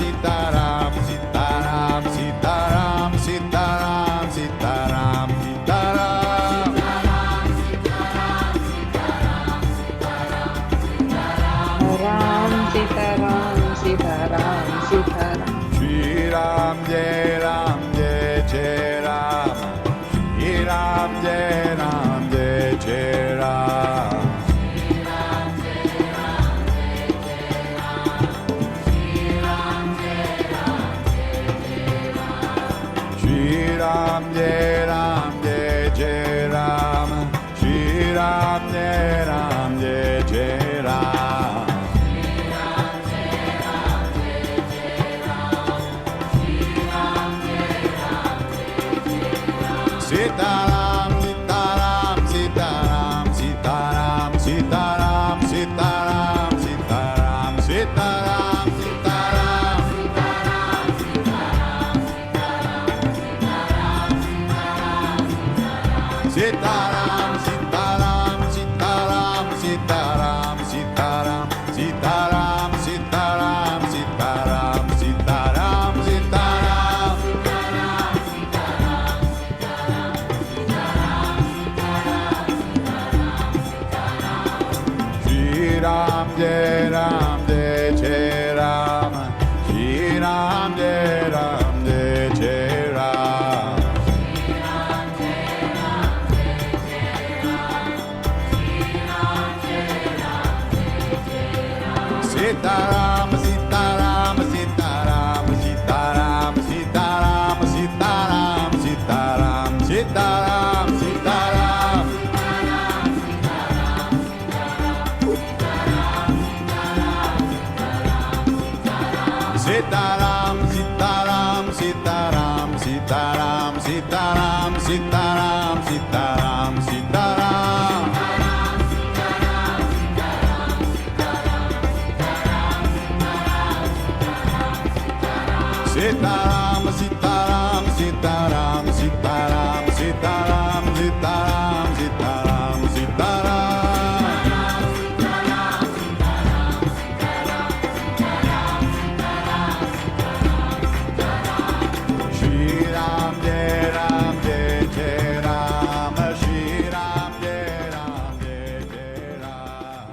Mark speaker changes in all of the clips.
Speaker 1: Sitaram, Sitaram, Sitaram, Sitaram, Sitaram, Sitaram.
Speaker 2: Ram, Sita Ram, Sita Ram, Sita Ram.
Speaker 1: Shri Ram, Jai Ram, Jai Jai Ram. Shri Ram, Jai Ram, Jai Jai Ram. Shri Ram, Jai Ram, Jai Jai Ram. Shri Ram, Jai Ram, Jai Jai Ram. Sitaram, Sitaram, Sitaram, Sitaram, Sitaram, Sitaram, Sitaram, Sitaram, Sitaram. Sitaram, Sitaram, Sitaram, Sitaram, Sitaram, Sitaram, Sitaram, Sitaram, Sitaram, Sitaram. Shri Ram, Jai Ram, Jai Jai Ram. Shri Ram, Jai Ram, Jai Jai Ram. Sitaram, Sitaram, Sitaram, Sitaram, Sitaram, Sitaram, Sitaram, Sitaram, Sitaram. Sitaram, Sitaram, Sitaram, Sitaram, Sitaram, Sitaram, Sitaram, Sitaram. Sitaram, Sitaram, Sitaram, Sitaram, Sitaram, Sitaram, Sitaram, Sitaram. Shri Ram, Jai Ram, Jai Jai Ram. Shri Ram, Jai Ram, Jai Jai Ram.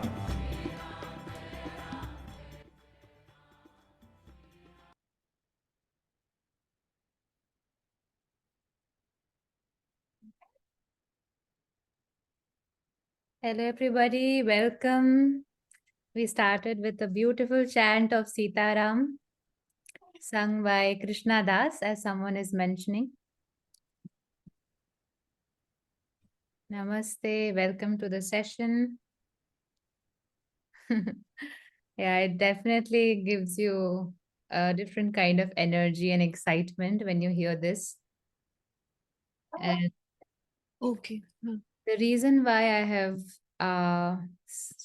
Speaker 3: Hello, everybody. Welcome. We started with a beautiful chant of Sitaram, sung by Krishna Das, as someone is mentioning. Namaste. Welcome to the session. Yeah, it definitely gives you a different kind of energy and excitement when you hear this. And
Speaker 2: Okay.
Speaker 3: the reason why I have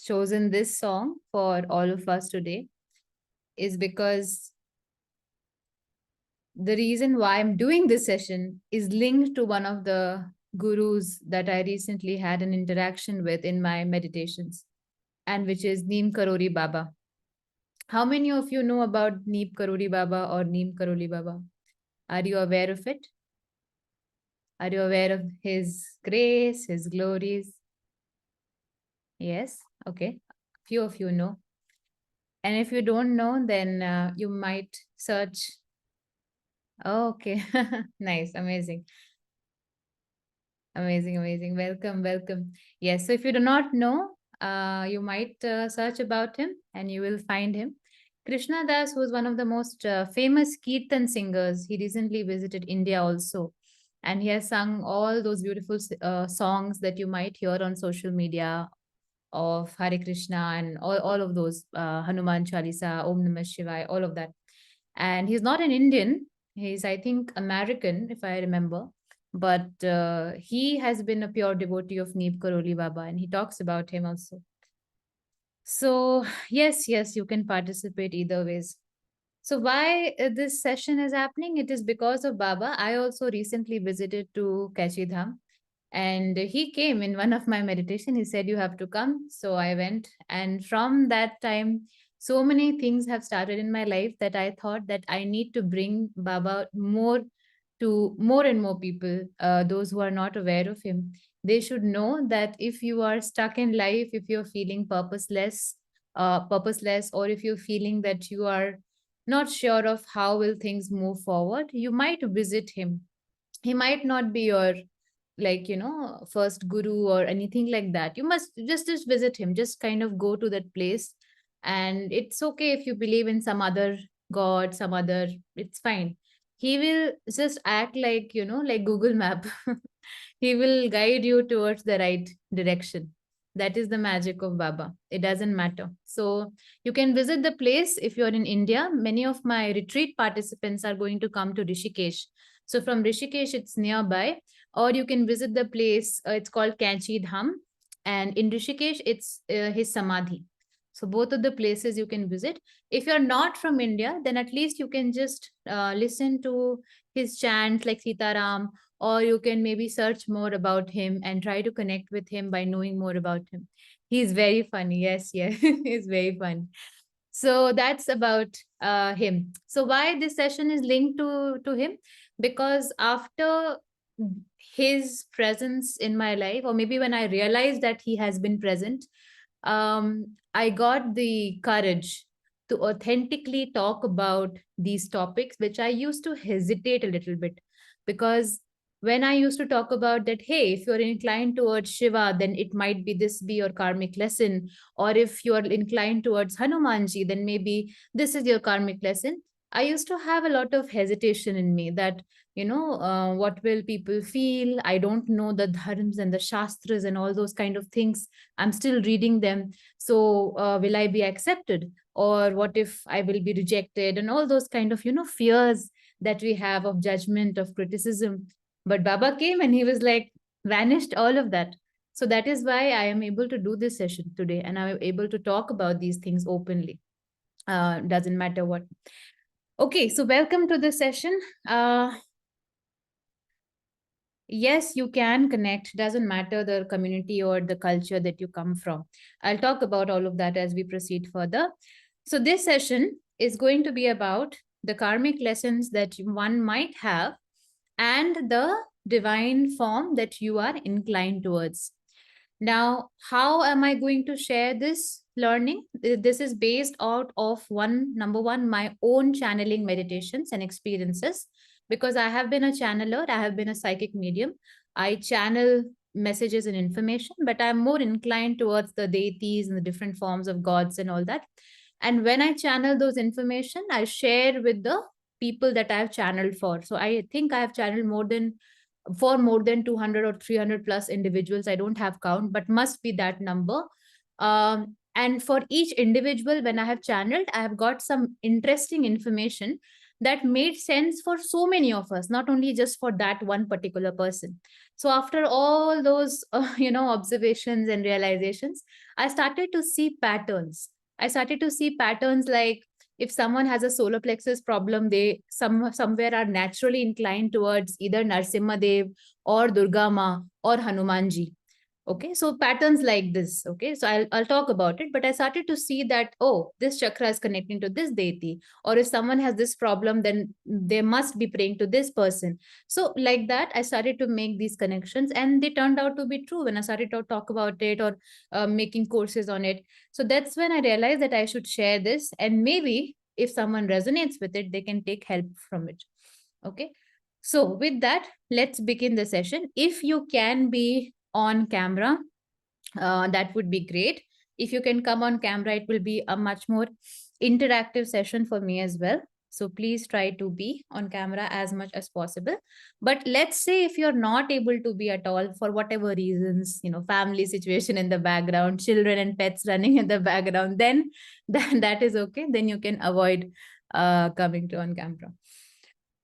Speaker 3: chosen this song for all of us today is because the reason why I'm doing this session is linked to one of the gurus that I recently had an interaction with in my meditations, and which is Neem Karori Baba. How many of you know about Neem Karori Baba or Neem Karoli Baba? Are you aware of it? Are you aware of his grace, his glories? Yes? Okay. Few of you know. And if you don't know, then you might search. Oh, okay. Nice. Amazing. Amazing, amazing. Welcome, welcome. Yes, so if you do not know, you might search about him and you will find him. Krishna Das was one of the most famous Kirtan singers. He recently visited India also. And he has sung all those beautiful songs that you might hear on social media of Hare Krishna and all of those, Hanuman Chalisa, Om Namah Shivaya, all of that. And he's not an Indian. He's, I think, American, if I remember. But he has been a pure devotee of Neem Karoli Baba, and he talks about him also. So, yes, you can participate either ways. So, why this session is happening? It is because of Baba. I also recently visited to Kachi Dham, and he came in one of my meditation. He said, "You have to come." So I went, and from that time, So many things have started in my life that I thought that I need to bring Baba more to more and more people, those who are not aware of him. They should know that if you are stuck in life, if you're feeling purposeless, or if you're feeling that you are not sure of how will things move forward, you might visit him. He might not be your, like, first guru or anything like that. You must just visit him, just kind of go to that place. And it's okay if you believe in some other god, some other, it's fine. He will just act like, like Google Map. He will guide you towards the right direction. That is the magic of Baba. It doesn't matter. So you can visit the place. If you're in India, many of my retreat participants are going to come to Rishikesh. So from Rishikesh, it's nearby. Or you can visit the place. It's called Kanchi Dham, and in Rishikesh, it's his samadhi. So both of the places you can visit. If you're not from India, then at least you can just listen to his chants like Sitaram, or you can maybe search more about him and try to connect with him by knowing more about him. He's very funny. Yes, yes, he's very funny. So that's about him. So why this session is linked to him? Because after his presence in my life, or maybe when I realized that he has been present, I got the courage to authentically talk about these topics, which I used to hesitate a little bit. Because when I used to talk about that, hey, if you're inclined towards Shiva, then it might be this be your karmic lesson. Or if you're inclined towards Hanumanji, then maybe this is your karmic lesson. I used to have a lot of hesitation in me that, what will people feel? I don't know the dharms and the shastras and all those kind of things. I'm still reading them. So will I be accepted? Or what if I will be rejected? And all those kind of, fears that we have of judgment, of criticism. But Baba came and he was like, vanished all of that. So that is why I am able to do this session today, and I'm able to talk about these things openly. Doesn't matter what. Okay, so welcome to this session. Yes, you can connect. Doesn't matter the community or the culture that you come from. I'll talk about all of that as we proceed further. So this session is going to be about the karmic lessons that one might have and the divine form that you are inclined towards. Now, how am I going to share this learning? This is based out of number one, my own channeling meditations and experiences, because I have been a channeler, I have been a psychic medium. I channel messages and information, but I'm more inclined towards the deities and the different forms of gods and all that. And when I channel those information, I share with the people that I have channeled for. So I think I have channeled more than 200 or 300 plus individuals. I don't have count, but must be that number. And for each individual, when I have channeled, I have got some interesting information that made sense for so many of us, not only just for that one particular person. So after all those observations and realizations, I started to see patterns. I started to see patterns like, if someone has a solar plexus problem, they somewhere are naturally inclined towards either Narasimha Dev or Durga Ma or Hanumanji. Okay, so patterns like this. Okay, so I'll talk about it, but I started to see that, oh, this chakra is connecting to this deity, or if someone has this problem, then they must be praying to this person. So like that, I started to make these connections, and they turned out to be true when I started to talk about it, or making courses on it. So that's when I realized that I should share this, and maybe if someone resonates with it, they can take help from it. Okay, so with that, let's begin the session. If you can be on camera, that would be great. If you can come on camera, it will be a much more interactive session for me as well. So please try to be on camera as much as possible. But let's say if you're not able to be at all for whatever reasons, family situation in the background, children and pets running in the background, then that is okay. Then you can avoid coming to on camera.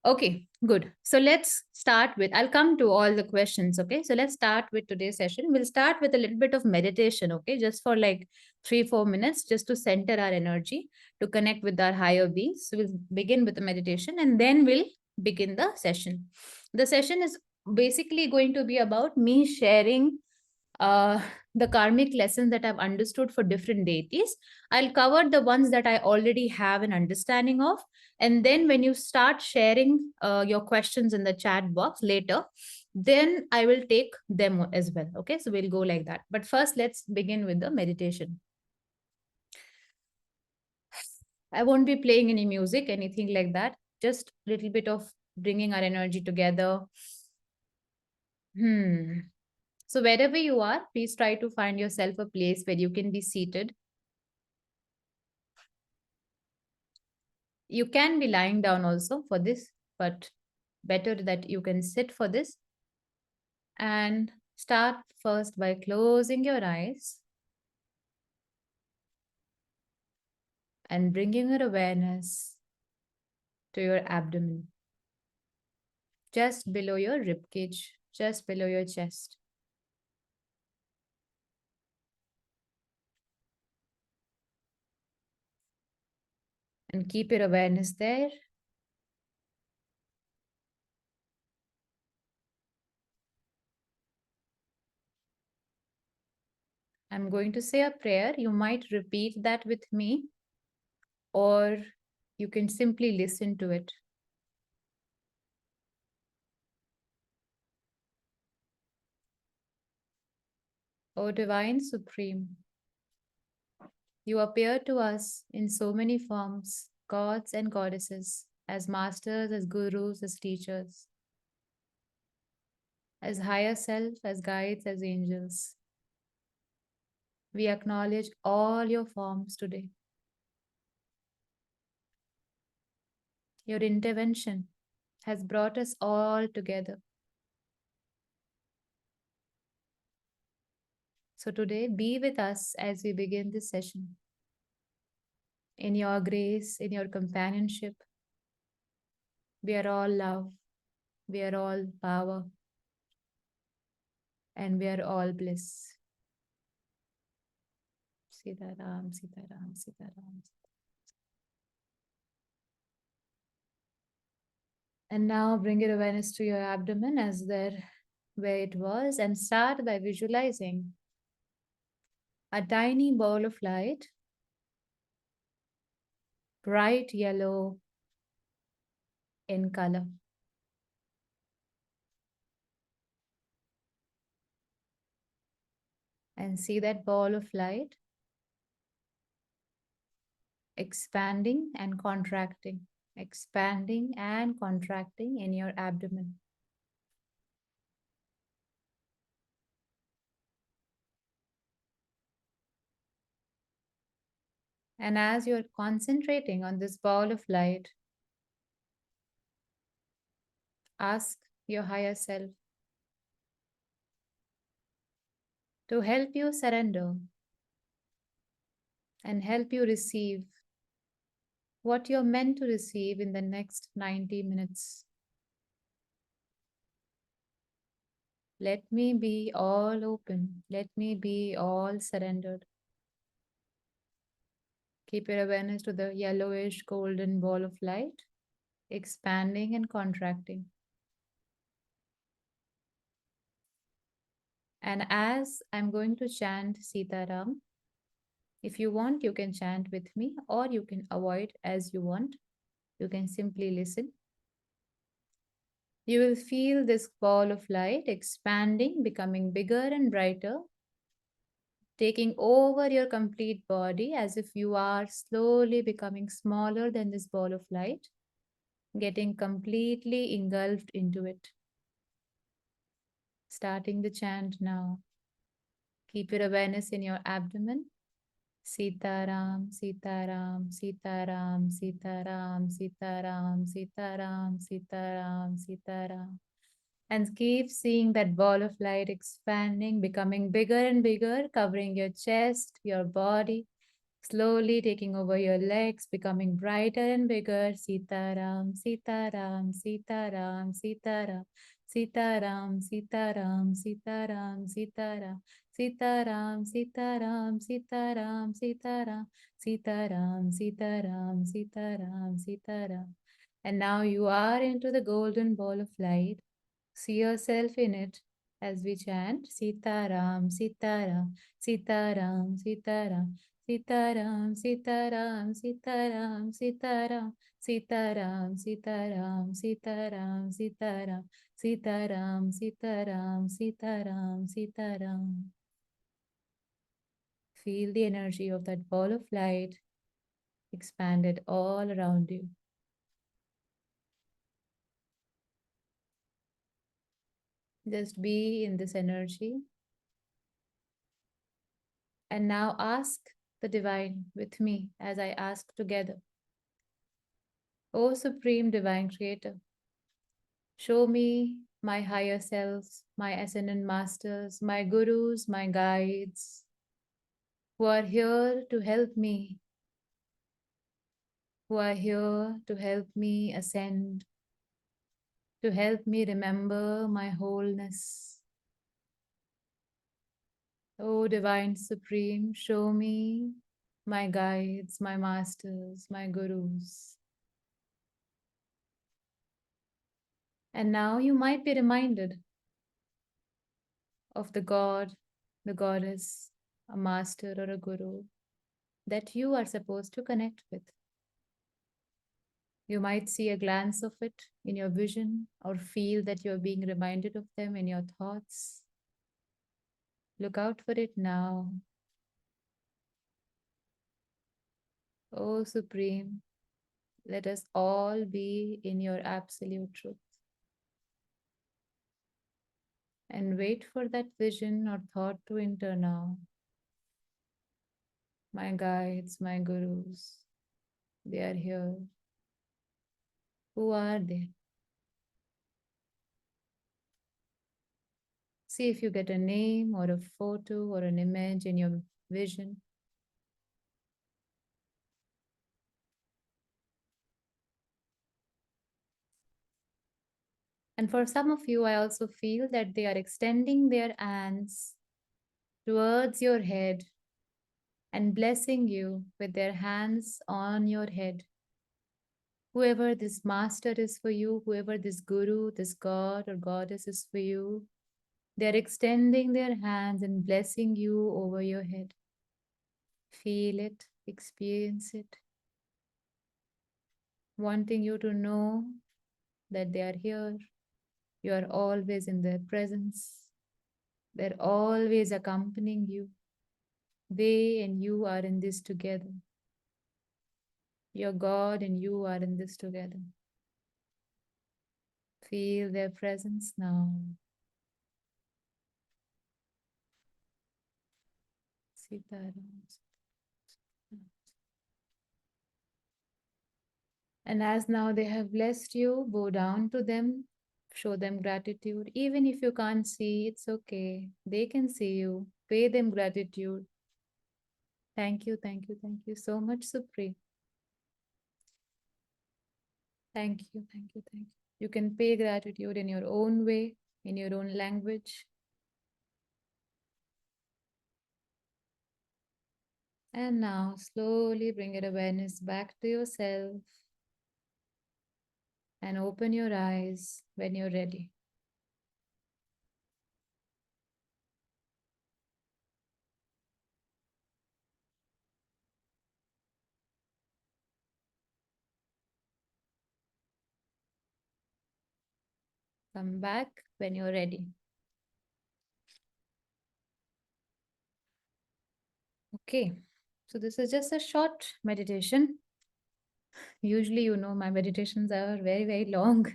Speaker 3: Okay, good. So let's start with, I'll come to all the questions. Okay, so let's start with today's session. We'll start with a little bit of meditation. Okay, just for like 3-4 minutes, just to center our energy, to connect with our higher beings. So we'll begin with the meditation, and then we'll begin the session. The session is basically going to be about me sharing the karmic lessons that I've understood for different deities. I'll cover the ones that I already have an understanding of. And then when you start sharing your questions in the chat box later, then I will take them as well. Okay, so we'll go like that. But first, let's begin with the meditation. I won't be playing any music, anything like that. Just a little bit of bringing our energy together. So wherever you are, please try to find yourself a place where you can be seated. You can be lying down also for this, but better that you can sit for this. And start first by closing your eyes and bringing your awareness to your abdomen, just below your rib cage, just below your chest. And keep your awareness there. I'm going to say a prayer. You might repeat that with me, or you can simply listen to it. O Divine Supreme, you appear to us in so many forms, gods and goddesses, as masters, as gurus, as teachers, as higher self, as guides, as angels. We acknowledge all your forms today. Your intervention has brought us all together. So today, be with us as we begin this session. In your grace, in your companionship, we are all love, we are all power, and we are all bliss. Sitaram, Sitaram, Sitaram. And now bring your awareness to your abdomen as there where it was, and start by visualizing a tiny ball of light, bright yellow in color. And see that ball of light expanding and contracting, expanding and contracting in your abdomen. And as you're concentrating on this ball of light, ask your higher self to help you surrender and help you receive what you're meant to receive in the next 90 minutes. Let me be all open. Let me be all surrendered. Keep your awareness to the yellowish golden ball of light, expanding and contracting. And as I'm going to chant Sitaram, if you want, you can chant with me, or you can avoid as you want. You can simply listen. You will feel this ball of light expanding, becoming bigger and brighter, taking over your complete body as if you are slowly becoming smaller than this ball of light, getting completely engulfed into it. Starting the chant now. Keep your awareness in your abdomen. Sitaram, Sitaram, Sitaram, Sitaram, Sitaram, Sitaram, Sitaram, Sitaram. And keep seeing that ball of light expanding, becoming bigger and bigger, covering your chest, your body, slowly taking over your legs, becoming brighter and bigger. Sitaram, Sitaram, Sitaram, Sitaram, Sitaram, Sitaram, Sitaram, Sitaram. Sitaram, Sitaram, Sitaram, Sitaram, Sitaram, Sitaram, Sitaram, Sitaram. And now you are into the golden ball of light. See yourself in it. as we chant Sitaram, Sitaram, Sitaram, Sitaram, Sitaram, Sitaram, Sitaram, Sitaram, Sitaram, Sitaram, Sitaram, Sitaram, Sitaram, Sitaram, Sitaram, Sitaram. Feel the energy of that ball of light expanded all around you. Just be in this energy. And now ask the divine with me as I ask together. O Supreme Divine Creator, show me my higher selves, my ascended masters, my gurus, my guides, who are here to help me, who are here to help me ascend, to help me remember my wholeness. O Divine Supreme, show me my guides, my masters, my gurus. And now you might be reminded of the God, the goddess, a master or a guru that you are supposed to connect with. You might see a glance of it in your vision or feel that you're being reminded of them in your thoughts. Look out for it now. O Supreme, let us all be in your absolute truth. And wait for that vision or thought to enter now. My guides, my gurus, they are here. Who are they? See if you get a name or a photo or an image in your vision. And for some of you, I also feel that they are extending their hands towards your head and blessing you with their hands on your head. Whoever this master is for you, whoever this guru, this god or goddess is for you, they are extending their hands and blessing you over your head. Feel it, experience it, wanting you to know that they are here. You are always in their presence. They're always accompanying you. They and you are in this together. Your God and you are in this together. Feel their presence now. Sitaram. And as now they have blessed you, bow down to them, show them gratitude. Even if you can't see, it's okay. They can see you. Pay them gratitude. Thank you, thank you, thank you so much, Supreme. Thank you, thank you, thank you. You can pay gratitude in your own way, in your own language. And now slowly bring your awareness back to yourself and open your eyes when you're ready. Come back when you're ready. Okay, so this is just a short meditation. Usually, my meditations are very, very long,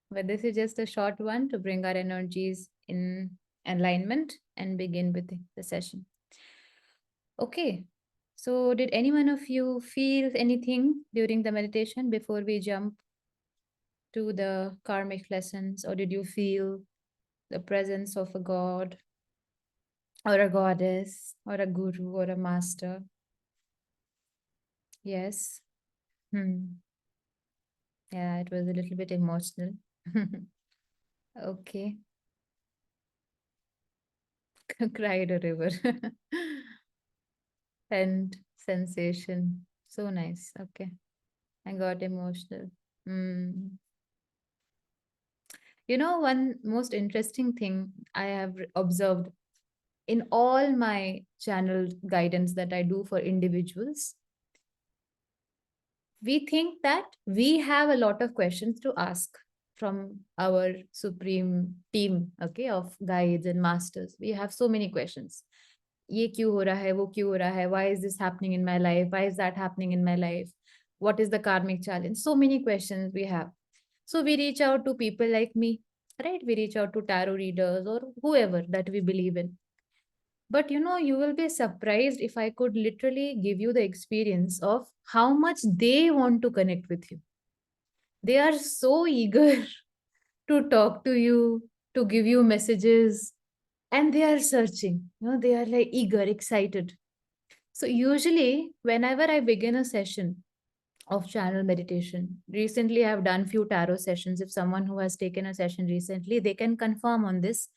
Speaker 3: but this is just a short one to bring our energies in alignment and begin with the session. Okay, so did any one of you feel anything during the meditation before we jump to the karmic lessons, or did you feel the presence of a god or a goddess or a guru or a master? Yes. Yeah, it was a little bit emotional. Okay. Cried a river. And sensation. So nice. Okay. I got emotional. Mm. You know, one most interesting thing I have observed in all my channel guidance that I do for individuals, we think that we have a lot of questions to ask from our supreme team, okay, of guides and masters. We have so many questions. ये क्यों हो रहा है, वो क्यों हो रहा है, why is this happening in my life, why is that happening in my life, what is the karmic challenge? So many questions we have. So we reach out to people like me, right? We reach out to tarot readers or whoever that we believe in. But you know, you will be surprised if I could literally give you the experience of how much they want to connect with you. They are so eager to talk to you, to give you messages, and they are searching. You know, they are like eager, excited. So usually, whenever I begin a session of channel meditation, recently I've done few tarot sessions. If someone who has taken a session recently, they can confirm on this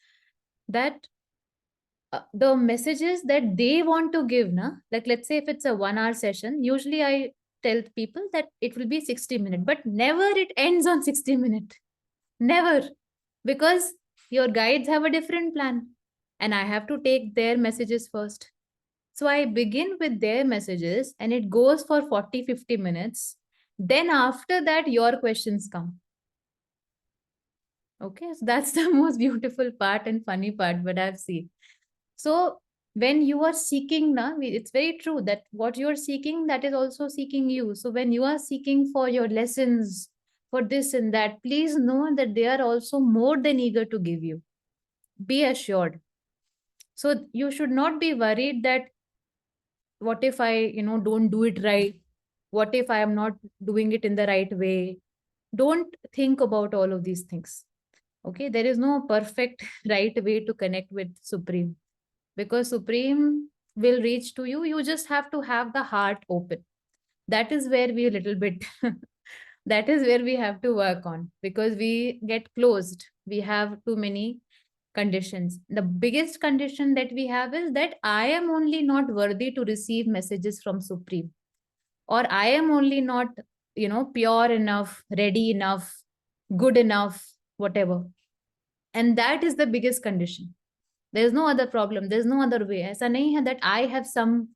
Speaker 3: that the messages that they want to give, na, like let's say if it's a 1 hour session, usually I tell people that it will be 60 minutes, but never it ends on 60 minutes. Never. Because your guides have a different plan and I have to take their messages first. So I begin with their messages and it goes for 40-50 minutes. Then after that, your questions come. Okay, so that's the most beautiful part and funny part, but I've seen. So when you are seeking, na, it's very true that what you're seeking, that is also seeking you. So when you are seeking for your lessons, for this and that, please know that they are also more than eager to give you. Be assured. So you should not be worried that what if I, don't do it right? What if I am not doing it in the right way? Don't think about all of these things. Okay, there is no perfect right way to connect with Supreme, because Supreme will reach to you. You just have to have the heart open. That is where we a little bit that is where we have to work on, because we get closed. We have too many conditions. The biggest condition that we have is that I am only not worthy to receive messages from Supreme, or I am only not, pure enough, ready enough, good enough, whatever. And that is the biggest condition. There's no other problem, there's no other way. Aisa nahi hai that I have some,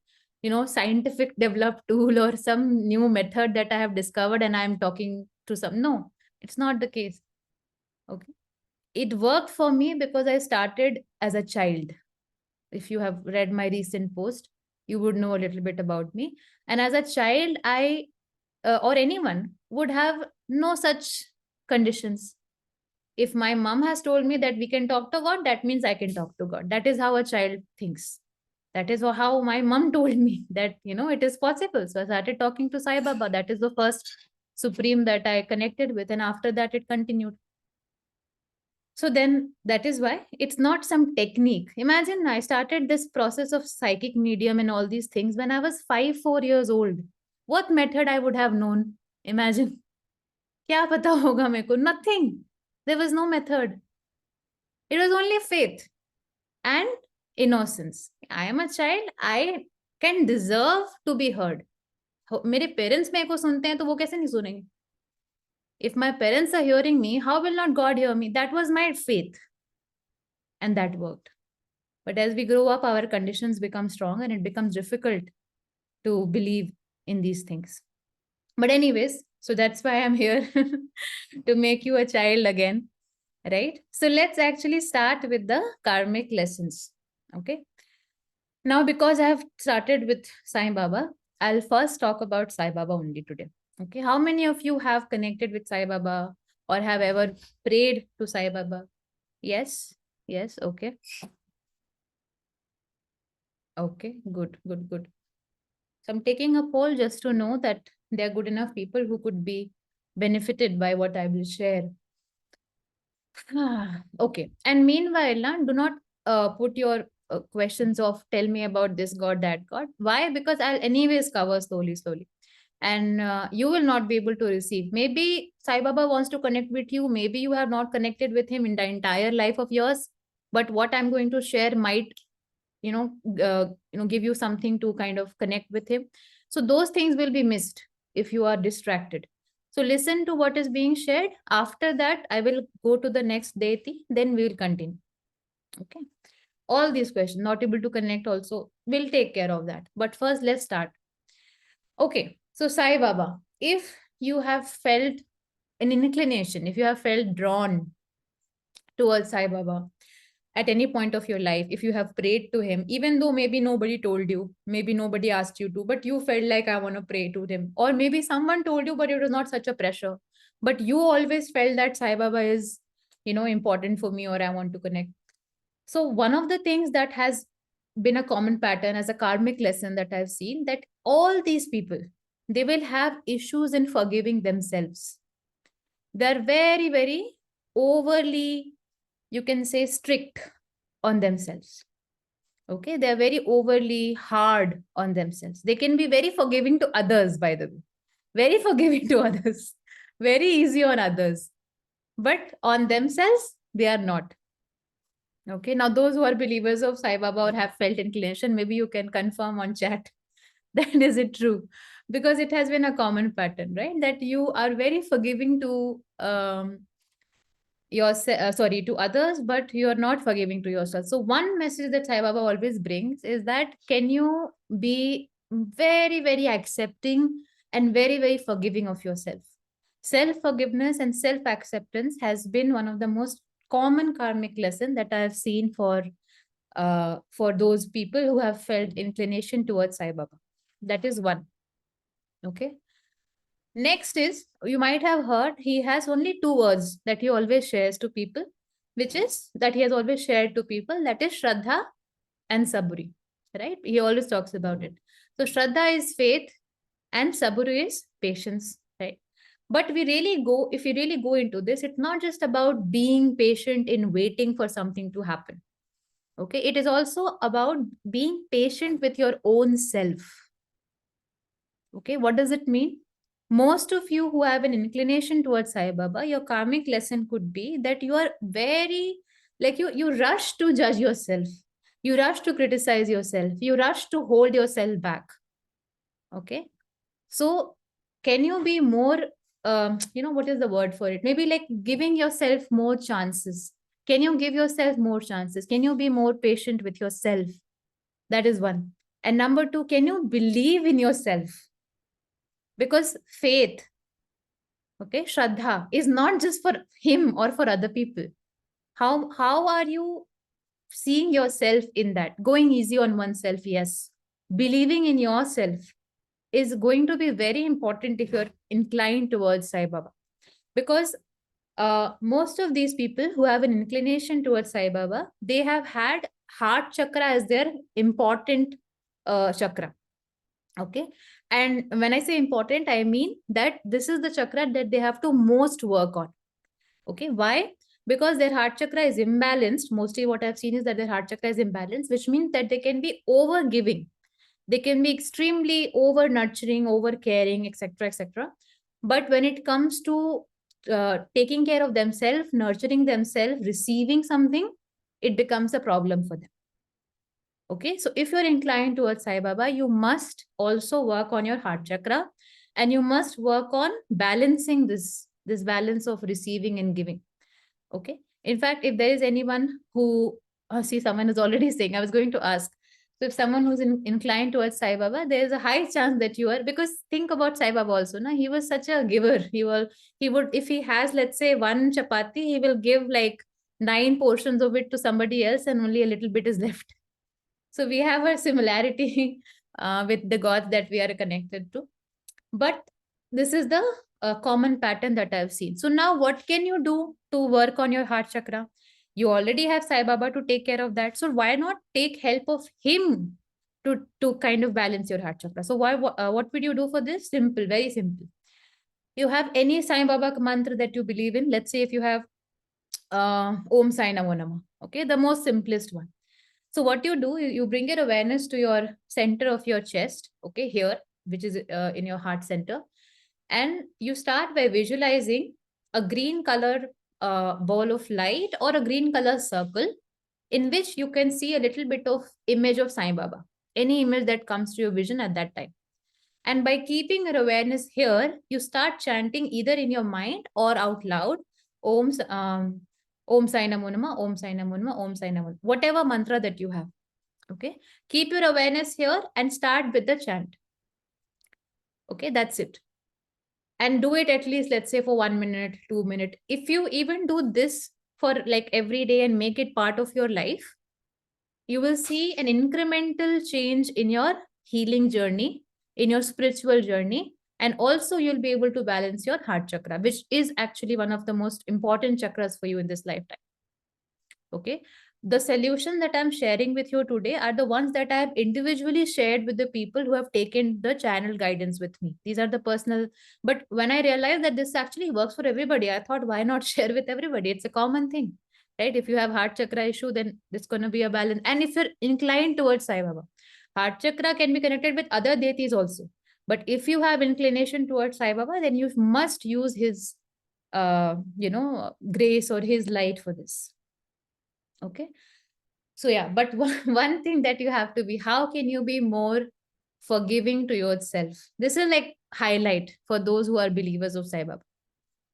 Speaker 3: scientific developed tool or some new method that I have discovered and I'm talking to some. No, it's not the case. Okay, it worked for me because I started as a child. If you have read my recent post, you would know a little bit about me. And as a child, I or anyone would have no such conditions. If my mom has told me that we can talk to God, that means I can talk to God. That is how a child thinks. That is how my mom told me that, it is possible. So I started talking to Sai Baba. That is the first Supreme that I connected with. And after that, it continued. So then that is why it's not some technique. Imagine I started this process of psychic medium and all these things when I was 4 years old. What method I would have known? Imagine. क्या पता होगा मेरे को? Nothing. There was no method. It was only faith and innocence. I am a child. I can deserve to be heard. मेरे parents मेरे को सुनते हैं तो वो कैसे नहीं सुनेंगे? If my parents are hearing me, how will not God hear me? That was my faith. And that worked. But as we grow up, our conditions become strong and it becomes difficult to believe in these things. But anyways, so that's why I'm here to make you a child again, right? So let's actually start with the karmic lessons. Okay. Now, because I have started with Sai Baba, I'll first talk about Sai Baba only today. Okay. How many of you have connected with Sai Baba or have ever prayed to Sai Baba? Yes. Yes. Okay. Okay. Good, good, good. So I'm taking a poll just to know that there are good enough people who could be benefited by what I will share. Okay. And meanwhile, do not put your questions of tell me about this God, that God. Why? Because I'll anyways cover slowly, slowly. And you will not be able to receive. Maybe Sai Baba wants to connect with you. Maybe you have not connected with him in the entire life of yours. But what I'm going to share might, give you something to kind of connect with him. So those things will be missed if you are distracted. So listen to what is being shared. After that, I will go to the next deity, then we will continue. Okay. All these questions, not able to connect also, we'll take care of that. But first, let's start. Okay. So Sai Baba, if you have felt an inclination, if you have felt drawn towards Sai Baba at any point of your life, if you have prayed to him, even though maybe nobody told you, maybe nobody asked you to, but you felt like I want to pray to him, or maybe someone told you, but it was not such a pressure, but you always felt that Sai Baba is, important for me, or I want to connect. So one of the things that has been a common pattern as a karmic lesson that I've seen, that all these people, they will have issues in forgiving themselves. They're very, very overly, you can say, strict on themselves. Okay, they're very overly hard on themselves. They can be very forgiving to others, by the way, very forgiving to others, very easy on others, but on themselves they are not. Okay, now those who are believers of Sai Baba or have felt inclination, maybe you can confirm on chat that is it true, because it has been a common pattern, right, that you are very forgiving to sorry, to others, but you are not forgiving to yourself. So one message that Sai Baba always brings is that, can you be very, very accepting and very, very forgiving of yourself? Self forgiveness and self acceptance has been one of the most common karmic lesson that I have seen for those people who have felt inclination towards Sai Baba. That is one. Okay. Next is, you might have heard, he has only two words that he always shares to people, which is that he has always shared to people, that is Shraddha and Saburi, right? He always talks about it. So Shraddha is faith and Saburi is patience, right? But if we really go into this, it's not just about being patient in waiting for something to happen. Okay, it is also about being patient with your own self. Okay, what does it mean? Most of you who have an inclination towards Sai Baba, your karmic lesson could be that you are very, like, you rush to judge yourself, you rush to criticize yourself, you rush to hold yourself back. Okay, so can you be more, what is the word for it? Maybe like giving yourself more chances. Can you give yourself more chances? Can you be more patient with yourself? That is one. And number two, can you believe in yourself? Because faith, okay, Shraddha, is not just for him or for other people. How are you seeing yourself in that? Going easy on oneself, yes. Believing in yourself is going to be very important if you're inclined towards Sai Baba. Because most of these people who have an inclination towards Sai Baba, they have had heart chakra as their important chakra. Okay. And when I say important, I mean that this is the chakra that they have to most work on. Okay. Why? Because their heart chakra is imbalanced. Mostly what I've seen is that their heart chakra is imbalanced, which means that they can be over giving. They can be extremely over nurturing, over caring, etc., etc. But when it comes to taking care of themselves, nurturing themselves, receiving something, it becomes a problem for them. Okay, so if you're inclined towards Sai Baba, you must also work on your heart chakra, and you must work on balancing this balance of receiving and giving. Okay, in fact, if there is anyone who see, someone is already saying, I was going to ask. So if someone who's inclined towards Sai Baba, there is a high chance that you are, because think about Sai Baba also. Na, he was such a giver. He would, if he has, let's say, one chapati, he will give like 9 portions of it to somebody else, and only a little bit is left. So we have a similarity with the gods that we are connected to. But this is the common pattern that I've seen. So now what can you do to work on your heart chakra? You already have Sai Baba to take care of that. So why not take help of him to kind of balance your heart chakra? So what would you do for this? Simple, very simple. You have any Sai Baba mantra that you believe in. Let's say if you have Om Sai Namo Nama. Okay, the most simplest one. So what you do, you bring your awareness to your center of your chest, okay, here, which is in your heart center. And you start by visualizing a green color ball of light or a green color circle in which you can see a little bit of image of Sai Baba, any image that comes to your vision at that time. And by keeping your awareness here, you start chanting either in your mind or out loud, Om, Om Sai Namo Nama, Om Sai Namo Nama, Om Sai Namo, whatever mantra that you have. Okay. Keep your awareness here and start with the chant. Okay, that's it. And do it at least, let's say, for 1 minute, 2 minutes. If you even do this for like every day and make it part of your life, you will see an incremental change in your healing journey, in your spiritual journey. And also, you'll be able to balance your heart chakra, which is actually one of the most important chakras for you in this lifetime. Okay. The solution that I'm sharing with you today are the ones that I have individually shared with the people who have taken the channel guidance with me. These are the personal, but when I realized that this actually works for everybody, I thought, why not share with everybody? It's a common thing, right? If you have heart chakra issue, then it's going to be a balance. And if you're inclined towards Sai Baba, heart chakra can be connected with other deities also. But if you have inclination towards Sai Baba, then you must use his, grace or his light for this. Okay. So yeah, but one thing that you have to be, how can you be more forgiving to yourself? This is like highlight for those who are believers of Sai Baba.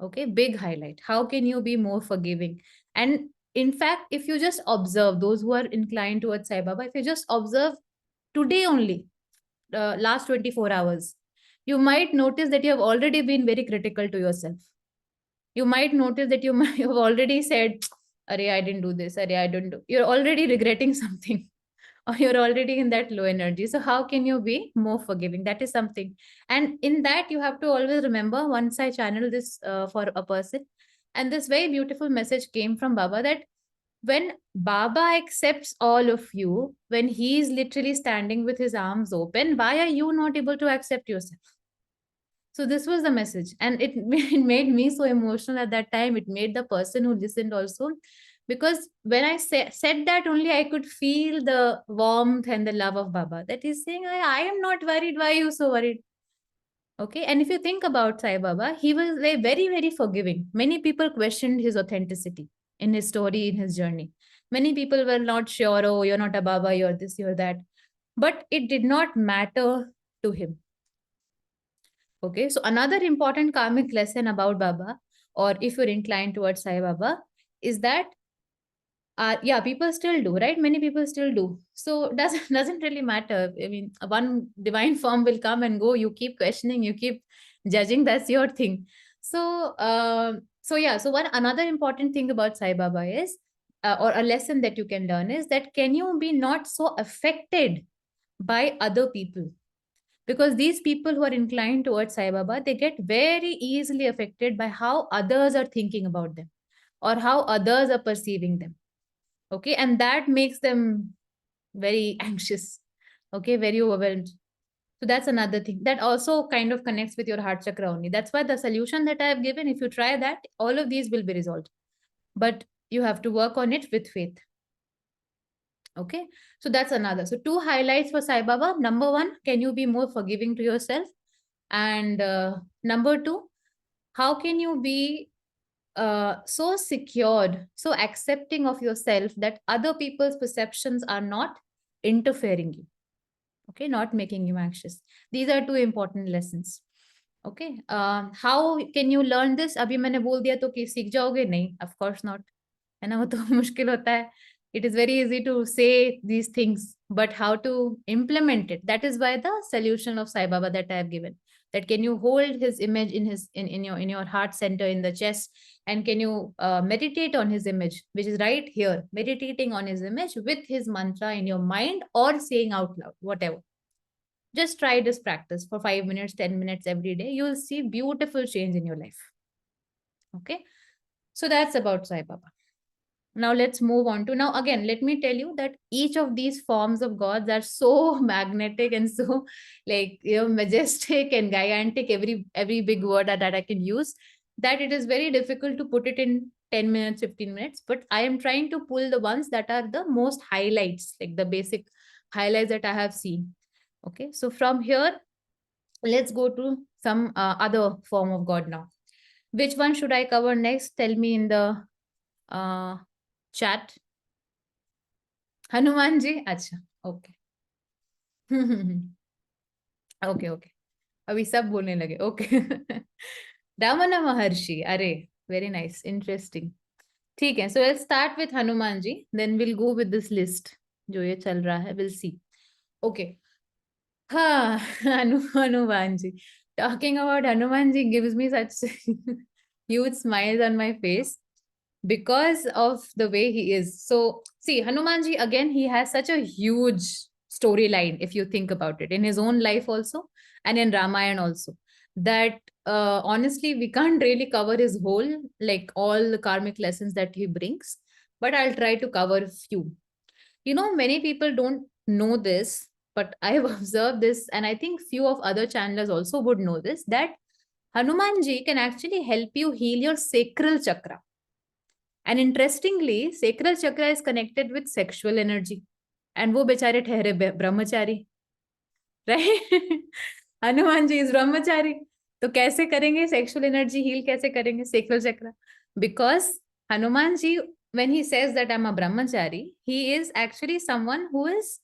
Speaker 3: Okay, big highlight. How can you be more forgiving? And in fact, if you just observe those who are inclined towards Sai Baba, if you just observe today only, last 24 hours, you might notice that you have already been very critical to yourself. You might notice that you might have already said, Arey, I didn't do this, Arey, I didn't do. You're already regretting something, or you're already in that low energy. So, how can you be more forgiving? That is something. And in that, you have to always remember, once I channel this for a person, and this very beautiful message came from Baba, that when Baba accepts all of you, when he is literally standing with his arms open, why are you not able to accept yourself? So this was the message, and it it made me so emotional at that time. It made the person who listened also, because when I said that, only I could feel the warmth and the love of Baba, that is saying, I am not worried. Why are you so worried? Okay. And if you think about Sai Baba, he was like very, very forgiving. Many people questioned his authenticity in his story, in his journey. Many people were not sure, oh, you're not a Baba, you're this, you're that. But it did not matter to him. Okay, so another important karmic lesson about Baba, or if you're inclined towards Sai Baba, is that yeah, people still do, right? Many people still do. So doesn't really matter. I mean, one divine form will come and go. You keep questioning, you keep judging. That's your thing. So so yeah. So one another important thing about Sai Baba is, or a lesson that you can learn is that, can you be not so affected by other people? Because these people who are inclined towards Sai Baba, they get very easily affected by how others are thinking about them, or how others are perceiving them. Okay, and that makes them very anxious. Okay, very overwhelmed. So that's another thing that also kind of connects with your heart chakra only. That's why the solution that I have given, if you try that, all of these will be resolved. But you have to work on it with faith. Okay, so that's another. So two highlights for Sai Baba. Number one, can you be more forgiving to yourself? And number two, how can you be so secured, so accepting of yourself that other people's perceptions are not interfering you? Okay, not making you anxious. These are two important lessons. Okay, how can you learn this? अभी मैंने बोल दिया तो कि सीख जाओगे? नहीं, of course not. है ना, वो तो मुश्किल होता है. It is very easy to say these things, but how to implement it? That is why the solution of Sai Baba that I have given. That can you hold his image in your heart center, in the chest, and can you meditate on his image, which is right here, meditating on his image with his mantra in your mind or saying out loud, whatever. Just try this practice for 5 minutes, 10 minutes every day. You will see beautiful change in your life. Okay, so that's about Sai Baba. Now let's move on to, now again, let me tell you that each of these forms of gods are so magnetic and so, like, majestic and gigantic, every big word that I can use, that it is very difficult to put it in 10 minutes, 15 minutes. But I am trying to pull the ones that are the most highlights, like the basic highlights that I have seen. Okay, so from here, let's go to some other form of god now. Which one should I cover next? Tell me in the chat. Hanuman ji? Acha. Okay. Okay, okay. अभी सब बोलने लगे. Okay. Ramana Maharshi. अरे, very nice, interesting. ठीक है. So let's start with Hanuman ji. Then we'll go with this list. जो ये चल रहा है, we'll see. Okay. हाँ, Hanuman ji. Talking about Hanuman ji gives me such huge smiles on my face because of the way he is. So, see, Hanumanji, again, he has such a huge storyline, if you think about it, in his own life also, and in Ramayana also, that honestly, we can't really cover his whole, like all the karmic lessons that he brings, but I'll try to cover a few. You know, many people don't know this, but I have observed this, and I think few of other channelers also would know this, that Hanumanji can actually help you heal your sacral chakra. And interestingly, sacral chakra is connected with sexual energy. And वो बेचारे ठहरे ब्रह्मचारी, right? Hanuman ji is ब्रह्मचारी. तो कैसे करेंगे sexual energy heal? कैसे करेंगे sacral chakra? Because Hanuman ji, when he says that I'm a brahmachari, he is actually someone who is,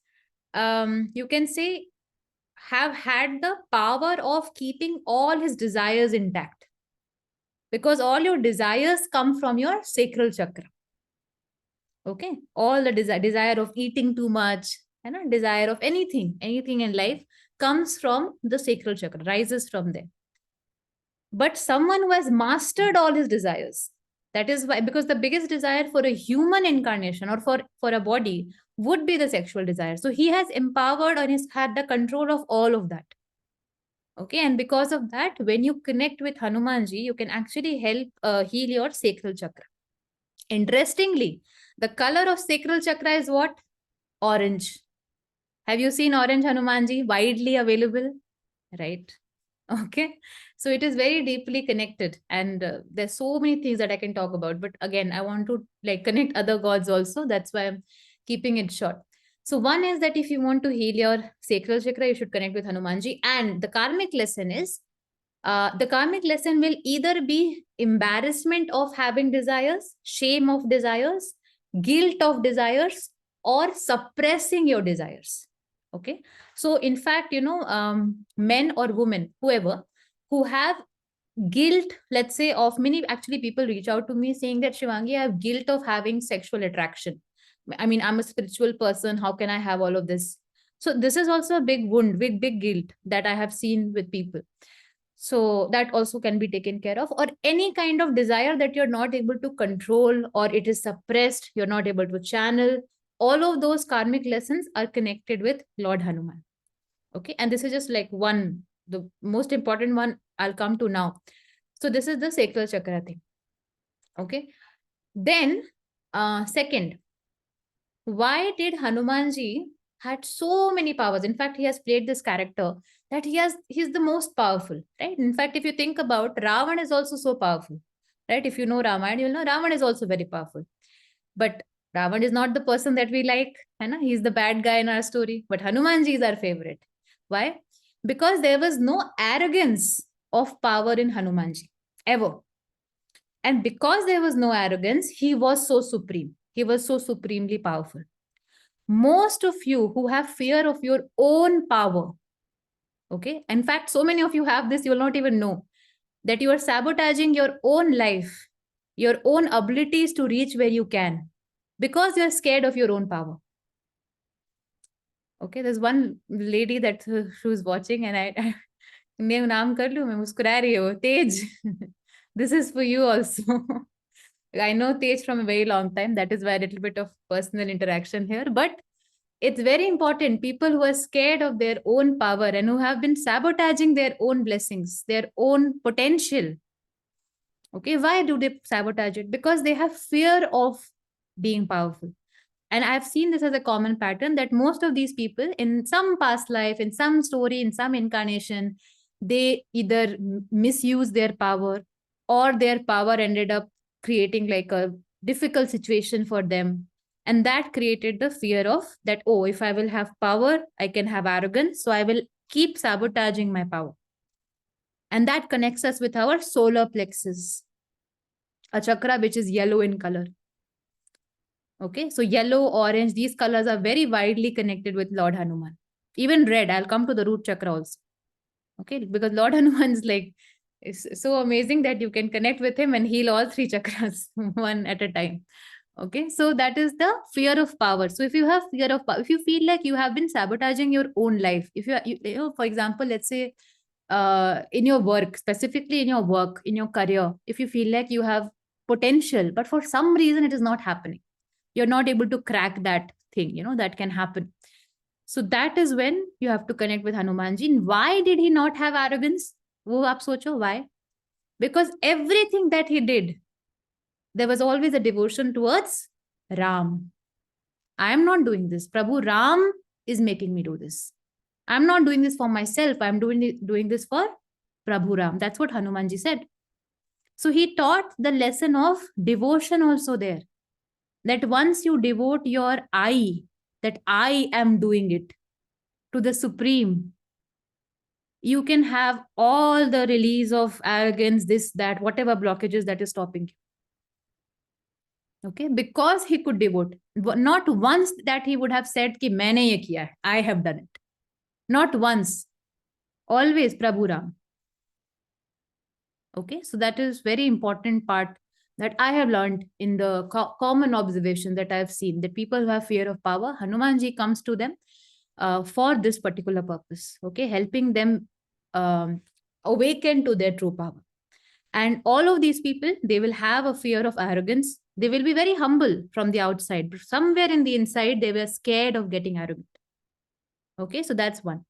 Speaker 3: you can say, have had the power of keeping all his desires intact. Because all your desires come from your sacral chakra. Okay, all the desire of eating too much, and desire of anything in life comes from the sacral chakra, rises from there. But someone who has mastered all his desires, that is why, because the biggest desire for a human incarnation or for a body would be the sexual desire. So he has empowered or has had the control of all of that. Okay, and because of that, when you connect with Hanumanji, you can actually help heal your sacral chakra. Interestingly, the color of sacral chakra is what? Orange. Have you seen orange Hanumanji? Widely available, right? Okay. So it is very deeply connected, and there's so many things that I can talk about. But again, I want to like connect other gods also. That's why I'm keeping it short. So one is that if you want to heal your sacral chakra, you should connect with Hanumanji. And the karmic lesson is, the karmic lesson will either be embarrassment of having desires, shame of desires, guilt of desires, or suppressing your desires. Okay. So in fact, men or women, whoever, who have guilt, let's say, of many, actually people reach out to me saying that, Shivangi, I have guilt of having sexual attraction. I mean, I'm a spiritual person. How can I have all of this? So this is also a big wound, big guilt that I have seen with people. So that also can be taken care of, or any kind of desire that you're not able to control, or it is suppressed, you're not able to channel. All of those karmic lessons are connected with Lord Hanuman. Okay, and this is just like one, the most important one I'll come to now. So this is the sacral chakra thing. Okay, then second, why did Hanumanji had so many powers? In fact, he has played this character that he's the most powerful, right? In fact, if you think about, Ravan is also so powerful, right? If you know Ramayana, you'll know Ravan is also very powerful. But Ravan is not the person that we like, he's the bad guy in our story. But Hanumanji is our favorite. Why? Because there was no arrogance of power in Hanumanji, ever. And because there was no arrogance, he was so supreme. He was so supremely powerful. Most of you who have fear of your own power, okay, in fact, so many of you have this, you will not even know that you are sabotaging your own life, your own abilities to reach where you can, because you are scared of your own power. Okay, there's one lady that she was watching, and I naam kar lu, main muskura rahi ho, Tej. This is for you also. I know Tej from a very long time. That is why a little bit of personal interaction here. But it's very important. People who are scared of their own power and who have been sabotaging their own blessings, their own potential. Okay, why do they sabotage it? Because they have fear of being powerful. And I've seen this as a common pattern that most of these people in some past life, in some story, in some incarnation, they either misuse their power, or their power ended up creating like a difficult situation for them. And that created the fear of that, oh, if I will have power, I can have arrogance. So I will keep sabotaging my power. And that connects us with our solar plexus, a chakra which is yellow in color. Okay, so yellow, orange, these colors are very widely connected with Lord Hanuman. Even red, I'll come to the root chakra also. Okay, because Lord Hanuman is like, it's so amazing that you can connect with him and heal all three chakras one at a time. Okay, so that is the fear of power. So if you have fear of power, if you feel like you have been sabotaging your own life, if you know, for example, let's say in your work, specifically in your work, in your career, if you feel like you have potential, but for some reason it is not happening, you're not able to crack that thing, you know, that can happen. So that is when you have to connect with Hanumanji. And why did he not have arrogance? वो आप सोचो why? Because everything that he did, there was always a devotion towards Ram. I am not doing this. Prabhu Ram is making me do this. I'm not doing this for myself. I'm doing this for Prabhu Ram. That's what Hanumanji said. So he taught the lesson of devotion also there. That once you devote your I, that I am doing it, to the Supreme, you can have all the release of arrogance, this, that, whatever blockages that is stopping you. Okay, because he could devote. Not once that he would have said ki maine ye kiya hai, I have done it. Not once. Always Prabhu Ram. Okay, so that is very important part that I have learned in the common observation that I have seen, that people who have fear of power, Hanumanji comes to them for this particular purpose. Okay, helping them awaken to their true power. And all of these people, they will have a fear of arrogance. They will be very humble from the outside, but somewhere in the inside, they were scared of getting arrogant. Okay, so that's one.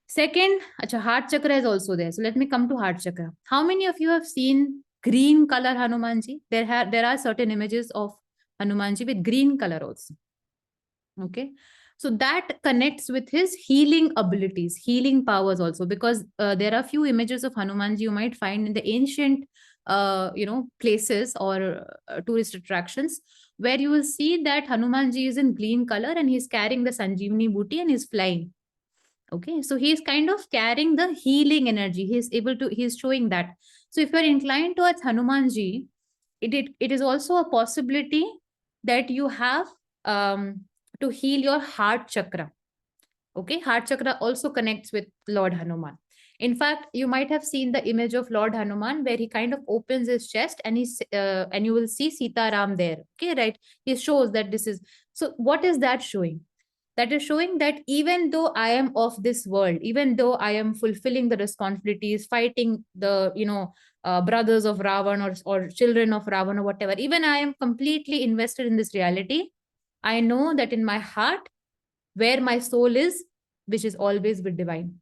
Speaker 3: Second, acha, heart chakra is also there. So let me come to heart chakra. How many of you have seen green color Hanumanji? There are certain images of Hanumanji with green color also. Okay, so that connects with his healing abilities, healing powers also, because there are few images of Hanumanji you might find in the ancient places or tourist attractions, where you will see that Hanumanji is in green color and he's carrying the Sanjeevani booty and he's flying. Okay, so he's kind of carrying the healing energy. He's showing that. So if you're inclined towards Hanumanji, it is also a possibility that you have to heal your heart chakra. Okay, heart chakra also connects with Lord Hanuman. In fact, you might have seen the image of Lord Hanuman where he kind of opens his chest and and you will see Sita Ram there. Okay, right? He shows that this is. So what is that showing? That is showing that even though I am of this world, even though I am fulfilling the responsibilities, fighting the brothers of Ravan or children of Ravan or whatever, even I am completely invested in this reality, I know that in my heart, where my soul is, which is always with divine.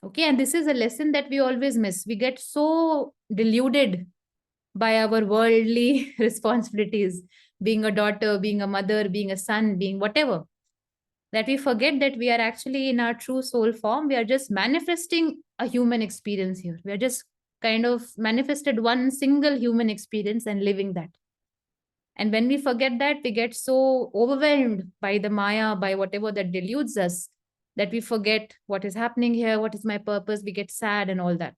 Speaker 3: Okay, and this is a lesson that we always miss. We get so deluded by our worldly responsibilities, being a daughter, being a mother, being a son, being whatever, that we forget that we are actually in our true soul form. We are just manifesting a human experience here. We are just kind of manifested one single human experience and living that. And when we forget that, we get so overwhelmed by the Maya, by whatever that deludes us, that we forget what is happening here, what is my purpose, we get sad and all that.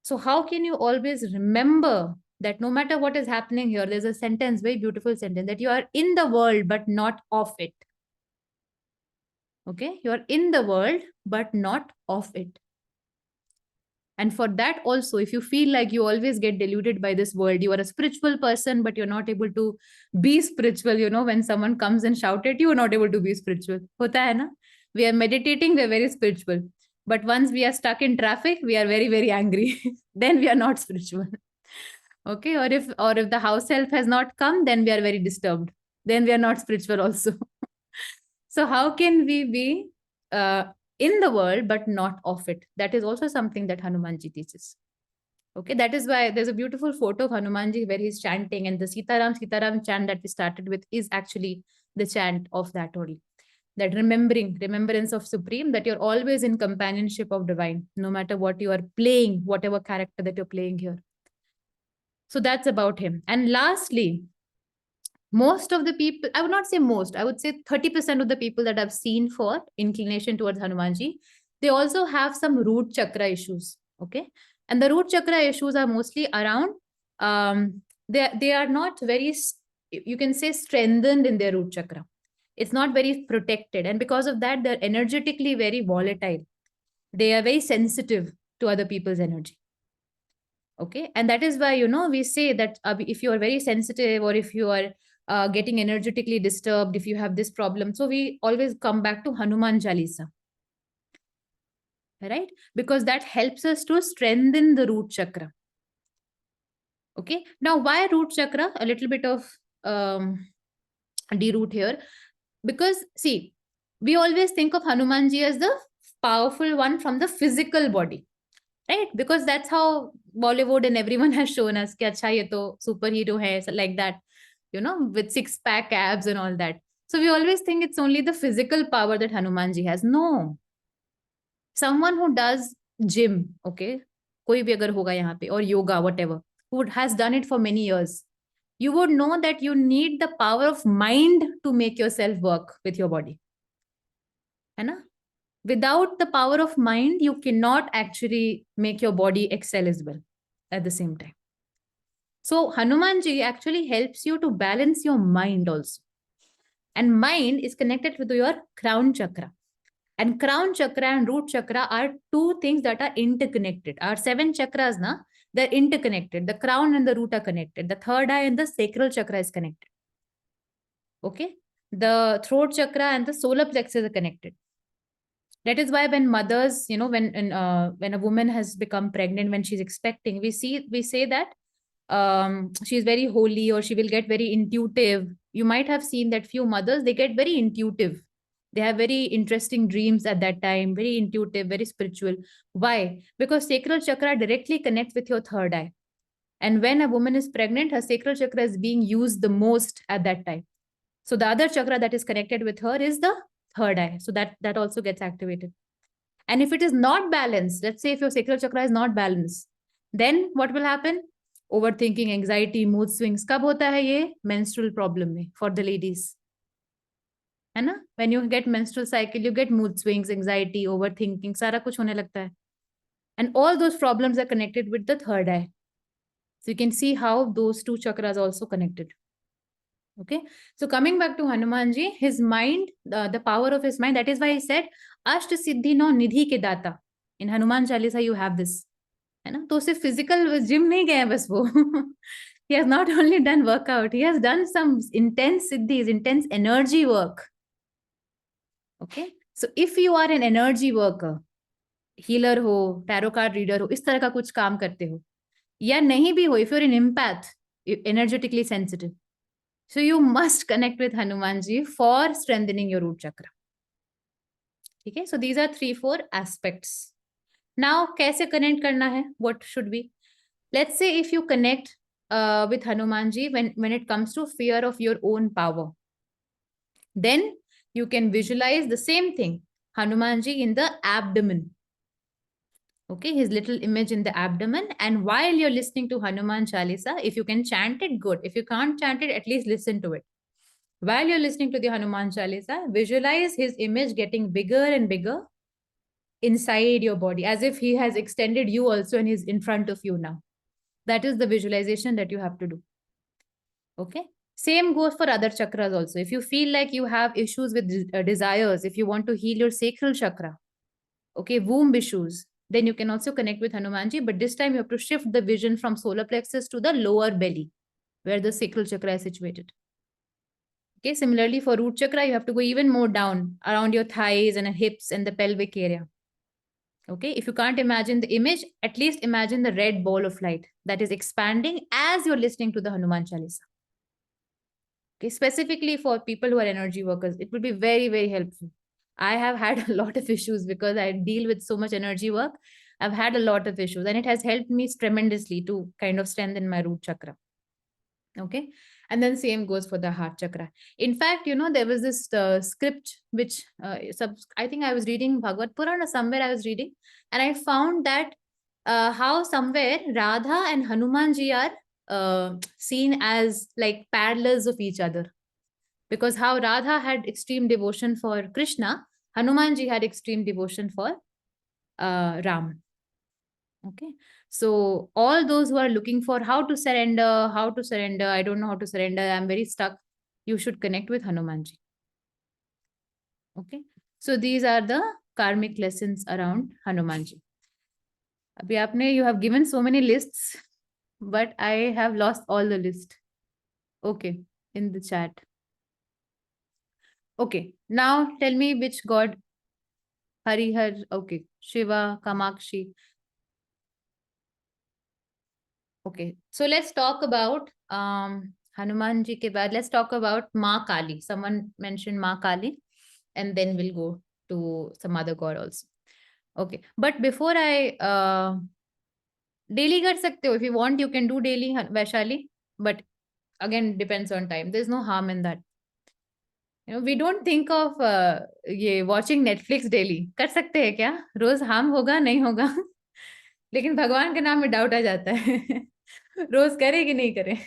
Speaker 3: So how can you always remember that no matter what is happening here, there's a sentence, very beautiful sentence, that you are in the world, but not of it. Okay, you are in the world, but not of it. And for that also, if you feel like you always get deluded by this world, you are a spiritual person, but you're not able to be spiritual. When someone comes and shout at you, you're not able to be spiritual. Hota hai na? We are meditating, we're very spiritual. But once we are stuck in traffic, we are very, very angry. Then we are not spiritual. Okay, or if the house help has not come, then we are very disturbed. Then we are not spiritual also. So how can we be in the world but not of it? That is also something that Hanumanji teaches. Okay, that is why there's a beautiful photo of Hanumanji where he's chanting, and the Sitaram chant that we started with is actually the chant of that only. That remembrance of Supreme, that you're always in companionship of divine, no matter what you are playing, whatever character that you're playing here. So that's about him. And lastly, most of the people, I would not say most, I would say 30% of the people that I've seen for inclination towards Hanumanji, they also have some root chakra issues. Okay. And the root chakra issues are mostly around, they are not very, you can say, strengthened in their root chakra. It's not very protected. And because of that, they're energetically very volatile. They are very sensitive to other people's energy. Okay, and that is why, we say that if you are very sensitive, or if you are getting energetically disturbed, if you have this problem, so we always come back to Hanuman Chalisa, right? Because that helps us to strengthen the root chakra. Okay, now why root chakra? A little bit of deroot here, because see, we always think of Hanumanji as the powerful one from the physical body, right? Because that's how Bollywood and everyone has shown us कि अच्छा ये तो superhero है, so like that, with six-pack abs and all that. So we always think it's only the physical power that Hanumanji has. No, someone who does gym, okay, कोई भी अगर होगा यहाँ पे, or yoga, whatever, who has done it for many years, you would know that you need the power of mind to make yourself work with your body. है ना? Without the power of mind, you cannot actually make your body excel as well at the same time. So Hanumanji actually helps you to balance your mind also. And mind is connected with your crown chakra. And crown chakra and root chakra are two things that are interconnected. Our 7 chakras, they're interconnected. The crown and the root are connected. The third eye and the sacral chakra is connected. Okay? The throat chakra and the solar plexus are connected. That is why when mothers, when a woman has become pregnant, when she's expecting, we say that she's very holy, or she will get very intuitive. You might have seen that few mothers, they get very intuitive. They have very interesting dreams at that time, very intuitive, very spiritual. Why? Because sacral chakra directly connects with your third eye. And when a woman is pregnant, her sacral chakra is being used the most at that time. So the other chakra that is connected with her is the third eye. So that also gets activated. And if it is not balanced, let's say if your sacral chakra is not balanced, then what will happen? Overthinking, anxiety, mood swings. कब होता है ये? Menstrual problem में, for the ladies. है ना? When you get menstrual cycle, you get mood swings, anxiety, overthinking, सारा कुछ होने लगता है. And all those problems are connected with the third eye. So you can see how those two chakras are also connected. Okay, so coming back to Hanumanji, his mind, the power of his mind, that is why he said, Asht Siddhi no Nidhi ke data. In Hanuman Chalisa, you have this. है ना? तो सिर्फ physical gym नहीं गया बस वो. He has not only done workout, he has done some intense siddhis, intense energy work. Okay, so if you are an energy worker, healer हो, tarot card reader हो, इस तरह का कुछ काम करते हो, या नहीं भी हो, if you're an empath, energetically sensitive, so you must connect with Hanumanji for strengthening your root chakra. Okay, so these are 3-4 aspects. Now, kaise connect karna hai? What should we? Let's say if you connect with Hanumanji when it comes to fear of your own power, then you can visualize the same thing, Hanumanji in the abdomen. Okay, his little image in the abdomen. And while you're listening to Hanuman Chalisa, if you can chant it, good. If you can't chant it, at least listen to it. While you're listening to the Hanuman Chalisa, visualize his image getting bigger and bigger inside your body, as if he has extended you also and he's in front of you now. That is the visualization that you have to do. Okay. Same goes for other chakras also. If you feel like you have issues with desires, if you want to heal your sacral chakra, okay, womb issues, then you can also connect with Hanumanji. But this time you have to shift the vision from solar plexus to the lower belly, where the sacral chakra is situated. Okay, similarly for root chakra, you have to go even more down around your thighs and hips and the pelvic area. Okay, if you can't imagine the image, at least imagine the red ball of light that is expanding as you're listening to the Hanuman Chalisa. Okay, specifically for people who are energy workers, it will be very, very helpful. I have had a lot of issues because I deal with so much energy work. I've had a lot of issues and it has helped me tremendously to kind of strengthen my root chakra. Okay, and then same goes for the heart chakra. In fact, there was this script which I think I was reading Bhagavad Purana, somewhere I was reading, and I found that how somewhere Radha and Hanumanji are seen as like parallels of each other. Because how Radha had extreme devotion for Krishna, Hanumanji had extreme devotion for Ram. Okay, so all those who are looking for how to surrender, I don't know how to surrender, I'm very stuck, you should connect with Hanumanji. Okay, so these are the karmic lessons around Hanumanji. अभी आपने you have given so many lists, but I have lost all the list. Okay, in the chat. Okay, now tell me which god. Harihar, okay, Shiva, Kamakshi. Okay, so let's talk about Hanumanji ke baad. Let's talk about Maa Kali. Someone mentioned Maa Kali, and then we'll go to some other god also. Okay, but before I daily कर सकते हो, if you want you can do daily Vaishali, but again depends on time. There's no harm in that. You know, we don't think of ये watching Netflix daily. कर सकते हैं क्या? रोज harm होगा नहीं होगा? लेकिन भगवान के नाम में डाउट आ जाता है. रोज करे कि नहीं करे?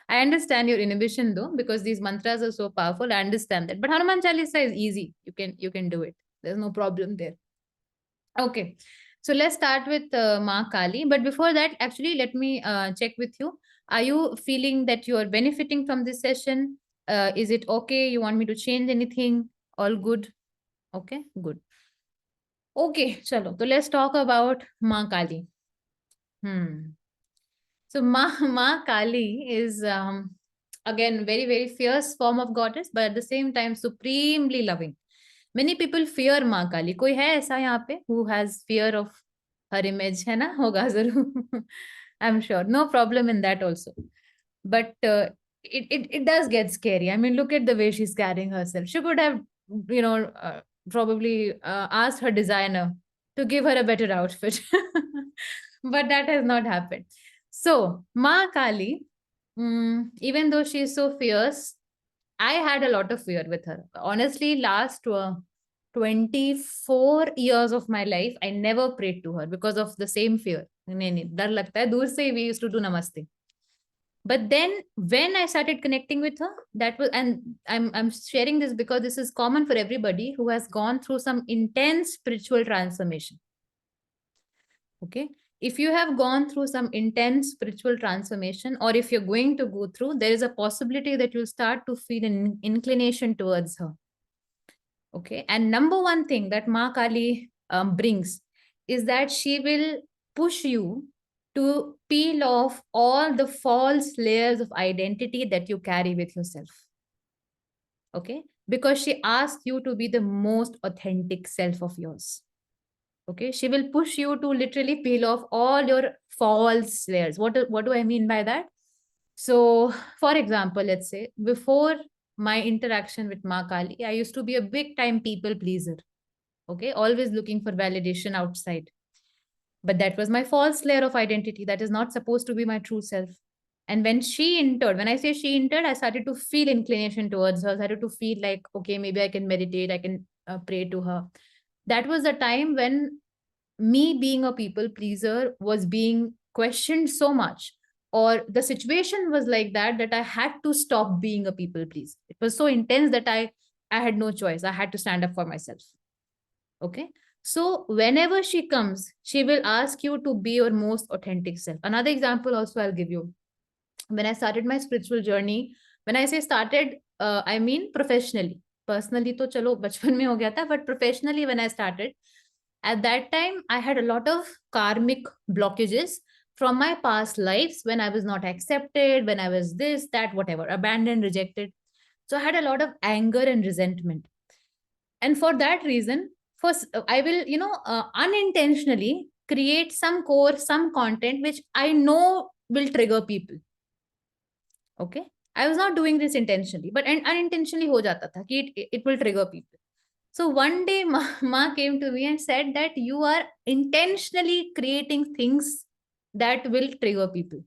Speaker 3: I understand your inhibition though, because these mantras are so powerful. I understand that, but Hanuman Chalisa is easy. You can do it. There's no problem there. Okay, so let's start with Maa Kali. But before that, actually, let me check with you. Are you feeling that you are benefiting from this session? Is it okay? You want me to change anything? All good? Okay, good. Okay, chalo. So let's talk about Maa Kali. So Ma Kali is again very very fierce form of goddess, but at the same time supremely loving. Many people fear माँ काली. कोई है ऐसा यहाँ पे who has fear of her image? है ना? होगा जरूर. I'm sure. No problem in that also. But it does get scary. I mean, look at the way she's carrying herself. She could have, probably asked her designer to give her a better outfit. But that has not happened. So, Ma Kali, even though she is so fierce, I had a lot of fear with her. Honestly, last 24 years of my life, I never prayed to her because of the same fear. नहीं डर लगता है दूर से. We used to do namaste. But then when I started connecting with her, that was, and I'm sharing this because this is common for everybody who has gone through some intense spiritual transformation. Okay, if you have gone through some intense spiritual transformation, or if you're going to go through, there is a possibility that you'll start to feel an inclination towards her. Okay, and number one thing that Ma Kali brings is that she will push you to peel off all the false layers of identity that you carry with yourself. Okay, because she asks you to be the most authentic self of yours. Okay, she will push you to literally peel off all your false layers. What do I mean by that? So, for example, let's say before my interaction with Ma Kali, I used to be a big time people pleaser. Okay, always looking for validation outside. But that was my false layer of identity. That is not supposed to be my true self. And when she entered, when I say she entered, I started to feel inclination towards her. I started to feel like, okay, maybe I can meditate, I can pray to her. That was the time when me being a people pleaser was being questioned so much, or the situation was like that I had to stop being a people pleaser. It was so intense that I had no choice. I had to stand up for myself. Okay, so whenever she comes, she will ask you to be your most authentic self. Another example also I'll give you. When I started my spiritual journey, when I say started, I mean professionally. Personally to chalo bachpan mein ho gaya tha, but professionally when I started, at that time I had a lot of karmic blockages from my past lives, when I was not accepted, when I was this, that, whatever, abandoned, rejected. So I had a lot of anger and resentment. And for that reason, first I will, unintentionally create some course, some content which I know will trigger people. Okay, I was not doing this intentionally, but unintentionally ho jata tha ki it will trigger people. So one day Ma came to me and said that you are intentionally creating things that will trigger people,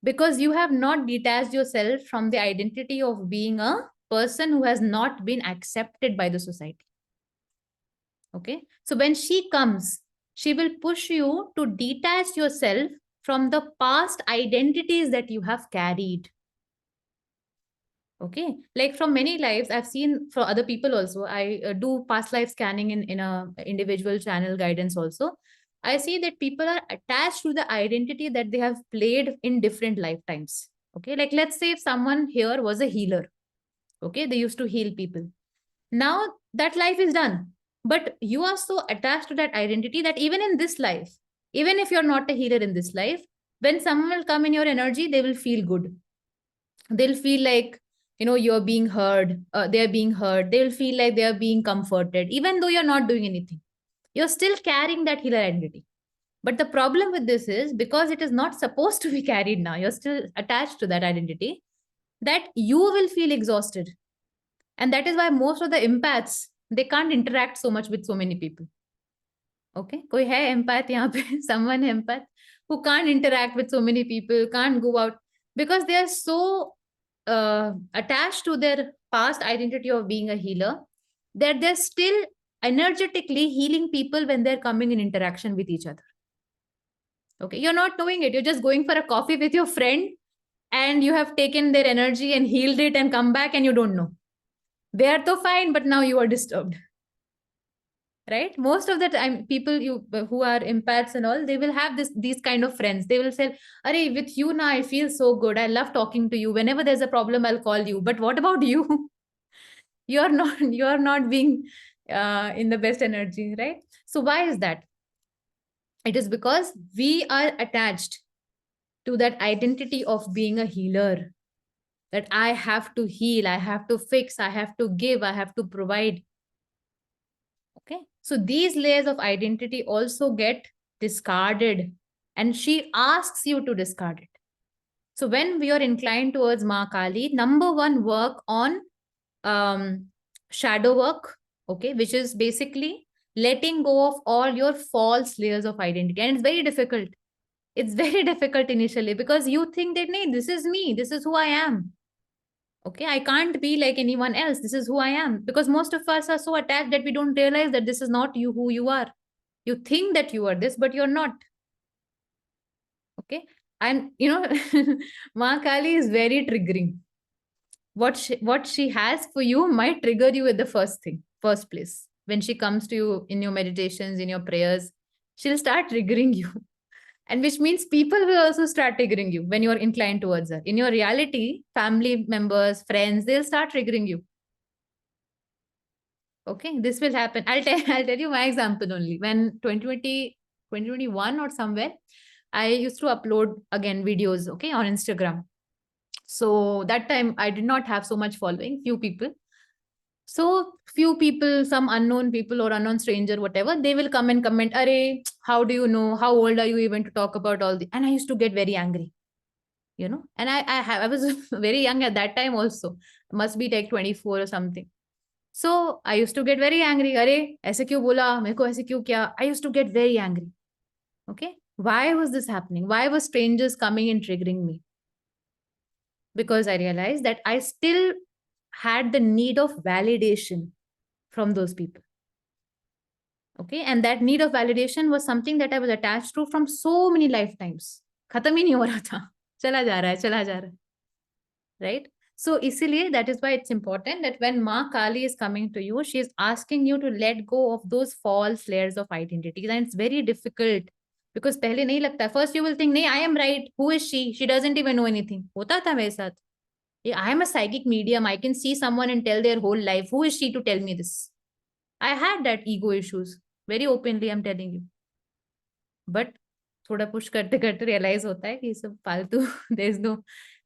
Speaker 3: because you have not detached yourself from the identity of being a person who has not been accepted by the society. Okay, so when she comes, she will push you to detach yourself from the past identities that you have carried. Okay, like from many lives I've seen for other people also. I do past life scanning in a individual channel guidance also. I see that people are attached to the identity that they have played in different lifetimes. Okay, like let's say if someone here was a healer. Okay, they used to heal people. Now that life is done. But you are so attached to that identity that even in this life, even if you're not a healer in this life, when someone will come in your energy, they will feel good. They'll feel like, you're being heard. They're being heard. They'll feel like they're being comforted, even though you're not doing anything. You're still carrying that healer identity. But the problem with this is, because it is not supposed to be carried now, you're still attached to that identity, that you will feel exhausted. And that is why most of the empaths, they can't interact so much with so many people. Okay, koi hai empath yahan pe? Someone empath who can't interact with so many people, can't go out, because they are so attached to their past identity of being a healer, that they're still energetically healing people when they're coming in interaction with each other. Okay, you're not knowing it. You're just going for a coffee with your friend, and you have taken their energy and healed it and come back, and you don't know. They are so fine, but now you are disturbed. Right? Most of the time, people who are empaths and all, they will have these kind of friends. They will say, "Arey, with you now, I feel so good. I love talking to you. Whenever there's a problem, I'll call you. But what about you? You're not being in the best energy, right?" So why is that? It is because we are attached to that identity of being a healer, that I have to heal, I have to fix, I have to give, I have to provide. Okay. So these layers of identity also get discarded, and she asks you to discard it. So when we are inclined towards Maa Kali, number one, work on shadow work, okay, which is basically letting go of all your false layers of identity. And it's very difficult. It's very difficult initially, because you think that, "Nee, this is me, this is who I am. Okay, I can't be like anyone else. This is who I am." Because most of us are so attached that we don't realize that this is not you, who you are. You think that you are this, but you're not. Okay. And Maa Kali is very triggering. What she has for you might trigger you at the first place. When she comes to you in your meditations, in your prayers, she'll start triggering you. And which means people will also start triggering you when you're inclined towards her. In your reality, family members, friends, they'll start triggering you. Okay, this will happen. I'll tell you my example only. When 2021 or somewhere, I used to upload again videos, okay, on Instagram. So that time I did not have so much following, few people. So few people, some unknown people or unknown stranger, whatever, they will come and comment, "Arey, how do you know? How old are you even to talk about all this?" And I used to get very angry, And I was very young at that time also. Must be like 24 or something. So I used to get very angry. "Arey, ऐसे क्यों बोला? मेरे को ऐसे क्यों किया?" I used to get very angry. Okay. Why was this happening? Why were strangers coming and triggering me? Because I realized that I still had the need of validation from those people. Okay. And that need of validation was something that I was attached to from so many lifetimes. खत्म ही नहीं हो रहा था. चला जा रहा है, चला जा रहा है. Right? So, इसीलिए, that is why it's important that when Maa Kali is coming to you, she is asking you to let go of those false layers of identities. And it's very difficult because पहले नहीं लगता. First you will think, "नहीं, I am right. Who is she? She doesn't even know anything." होता था मेरे साथ. I am a psychic medium. I can see someone and tell their whole life. Who is she to tell me this? I had that ego issues. Very openly, I'm telling you. But थोड़ा push करते करते realize होता है कि ये सब फालतू.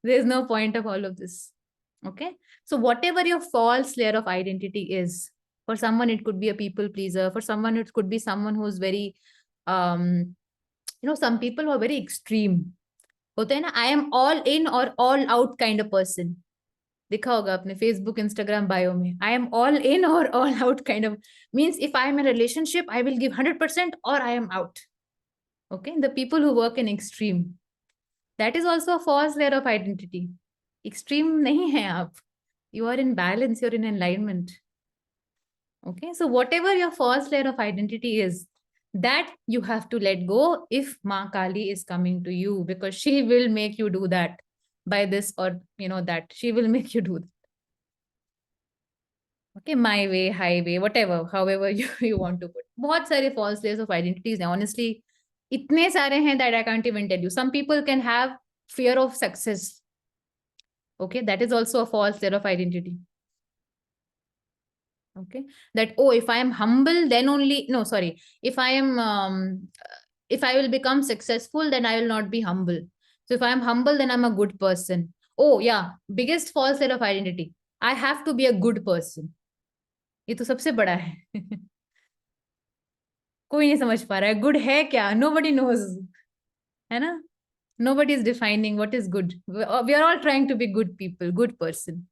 Speaker 3: There's no point of all of this. Okay. So whatever your false layer of identity is, for someone, it could be a people pleaser. For someone, it could be someone who's very, some people who are very extreme. होते हैं ना, I am all in or all out kind of person. दिखा होगा अपने Facebook, Instagram bio में. I am all in or all out kind of, means if I am in a relationship, I will give 100% or I am out. Okay. The people who work in extreme, that is also a false layer of identity. Extreme nahi hai aap. You are in balance, you're in alignment. Okay, so whatever your false layer of identity is, that you have to let go if Maa Kali is coming to you, because she will make you do that by this or that. She will make you do that. Okay, my way, highway, whatever, however you want to put. बहुत सारे false layers of identities हैं. Honestly, इतने सारे हैं that I can't even tell you. Some people can have fear of success. Okay, that is also a false layer of identity. Okay, that, oh, if I am humble, then only, no, sorry, if I am if I will become successful, then I will not be humble. So if I am humble, then I'm a good person. Oh yeah, biggest false set of identity, I have to be a good person. ये तो सबसे बड़ा है. कोई नहीं समझ पा रहा है गुड है क्या. Nobody knows, है ना. Nobody is defining what is good. We are all trying to be good people, good person.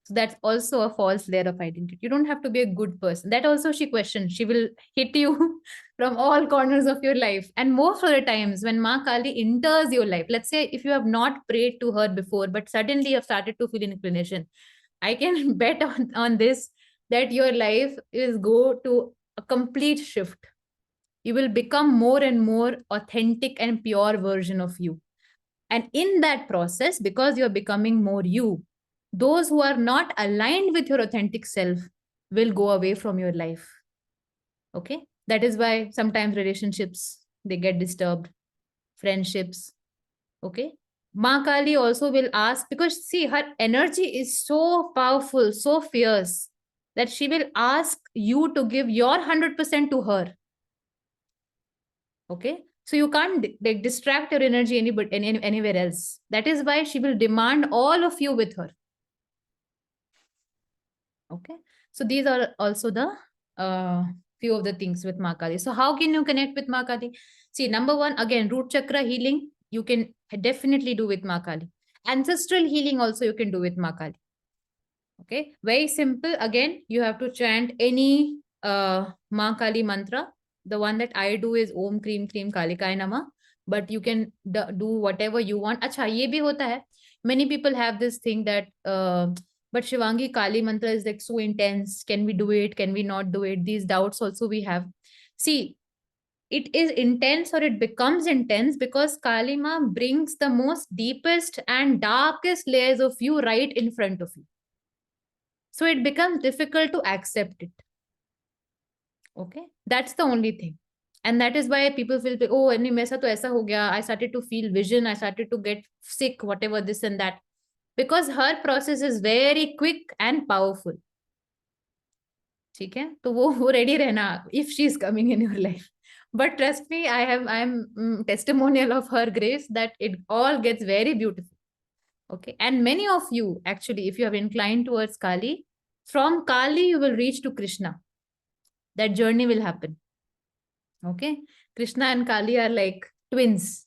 Speaker 3: So that's also a false layer of identity. You don't have to be a good person. That also she questions. She will hit you from all corners of your life. And most of the times when Maa Kali enters your life, let's say if you have not prayed to her before, but suddenly you have started to feel inclination, I can bet on this that your life is go to a complete shift. You will become more and more authentic and pure version of you. And in that process, because you're becoming more you, those who are not aligned with your authentic self will go away from your life. Okay. That is why sometimes relationships, they get disturbed, friendships. Okay. Maa Kali also will ask, because see, her energy is so powerful, so fierce, that she will ask you to give your 100% to her. Okay. So you can't like distract your energy anywhere else. That is why she will demand all of you with her. Okay. So these are also the few of the things with Maa Kali. So how can you connect with Maa Kali? See, number one, again, root chakra healing, you can definitely do with Maa Kali. Ancestral healing also you can do with Maa Kali. Okay. Very simple. Again, you have to chant any Maa Kali mantra. The one that I do is Om Cream Cream Kalikaya Nama. But you can do whatever you want. Acha, ye bhi hota hai. Many people have this thing that but Shivangi, Kali mantra is like so intense. Can we do it? Can we not do it? These doubts also we have. See, it is intense or it becomes intense because Kali Ma brings the most deepest and darkest layers of you right in front of you. So it becomes difficult to accept it. Okay, that's the only thing. And that is why people feel, oh, aisa to aisa ho gaya. I started to feel vision. I started to get sick, whatever, this and that. Because her process is very quick and powerful. ठीक है तो वो ready रहना if she is coming in your life. But trust me, I'm testimonial of her grace that it all gets very beautiful. Okay. And many of you, actually, if you have inclined towards Kali, from Kali, you will reach to Krishna. That journey will happen. Okay. Krishna and Kali are like twins.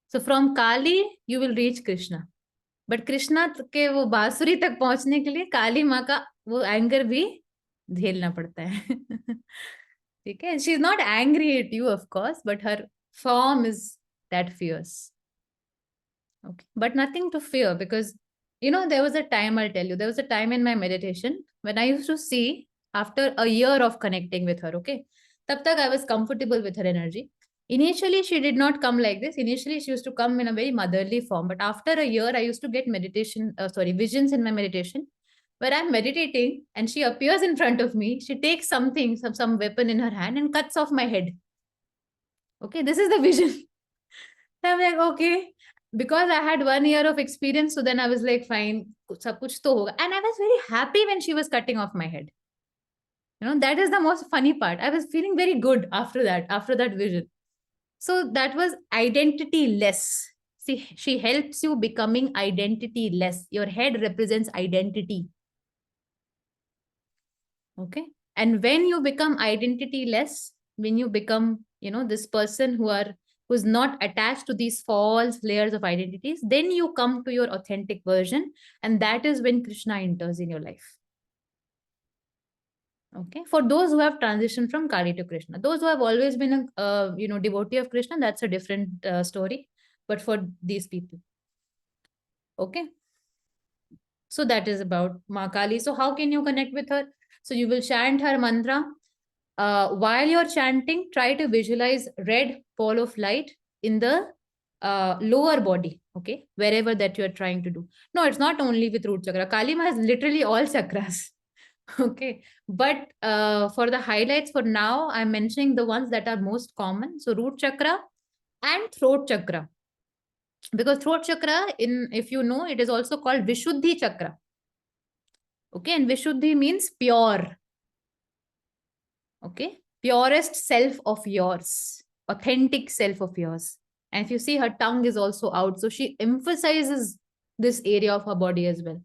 Speaker 3: So from Kali, you will reach Krishna. But Krishna के वो बांसुरी तक पहुंचने के लिए काली माँ का वो एंगर भी झेलना पड़ता है. ठीक है. She is not angry at you, of course, but her form is that fierce. Okay. But nothing to fear because, you know, there was a time, I'll tell you, there was a time in my meditation when I used to see after a year of connecting with her, okay, tab tak I was comfortable with her energy. Initially, she did not come like this. Initially, she used to come in a very motherly form. But after a year, I used to get visions in my meditation where I'm meditating and she appears in front of me. She takes something, some weapon in her hand and cuts off my head. Okay, this is the vision. I'm like, okay, because I had 1 year of experience, so then I was like, fine, sab kuch to hoga. And I was very happy when she was cutting off my head. You know, that is the most funny part. I was feeling very good after that vision. So that was identity less. See, she helps you becoming identity less. Your head represents identity. Okay. And when you become identity less, when you become, you know, this person who's not attached to these false layers of identities, then you come to your authentic version. And that is when Krishna enters in your life. Okay. For those who have transitioned from Kali to Krishna, those who have always been a devotee of Krishna, that's a different story. But for these people. Okay. So that is about Maa Kali. So how can you connect with her? So you will chant her mantra. While you're chanting, try to visualize red ball of light in the lower body, okay, wherever that you're trying to do. No, it's not only with root chakra. Kali Ma has literally all chakras. Okay, but for the highlights for now, I'm mentioning the ones that are most common. So root chakra and throat chakra. Because throat chakra, if you know, it is also called Vishuddhi chakra. Okay, and Vishuddhi means pure. Okay, purest self of yours, authentic self of yours. And if you see, her tongue is also out, so she emphasizes this area of her body as well,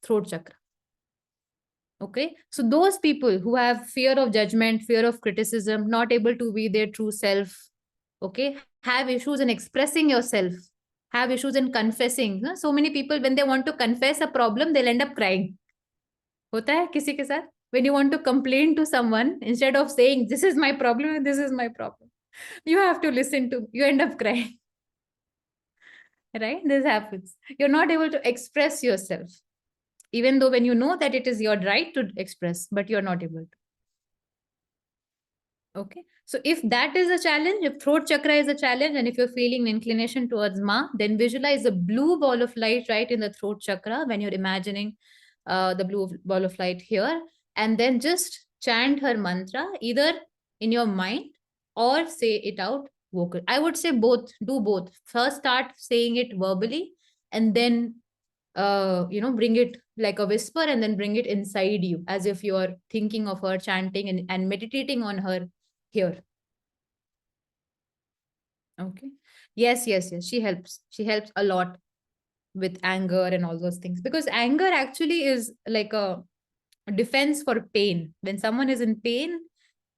Speaker 3: throat chakra. Okay, so those people who have fear of judgment, fear of criticism, not able to be their true self, okay, have issues in expressing yourself, have issues in confessing. So many people, when they want to confess a problem, they'll end up crying. होता है किसी के साथ? When you want to complain to someone, instead of saying this is my problem and this is my problem, you have to listen to, you end up crying. Right, this happens. You're not able to express yourself, even though when you know that it is your right to express, but you're not able to. Okay, so if that is a challenge, if throat chakra is a challenge, and if you're feeling an inclination towards Ma, then visualize a blue ball of light right in the throat chakra when you're imagining the blue ball of light here, and then just chant her mantra either in your mind or say it out vocal. I would say both, do both. First start saying it verbally, and then bring it like a whisper, and then bring it inside you as if you're thinking of her, chanting and meditating on her here. Okay, yes, she helps a lot with anger and all those things, because anger actually is like a defense for pain. When someone is in pain,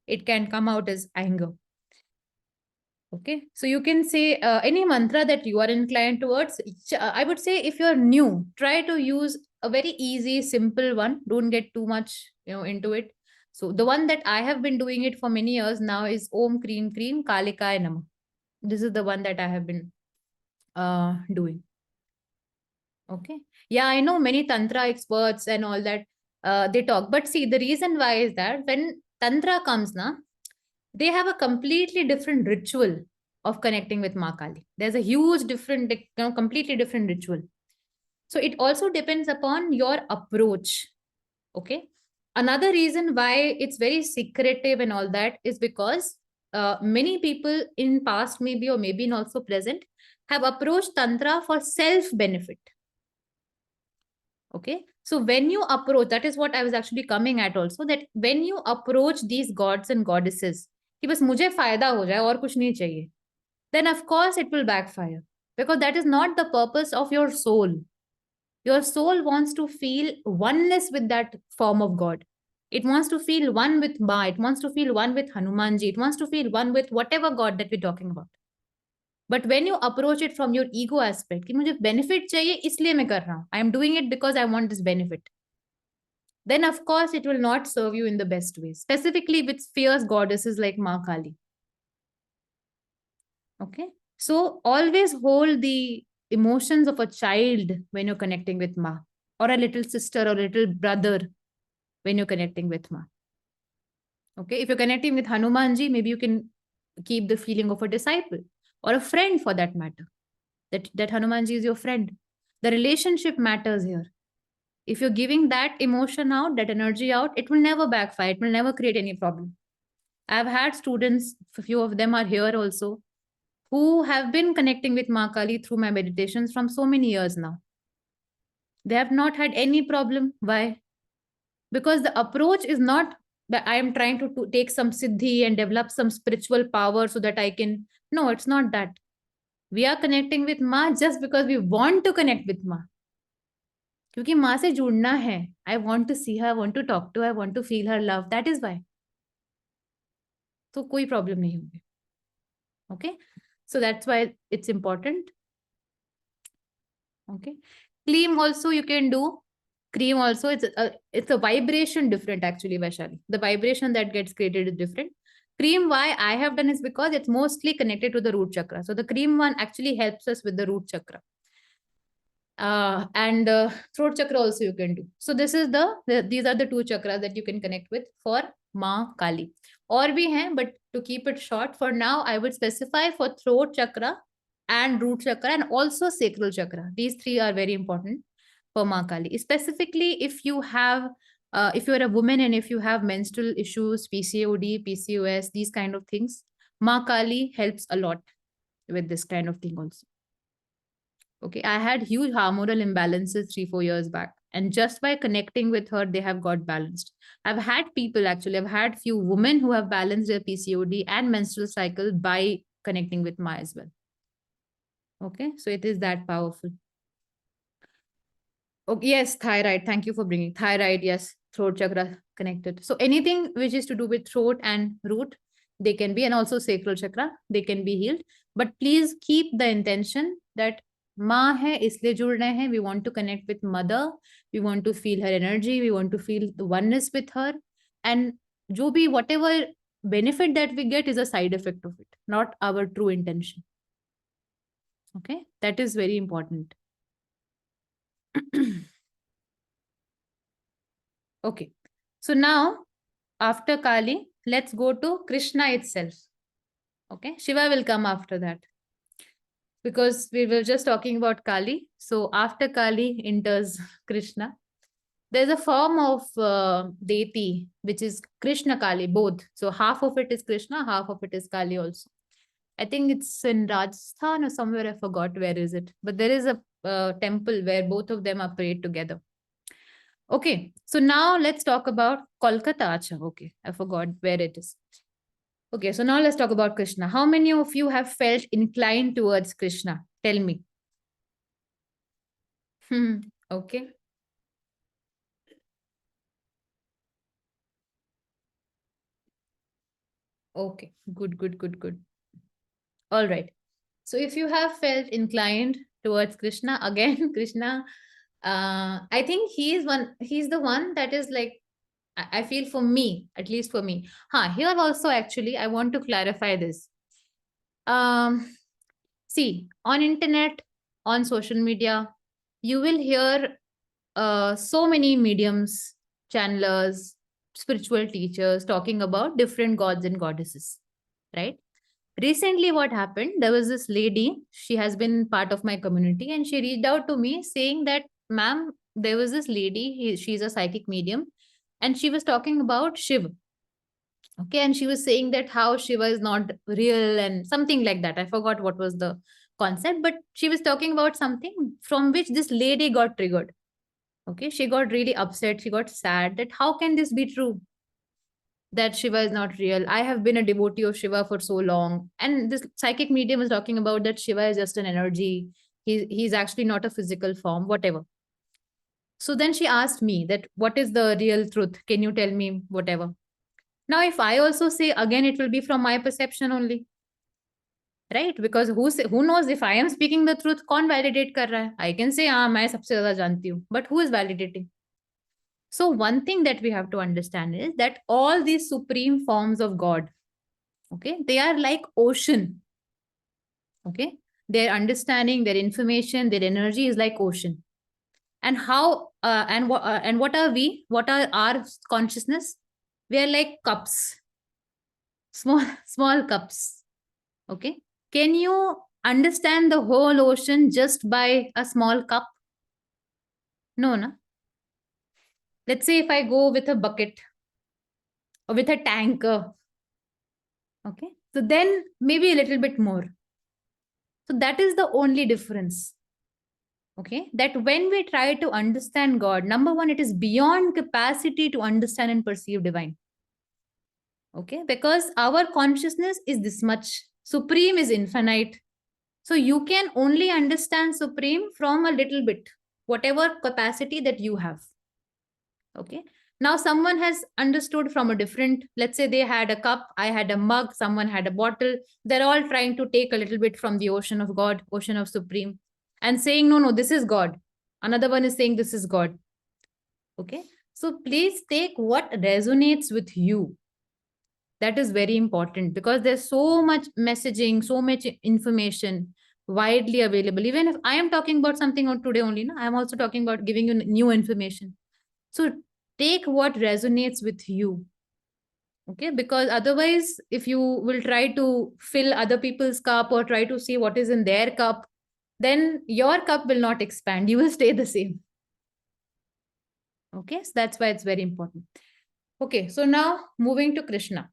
Speaker 3: it can come out as anger. Okay, so you can say any mantra that you are inclined towards. I would say if you're new, try to use a very easy, simple one. Don't get too much, into it. So the one that I have been doing it for many years now is Om Krim Krim Kalikaya Nama. This is the one that I have been doing. Okay. Yeah, I know many Tantra experts and all that, they talk. But see, the reason why is that when Tantra comes, they have a completely different ritual of connecting with Maa Kali. There's a huge different, completely different ritual. So it also depends upon your approach. Okay. Another reason why it's very secretive and all that is because many people in past, maybe or maybe not also present, have approached Tantra for self benefit. Okay, so when you approach, that is what I was actually coming at also, that when you approach these gods and goddesses कि बस मुझे फायदा हो जाए और कुछ नहीं चाहिए, then of course it will backfire, because that is not the purpose of your soul. Your soul wants to feel oneness with that form of God. It wants to feel one with Ma, it wants to feel one with Hanumanji, it wants to feel one with whatever God that we're talking about. But when you approach it from your ego aspect, कि मुझे benefit चाहिए इसलिए मैं कर रहा हूँ, I am doing it because I want this benefit, then of course it will not serve you in the best way, specifically with fierce goddesses like Maa Kali. Okay, so always hold the emotions of a child when you're connecting with Ma, or a little sister or little brother when you're connecting with Ma. Okay, if you're connecting with Hanumanji, maybe you can keep the feeling of a disciple or a friend for that matter, that Hanumanji is your friend. The relationship matters here. If you're giving that emotion out, that energy out, it will never backfire. It will never create any problem. I've had students, a few of them are here also, who have been connecting with Maa Kali through my meditations from so many years now. They have not had any problem. Why? Because the approach is not that I am trying to take some siddhi and develop some spiritual power so that I can. No, it's not that. We are connecting with Ma just because we want to connect with Ma. क्योंकि माँ से जुड़ना है. I want to see her, I want to talk to her, I want to feel her love. That is why. तो कोई problem नहीं होगी. Okay, so that's why it's important. Okay, cream also you can do. Cream also, it's a vibration different actually, Vaishali. The vibration that gets created is different. Cream, why I have done is because it's mostly connected to the root chakra. So the cream one actually helps us with the root chakra. And throat chakra also you can do. So this is these are the two chakras that you can connect with for Maa Kali. Or bhi hain, but to keep it short for now, I would specify for throat chakra and root chakra and also sacral chakra. These three are very important for Maa Kali. Specifically, if you have, if you're a woman and if you have menstrual issues, PCOD, PCOS, these kind of things, Maa Kali helps a lot with this kind of thing also. Okay, I had huge hormonal imbalances 3-4 years back, And just by connecting with her, they have got balanced. I've had people, actually, I've had few women who have balanced their PCOD and menstrual cycle by connecting with Ma as well. Okay, so it is that powerful. Okay, yes, thyroid. Thank you for bringing thyroid. Yes, throat chakra connected. So anything which is to do with throat and root, they can be, and also sacral chakra, they can be healed. But please keep the intention that माँ है इसलिए जुड़ रहे हैं. We want to connect with mother. We want to feel her energy. We want to feel the oneness with her. And जो भी whatever benefit that we get is a side effect of it, not our true intention. Okay, that is very important. Okay, so now after Kali, let's go to Krishna itself. Okay, Shiva will come after that because we were just talking about Kali. So after Kali enters Krishna. There's a form of deity which is Krishna Kali, both. So half of it is Krishna, half of it is Kali also. I think it's in Rajasthan or somewhere, I forgot where is it. But there is a temple where both of them are prayed together. Okay, so now let's talk about Kolkata. Acha, okay, I forgot where it is. Okay, so now let's talk about Krishna. How many of you have felt inclined towards Krishna? Tell me. Okay. Okay, good, good, good, good. All right. So if you have felt inclined towards Krishna, again, Krishna, I think he's the one that is like, I feel for me, at least for me. Here also, actually, I want to clarify this. See, on internet, on social media, you will hear so many mediums, channelers, spiritual teachers talking about different gods and goddesses, right? Recently, what happened, there was this lady, she has been part of my community, and she reached out to me saying that, ma'am, there was this lady, she's a psychic medium, and she was talking about Shiva. Okay, and she was saying that how Shiva is not real and something like that. I forgot what was the concept, but she was talking about something from which this lady got triggered. Okay, she got really upset, she got sad that how can this be true? That Shiva is not real. I have been a devotee of Shiva for so long. And this psychic medium is talking about that Shiva is just an energy. He's actually not a physical form, whatever. So then she asked me that, what is the real truth? Can you tell me whatever? Now, if I also say, again, it will be from my perception only. Right? Because who knows if I am speaking the truth? कौन validate कर रहा है? I can say, मैं सबसे ज़्यादा जानती हूँ. But who is validating? So one thing that we have to understand is that all these supreme forms of God, okay, they are like ocean. Okay, their understanding, their information, their energy is like ocean. And how and what are we? What are our consciousness? We are like cups, small cups. Okay, can you understand the whole ocean just by a small cup? No, no. Let's say if I go with a bucket or with a tanker, okay, so then maybe a little bit more. So that is the only difference. Okay, that when we try to understand God, number one, it is beyond capacity to understand and perceive divine. Okay, because our consciousness is this much, supreme is infinite. So you can only understand supreme from a little bit, whatever capacity that you have. Okay, now someone has understood from a different, let's say they had a cup, I had a mug, someone had a bottle. They're all trying to take a little bit from the ocean of God, ocean of supreme, and saying, no, this is God. Another one is saying, this is God. Okay, so please take what resonates with you. That is very important because there's so much messaging, so much information widely available. Even if I am talking about something on today only, I am also talking about giving you new information. So take what resonates with you. Okay, because otherwise, if you will try to fill other people's cup or try to see what is in their cup, then your cup will not expand. You will stay the same. Okay, so that's why it's very important. Okay, so now moving to Krishna.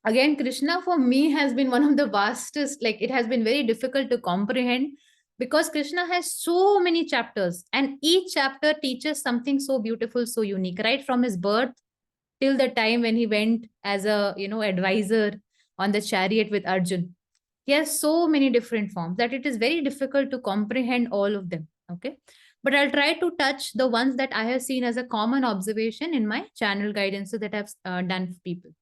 Speaker 3: Again, Krishna for me has been one of the vastest, like it has been very difficult to comprehend Because Krishna has so many chapters, and each chapter teaches something so beautiful, so unique, right from his birth till the time when he went as a advisor on the chariot with Arjun. He has so many different forms that it is very difficult to comprehend all of them. Okay, but I'll try to touch the ones that I have seen as a common observation in my channel guidances that I've done for people.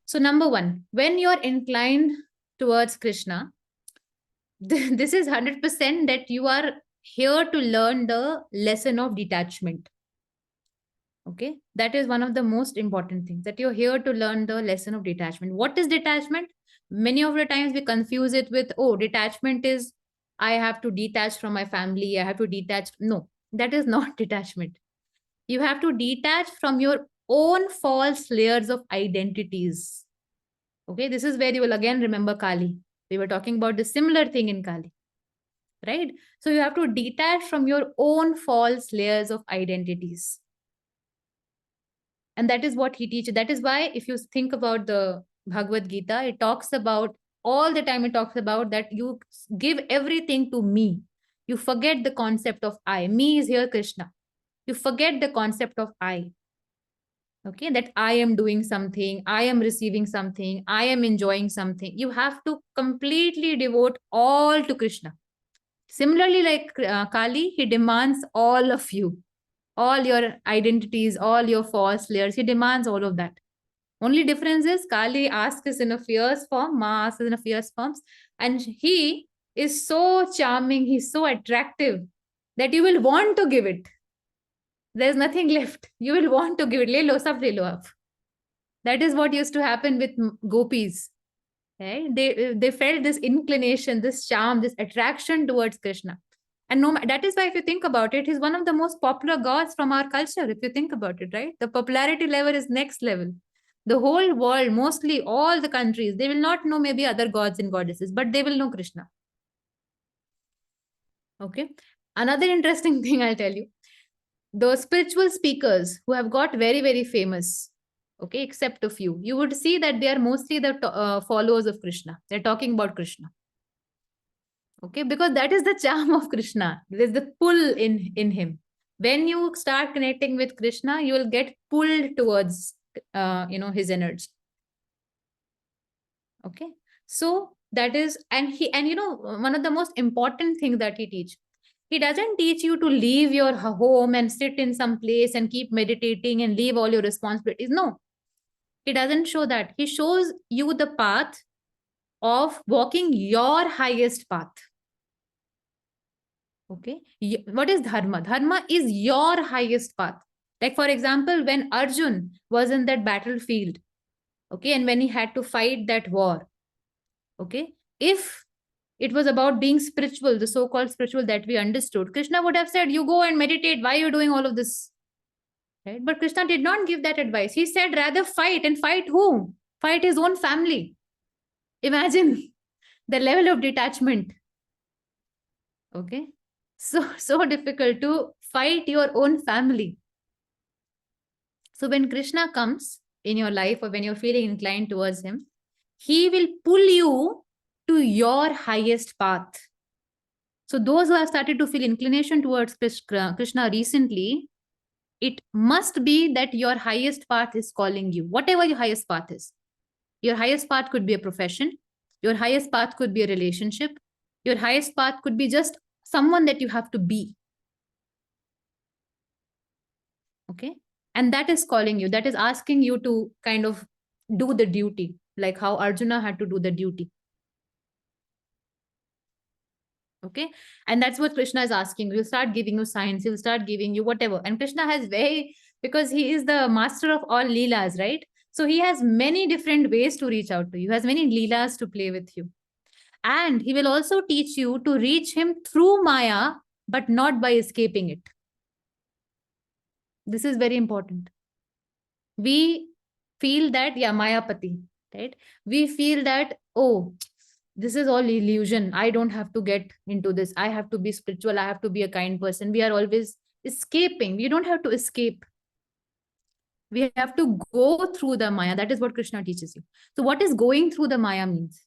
Speaker 3: So number one, when you're inclined towards Krishna, this is 100% that you are here to learn the lesson of detachment. Okay, that is one of the most important things, that you're here to learn the lesson of detachment. What is detachment? Many of the times we confuse it with, oh, detachment is I have to detach from my family, I have to detach. No, that is not detachment. You have to detach from your own false layers of identities. Okay, this is where you will again remember Kali. We were talking about the similar thing in Kali, right? So you have to detach from your own false layers of identities. And that is what he teaches. That is why, if you think about the Bhagavad Gita, it talks about all the time, it talks about that you give everything to me. You forget the concept of I. Me is here, Krishna. You forget the concept of I. Okay, that I am doing something, I am receiving something, I am enjoying something. You have to completely devote all to Krishna. Similarly, like Kali, he demands all of you, all your identities, all your false layers. He demands all of that. Only difference is Kali asks us in a fierce form, Ma asks us in a fierce form, and he is so charming, he's so attractive that you will want to give it. There's nothing left. You will want to give it. Le lo, sab le lo aap. That is what used to happen with gopis. Right? They felt this inclination, this charm, this attraction towards Krishna. And no, that is why, if you think about it, he's one of the most popular gods from our culture. If you think about it, right? The popularity level is next level. The whole world, mostly all the countries, they will not know maybe other gods and goddesses, but they will know Krishna. Okay. Another interesting thing I'll tell you, the spiritual speakers who have got very, very famous, okay, except a few, you would see that they are mostly the followers of Krishna. They're talking about Krishna. Okay, because that is the charm of Krishna. There's the pull in him. When you start connecting with Krishna, you will get pulled towards his energy. Okay, so that is, and one of the most important things that he doesn't teach you to leave your home and sit in some place and keep meditating and leave all your responsibilities. No, he doesn't show that. He shows you the path of walking your highest path. Okay, what is dharma? Dharma is your highest path. Like, for example, when Arjun was in that battlefield, okay, and when he had to fight that war, okay, if it was about being spiritual, the so-called spiritual that we understood, Krishna would have said, you go and meditate, why are you doing all of this? Right? But Krishna did not give that advice. He said, rather fight. And fight whom? Fight his own family. Imagine the level of detachment. Okay, so difficult to fight your own family. So when Krishna comes in your life, or when you're feeling inclined towards him, he will pull you to your highest path. So those who have started to feel inclination towards Krishna recently, it must be that your highest path is calling you, whatever your highest path is. Your highest path could be a profession. Your highest path could be a relationship. Your highest path could be just someone that you have to be. Okay, and that is calling you, that is asking you to kind of do the duty, like how Arjuna had to do the duty. Okay, and that's what Krishna is asking. He'll start giving you signs, he'll start giving you whatever. And Krishna has because he is the master of all leelas, right? So he has many different ways to reach out to you, he has many leelas to play with you. And he will also teach you to reach him through Maya, but not by escaping it. This is very important. We feel that, yeah, Mayapati, right? We feel that, oh, this is all illusion. I don't have to get into this. I have to be spiritual. I have to be a kind person. We are always escaping. We don't have to escape. We have to go through the Maya. That is what Krishna teaches you. So what is going through the Maya means?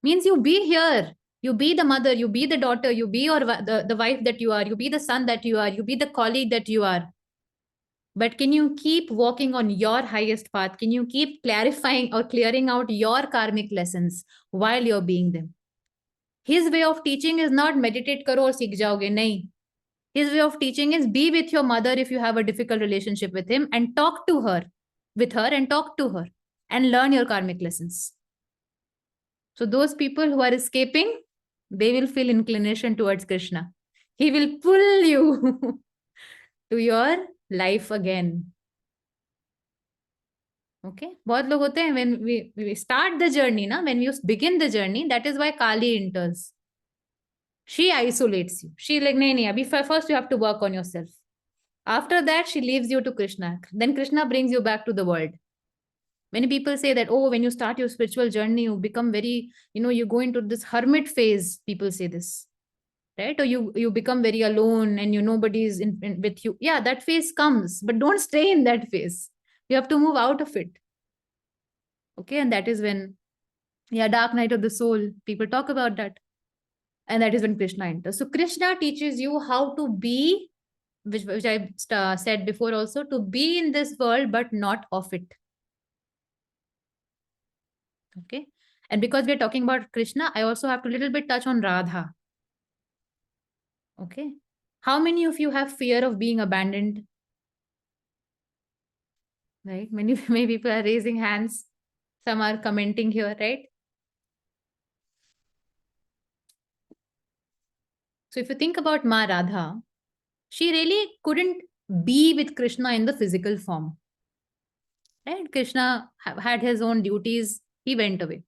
Speaker 3: Means you be here. You be the mother, you be the daughter, you be the wife that you are, you be the son that you are, you be the colleague that you are. But can you keep walking on your highest path? Can you keep clarifying or clearing out your karmic lessons while you're being them? His way of teaching is not meditate karo aur seekh jaoge. Nahi. His way of teaching is be with your mother if you have a difficult relationship with him, and talk to her, with her, and talk to her and learn your karmic lessons. So those people who are escaping, they will feel inclination towards Krishna. He will pull you to your life again. Okay, बहुत लोग होते हैं, when we start the journey, na, when we begin the journey, that is why Kali enters. She isolates you. She like, nahi, nahi, abhi first you have to work on yourself. After that, she leaves you to Krishna. Then Krishna brings you back to the world. Many people say that, oh, when you start your spiritual journey, you become very, you go into this hermit phase. People say this, right? Or you become very alone and nobody is with you. Yeah, that phase comes, but don't stay in that phase. You have to move out of it. Okay, and that is when, yeah, dark night of the soul, people talk about that. And that is when Krishna enters. So Krishna teaches you how to be, which I said before also, to be in this world, but not of it. Okay. And because we're talking about Krishna, I also have to little bit touch on Radha. Okay. How many of you have fear of being abandoned? Right? Many people are raising hands. Some are commenting here, right? So if you think about Ma Radha, she really couldn't be with Krishna in the physical form. Right? Krishna had his own duties. He went away.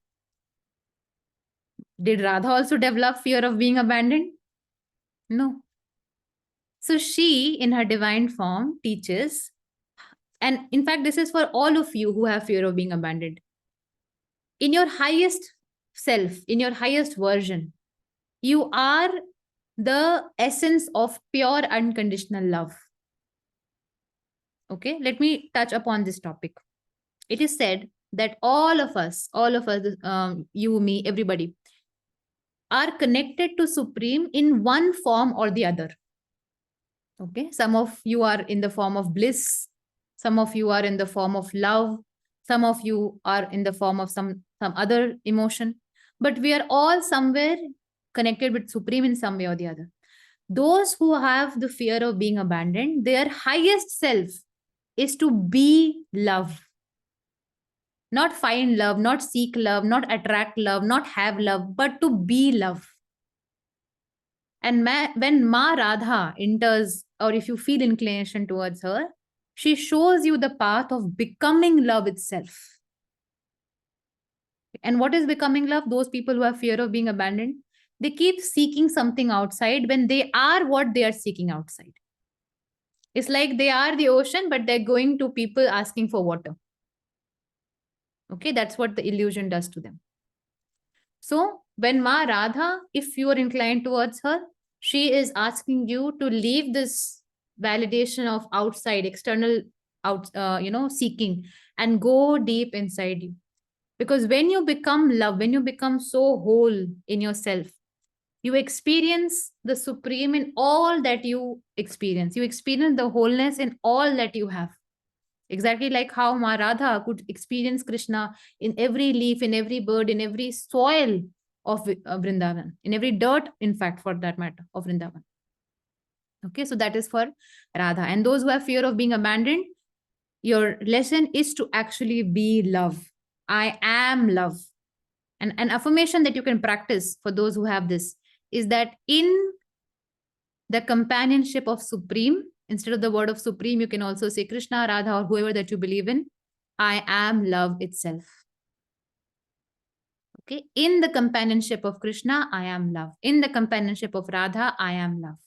Speaker 3: Did Radha also develop fear of being abandoned? No. So she, in her divine form, teaches, and in fact, this is for all of you who have fear of being abandoned. In your highest self, in your highest version, you are the essence of pure unconditional love. Okay, let me touch upon this topic. It is said that all of us, you, me, everybody, are connected to Supreme in one form or the other. Okay, some of you are in the form of bliss, some of you are in the form of love, some of you are in the form of some other emotion, but we are all somewhere connected with Supreme in some way or the other. Those who have the fear of being abandoned, their highest self is to be love. Not find love, not seek love, not attract love, not have love, but to be love. And when Ma Radha enters, or if you feel inclination towards her, she shows you the path of becoming love itself. And what is becoming love? Those people who have fear of being abandoned, they keep seeking something outside when they are what they are seeking outside. It's like they are the ocean, but they're going to people asking for water. Okay, that's what the illusion does to them. So when Ma Radha, if you are inclined towards her, she is asking you to leave this validation of outside, external seeking, and go deep inside you. Because when you become love, when you become so whole in yourself, you experience the Supreme in all that you experience. You experience the wholeness in all that you have. Exactly like how Ma Radha could experience Krishna in every leaf, in every bird, in every soil of Vrindavan, in every dirt, in fact, for that matter, of Vrindavan. Okay, so that is for Radha. And those who have fear of being abandoned, your lesson is to actually be love. I am love. And an affirmation that you can practice for those who have this is that in the companionship of Supreme, instead of the word of Supreme, you can also say Krishna, Radha, or whoever that you believe in. I am love itself. Okay. In the companionship of Krishna, I am love. In the companionship of Radha, I am love.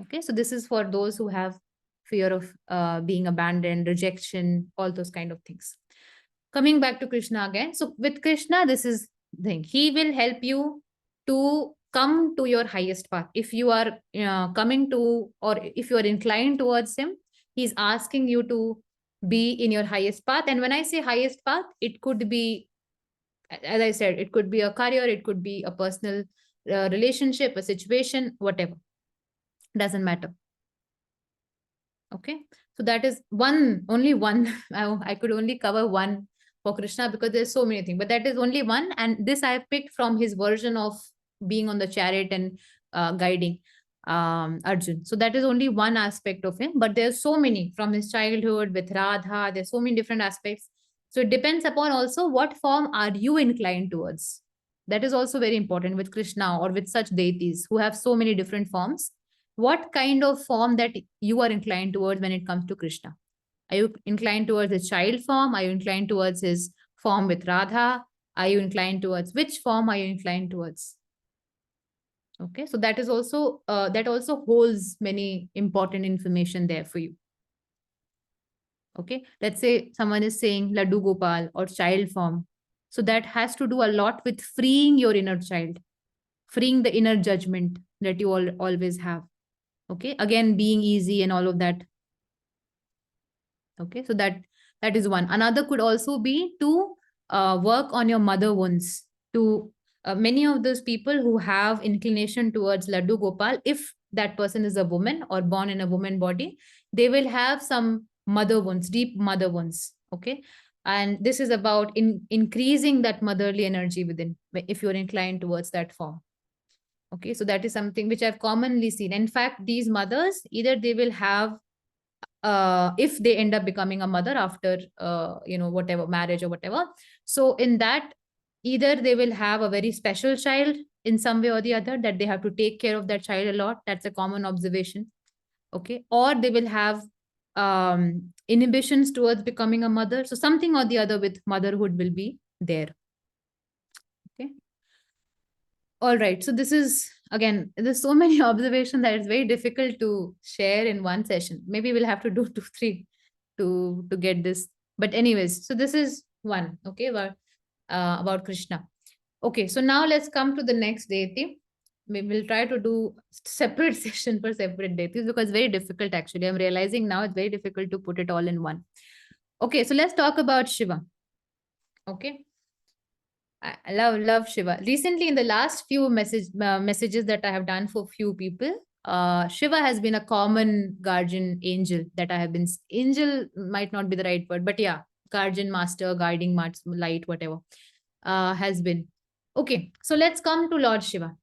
Speaker 3: Okay. So this is for those who have fear of being abandoned, rejection, all those kind of things. Coming back to Krishna again. So with Krishna, this is the thing. He will help you to come to your highest path. If you are coming to, or if you are inclined towards him, he's asking you to be in your highest path. And when I say highest path, it could be As I said, it could be a career, it could be a personal relationship, a situation, whatever. Doesn't matter. Okay. So that is one, only one. I could only cover one for Krishna because there's so many things, but that is only one. And this I picked from his version of being on the chariot and guiding Arjun. So that is only one aspect of him, but there's so many from his childhood with Radha. There's so many different aspects. So it depends upon also what form are you inclined towards. That is also very important with Krishna or with such deities who have so many different forms. What kind of form that you are inclined towards when it comes to Krishna? Are you inclined towards his child form? Are you inclined towards his form with Radha? Are you inclined towards which form are you inclined towards? Okay, so that is also that also holds many important information there for you. Okay, let's say someone is saying Laddu Gopal or child form. So that has to do a lot with freeing your inner child, freeing the inner judgment that you always have. Okay, again, being easy and all of that. Okay, so that is one. Another could also be to work on your mother wounds. To many of those people who have inclination towards Laddu Gopal, if that person is a woman or born in a woman body, they will have some mother wounds, deep mother wounds. Okay, and this is about increasing that motherly energy within, if you're inclined towards that form. Okay, so that is something which I've commonly seen. In fact, these mothers, either they will have if they end up becoming a mother after whatever, marriage or whatever, so in that, either they will have a very special child in some way or the other, that they have to take care of that child a lot. That's a common observation. Okay, or they will have inhibitions towards becoming a mother, so something or the other with motherhood will be there. Okay, all right, so this is, again, there's so many observations that it's very difficult to share in one session. Maybe we'll have to do 2 3 to get this, but anyways, so this is one. Okay, about Krishna. Okay, so now let's come to the next deity. We will try to do separate session for separate deities because it's very difficult. Actually, I'm realizing now it's very difficult to put it all in one. Okay, so let's talk about Shiva. Okay, I love Shiva. Recently, in the last few messages that I have done for few people, Shiva has been a common guardian angel that I have been. Angel might not be the right word, but yeah, guardian, master, guiding light, whatever, has been. Okay, so let's come to Lord Shiva.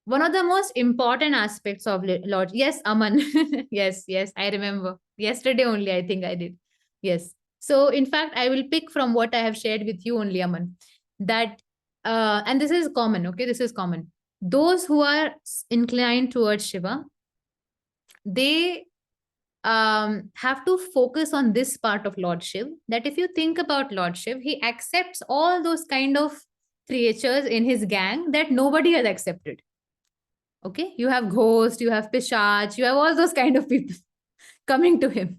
Speaker 3: One of the most important aspects of Lord, yes, Aman, yes, I remember. Yesterday only, I think I did. Yes. So, in fact, I will pick from what I have shared with you only, Aman. That, and this is common, okay? This is common. Those who are inclined towards Shiva, they have to focus on this part of Lord Shiv. That if you think about Lord Shiv, he accepts all those kind of creatures in his gang that nobody has accepted. Okay, you have ghost, you have pishach, you have all those kind of people coming to him,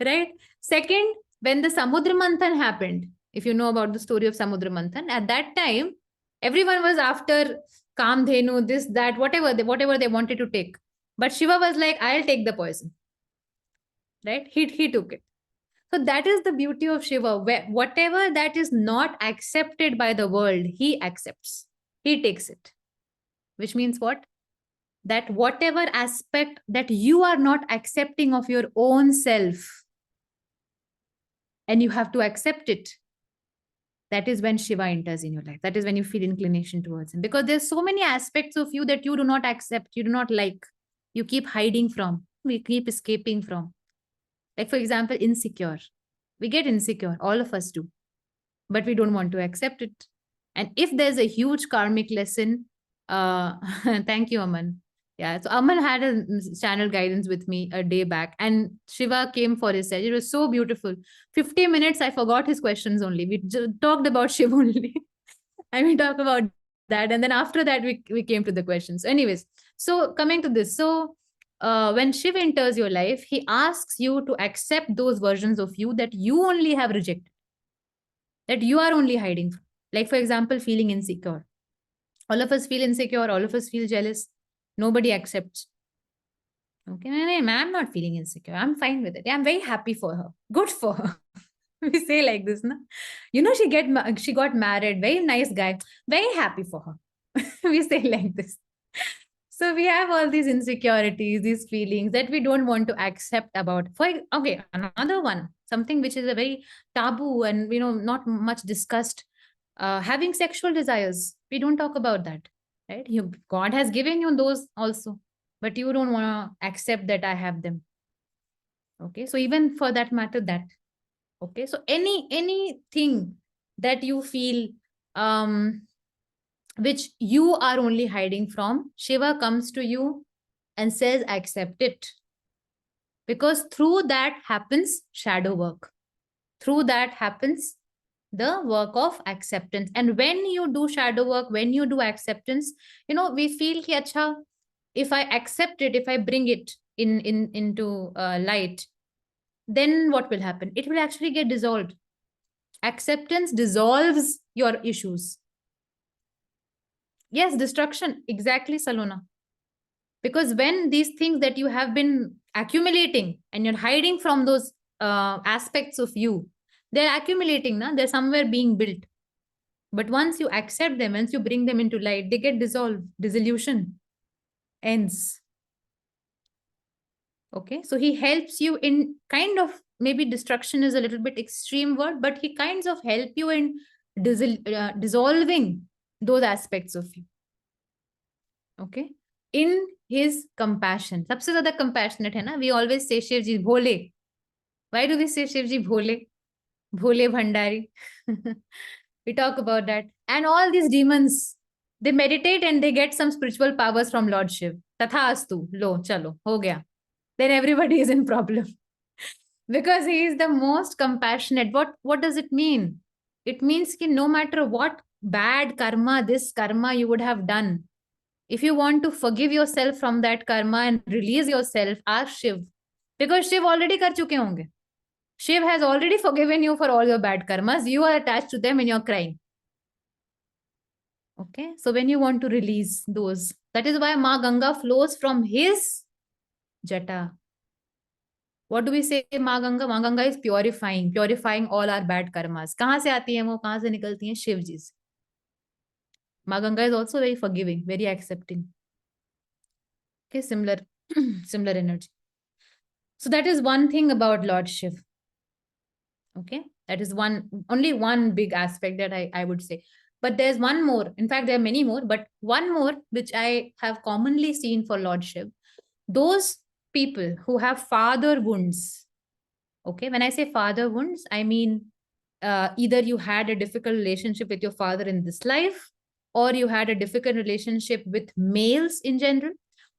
Speaker 3: right? Second, when the Samudra Manthan happened, if you know about the story of Samudra Manthan, at that time, everyone was after Kamdhenu, this, that, whatever they wanted to take. But Shiva was like, I'll take the poison, right? He took it. So that is the beauty of Shiva. Whatever that is not accepted by the world, he accepts. He takes it. Which means what? That whatever aspect that you are not accepting of your own self, and you have to accept it, that is when Shiva enters in your life. That is when you feel inclination towards him. Because there's so many aspects of you that you do not accept, you do not like, you keep hiding from, we keep escaping from. Like, for example, insecure. We get insecure, all of us do, but we don't want to accept it. And if there's a huge karmic lesson, thank you, Aman. Yeah, so Aman had a channel guidance with me a day back, and Shiva came for his session. It was so beautiful. 50 minutes, I forgot his questions only. We talked about Shiva only. And we talked about that. And then after that, we came to the questions. Anyways, so coming to this. So when Shiva enters your life, he asks you to accept those versions of you that you only have rejected, that you are only hiding from. Like, for example, feeling insecure. All of us feel insecure. All of us feel jealous. Nobody accepts. Okay, I'm not feeling insecure. I'm fine with it. I'm very happy for her. Good for her. We say like this, na? She got married, very nice guy, very happy for her. We say like this. So we have all these insecurities, these feelings that we don't want to accept about. Okay, another one, something which is a very taboo and not much discussed. Having sexual desires, we don't talk about that, right? God has given you those also, but you don't want to accept that I have them. Okay, so even for that matter, that. Okay, so anything that you feel which you are only hiding from, Shiva comes to you and says, accept it. Because through that happens shadow work. Through that happens the work of acceptance. And when you do shadow work, when you do acceptance, we feel ki, acha, if I accept it, if I bring it into light, then what will happen? It will actually get dissolved. Acceptance dissolves your issues. Yes, destruction. Exactly, Salona. Because when these things that you have been accumulating and you're hiding from those aspects of you, they're accumulating, na? They're somewhere being built. But once you accept them, once you bring them into light, they get dissolved. Dissolution ends. Okay, so he helps you in kind of, maybe destruction is a little bit extreme word, but he kinds of help you in dissolving those aspects of you. Okay, in his compassion. सबसे ज़्यादा compassionate है ना? We always say Shiv ji Bhole. Why do we say Shiv ji Bhole? Bhole Bhandari. We talk about that. And all these demons, they meditate and they get some spiritual powers from Lord Shiv. Tathastu, lo, chalo, ho gaya. Then everybody is in problem. Because he is the most compassionate. What does it mean? It means that no matter what bad karma, this karma you would have done, if you want to forgive yourself from that karma and release yourself, ask Shiv. Because Shiv already kar chuke honge. Shiv has already forgiven you for all your bad karmas. You are attached to them and you're crying. Okay, so when you want to release those, that is why Maa Ganga flows from his jata. What do we say? Maa Ganga? Maa Ganga is purifying all our bad karmas. कहाँ से आती हैं वो? कहाँ से निकलती हैं? शिव जी से. Maa Ganga is also very forgiving, very accepting. Okay, similar energy. So that is one thing about Lord Shiv. Okay, that is only one big aspect that I would say. But there's one more. In fact, there are many more, but one more which I have commonly seen for Lord Shiv. Those people who have father wounds. Okay, when I say father wounds, I mean either you had a difficult relationship with your father in this life, or you had a difficult relationship with males in general,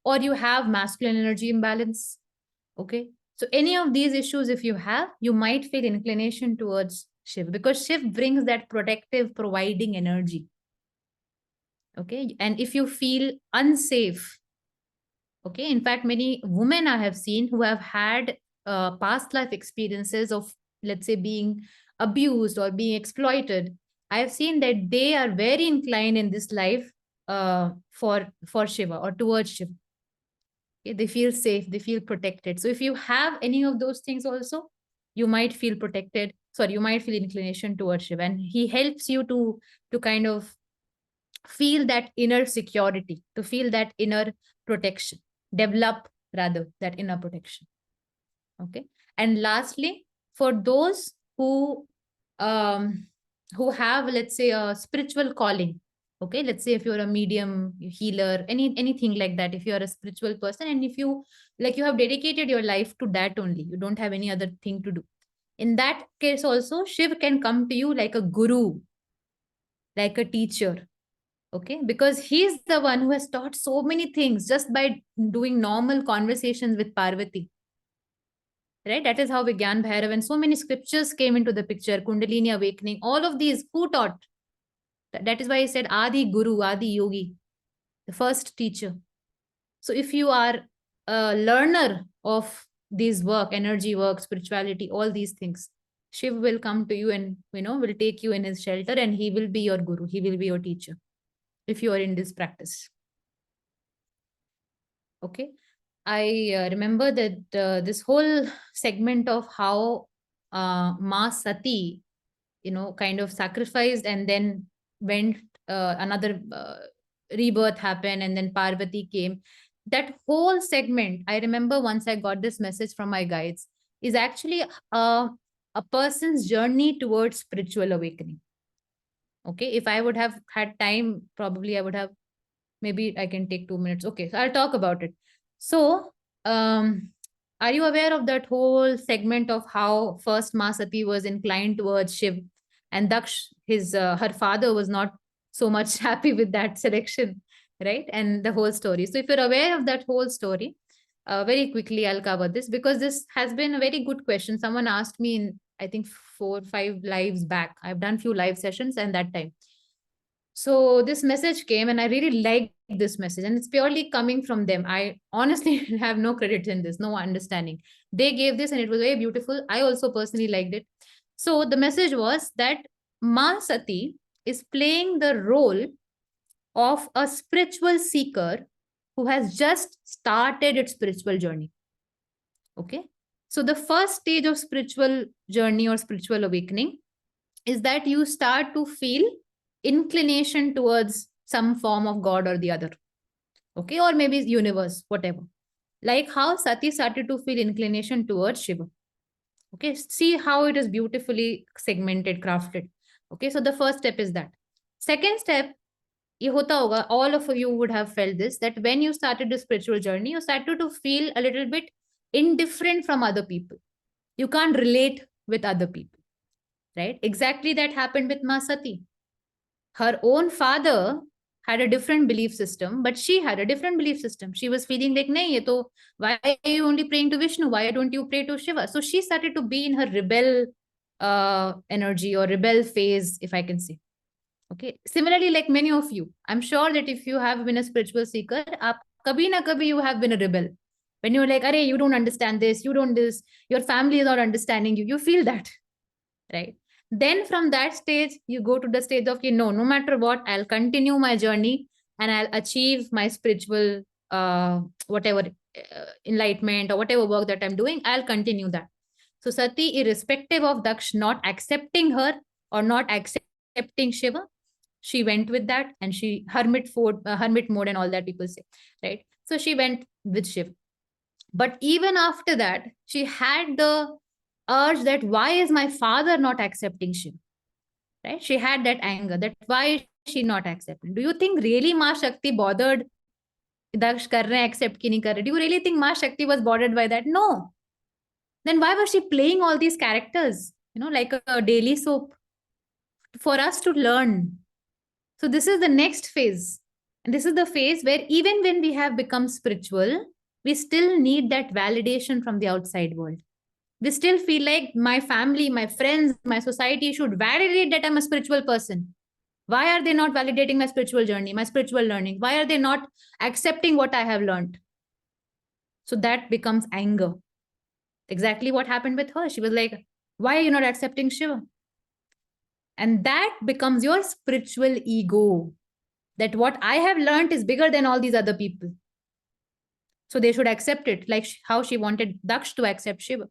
Speaker 3: or you have masculine energy imbalance. Okay, so any of these issues, if you have, you might feel inclination towards Shiv, because Shiv brings that protective, providing energy. Okay, and if you feel unsafe, okay, in fact, many women I have seen who have had past life experiences of, let's say, being abused or being exploited, I have seen that they are very inclined in this life for Shiva or towards Shiva. Okay, they feel safe, they feel protected. So if you have any of those things also, you might feel protected. Sorry, you might feel inclination towards Shiva, and he helps you to kind of feel that inner security, to feel that inner protection, develop rather that inner protection. Okay, and lastly, for those who have, let's say, a spiritual calling. Okay, let's say if you're a medium, healer, anything like that, if you're a spiritual person, and if you have dedicated your life to that only, you don't have any other thing to do, in that case also Shiv can come to you like a guru, like a teacher. Okay, because he's the one who has taught so many things just by doing normal conversations with Parvati. Right, that is how Vigyan Bhairav and so many scriptures came into the picture. Kundalini awakening, all of these, who taught? That is why he said Adi Guru, Adi Yogi, the first teacher. So if you are a learner of these work, energy work, spirituality, all these things, Shiv will come to you and will take you in his shelter, and he will be your guru, he will be your teacher if you are in this practice. Okay, I remember that this whole segment of how Ma Sati, kind of sacrificed and then went, another rebirth happened, and then Parvati came. That whole segment, I remember once I got this message from my guides, is actually a person's journey towards spiritual awakening. Okay, if I would have had time, probably I would have, maybe I can take 2 minutes. Okay, so I'll talk about it. So, are you aware of that whole segment of how first Ma Sati was inclined towards Shiv, and Daksh, her father, was not so much happy with that selection, right? And the whole story. So, if you're aware of that whole story, very quickly I'll cover this, because this has been a very good question. Someone asked me in, I think, 4 or 5 lives back. I've done few live sessions and that time. So this message came, and I really liked this message, and it's purely coming from them. I honestly have no credit in this, no understanding. They gave this, and it was very beautiful. I also personally liked it. So the message was that Ma Sati is playing the role of a spiritual seeker who has just started its spiritual journey. Okay. So the first stage of spiritual journey or spiritual awakening is that you start to feel inclination towards some form of God or the other. Okay. Or maybe universe, whatever. Like how Sati started to feel inclination towards Shiva. Okay. See how it is beautifully segmented, crafted. Okay. So the first step is that. Second step, ये होता होगा, all of you would have felt this, that when you started the spiritual journey, you started to feel a little bit indifferent from other people. You can't relate with other people, right? Exactly that happened with Ma Sati. Her own father had a different belief system, but she had a different belief system. She was feeling like, nahi, ye to, why are you only praying to Vishnu? Why don't you pray to Shiva? So she started to be in her rebel energy or rebel phase, if I can say. Okay. Similarly, like many of you, I'm sure that if you have been a spiritual seeker, kabhi na kabhi you have been a rebel. When you're like, Arey, you don't understand this, you don't this, your family is not understanding you, you feel that, right? Then from that stage, you go to the stage of, no matter what, I'll continue my journey and I'll achieve my spiritual, whatever, enlightenment or whatever work that I'm doing, I'll continue that. So Sati, irrespective of Daksh not accepting her or not accepting Shiva, she went with that, and she hermit mode and all that people say, right? So she went with Shiva. But even after that, she had the urge that why is my father not accepting Shiva, right? She had that anger that why is she not accepting. Do you think really Ma Shakti bothered Daksh kar rahe accept ki nahi kar rahe? Do you really think Ma Shakti was bothered by that? No. Then why was she playing all these characters, like a daily soap for us to learn? So this is the next phase. And this is the phase where even when we have become spiritual, we still need that validation from the outside world. We still feel like my family, my friends, my society should validate that I'm a spiritual person. Why are they not validating my spiritual journey, my spiritual learning? Why are they not accepting what I have learned? So that becomes anger. Exactly what happened with her. She was like, why are you not accepting Shiva? And that becomes your spiritual ego. That what I have learned is bigger than all these other people. So they should accept it, like how she wanted Daksh to accept Shiva.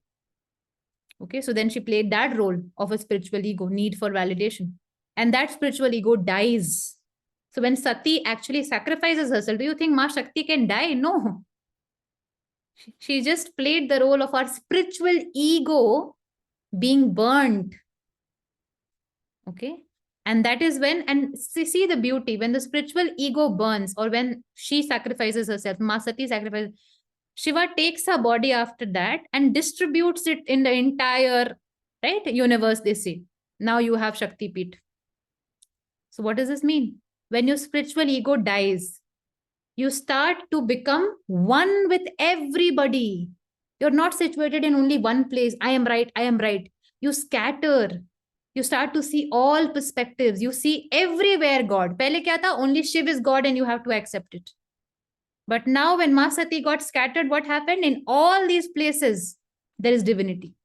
Speaker 3: Okay, so then she played that role of a spiritual ego, need for validation. And that spiritual ego dies. So when Sati actually sacrifices herself, do you think Ma Shakti can die? No. She just played the role of our spiritual ego being burnt. Okay. And that is when, and see the beauty, when the spiritual ego burns, or when she sacrifices herself, Ma Sati sacrifices, Shiva takes her body after that and distributes it in the entire, right, universe, they say. Now you have Shakti Peeth. So what does this mean? When your spiritual ego dies, you start to become one with everybody. You're not situated in only one place. I am right, I am right. You scatter. You start to see all perspectives. You see everywhere God. Pehle kya tha? Only Shiv is God and you have to accept it. But now when Ma Sati got scattered, what happened? In all these places, there is divinity.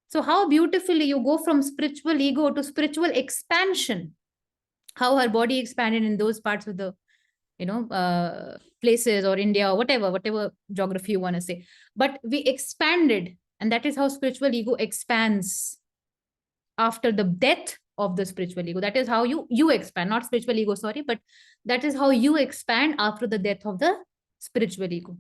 Speaker 3: So how beautifully you go from spiritual ego to spiritual expansion. How her body expanded in those parts of the, places, or India, or whatever geography you want to say. But we expanded. And that is how spiritual ego expands after the death of the spiritual ego. That is how you expand, not spiritual ego, sorry, but that is how you expand after the death of the spiritual ego.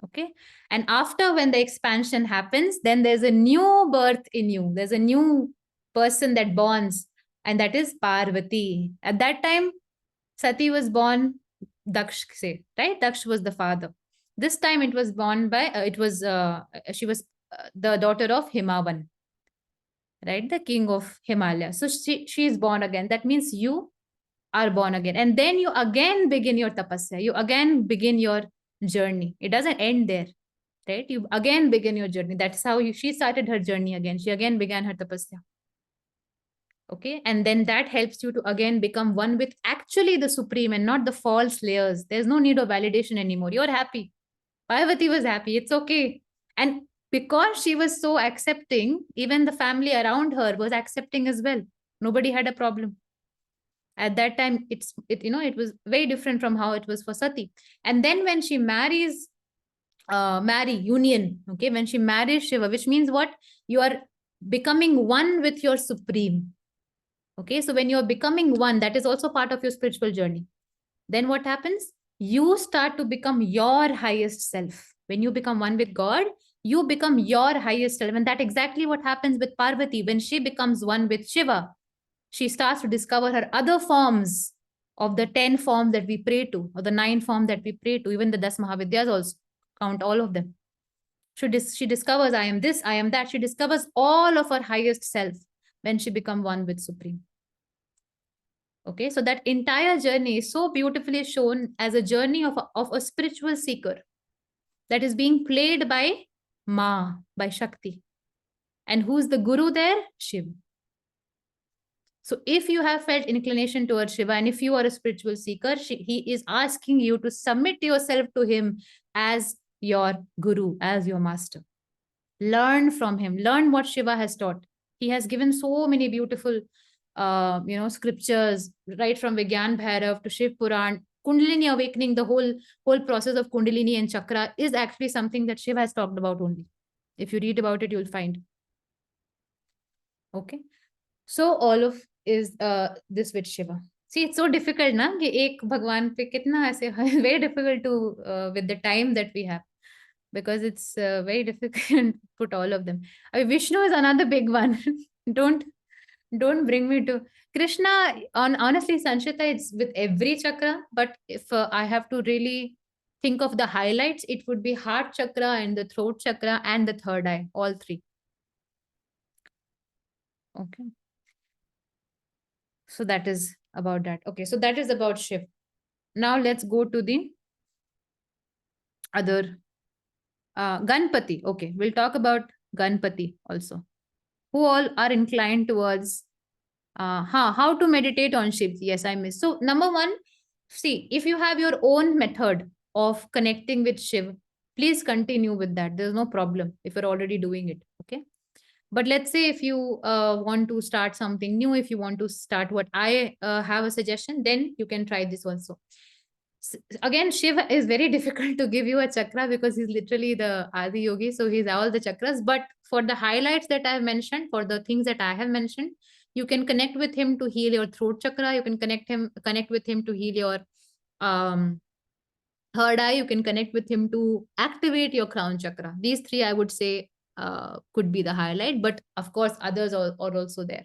Speaker 3: Okay. And after, when the expansion happens, then there's a new birth in you. There's a new person that borns, and that is Parvati. At that time, Sati was born Daksh, say, right? Daksh was the father. This time it was born by, she was the daughter of Himavan, right? The king of Himalaya. So she is born again. That means you are born again. And then you again begin your tapasya. You again begin your journey. It doesn't end there, right? You again begin your journey. That's how she started her journey again. She again began her tapasya. Okay. And then that helps you to again become one with actually the supreme and not the false layers. There's no need of validation anymore. You're happy. Parvati was happy. It's okay. And because she was so accepting, even the family around her was accepting as well. Nobody had a problem. At that time, it was very different from how it was for Sati. And then when she marries, union, okay, when she marries Shiva, which means what? You are becoming one with your supreme. Okay, so when you're becoming one, that is also part of your spiritual journey. Then what happens? You start to become your highest self. When you become one with God, you become your highest self. And that's exactly what happens with Parvati. When she becomes one with Shiva, she starts to discover her other forms of the 10 forms that we pray to, or the 9 forms that we pray to, even the 10 Mahavidyas also, count all of them. She discovers, I am this, I am that. She discovers all of her highest self when she becomes one with Supreme. Okay, so that entire journey is so beautifully shown as a journey of a spiritual seeker that is being played by Ma, by Shakti. And who's the guru there? Shiva. So if you have felt inclination towards Shiva, and if you are a spiritual seeker, he is asking you to submit yourself to him as your guru, as your master. Learn from him. Learn what Shiva has taught. He has given so many beautiful scriptures, right from Vigyan Bhairav to Shiv Puran. Kundalini awakening, the whole process of Kundalini and chakra is actually something that Shiva has talked about only. If you read about it, you'll find. Okay. So all of is this with Shiva. See, it's so difficult, na? कि एक भगवान पे कितना ऐसे very difficult to with the time that we have, because it's very difficult to put all of them. I mean, Vishnu is another big one. don't bring me to Krishna. Honestly, Sanchita, it's with every chakra. But if I have to really think of the highlights, it would be heart chakra and the throat chakra and the third eye, all three. Okay. So that is about that. Okay, so that is about Shiv. Now let's go to the other Ganpati. Okay, we'll talk about Ganpati also. Who all are inclined towards how to meditate on Shiv? Yes, I missed. So number one, see, if you have your own method of connecting with Shiv, please continue with that. There's no problem if you're already doing it. Okay. But let's say if you want to start something new, if you want to start what I have a suggestion, then you can try this also. Again, Shiva is very difficult to give you a chakra because he's literally the Adi Yogi. So he's all the chakras. But for the highlights that I've mentioned, for the things that I have mentioned, you can connect with him to heal your throat chakra. You can connect with him to heal your third eye. You can connect with him to activate your crown chakra. These three, I would say, could be the highlight. But of course, others are also there.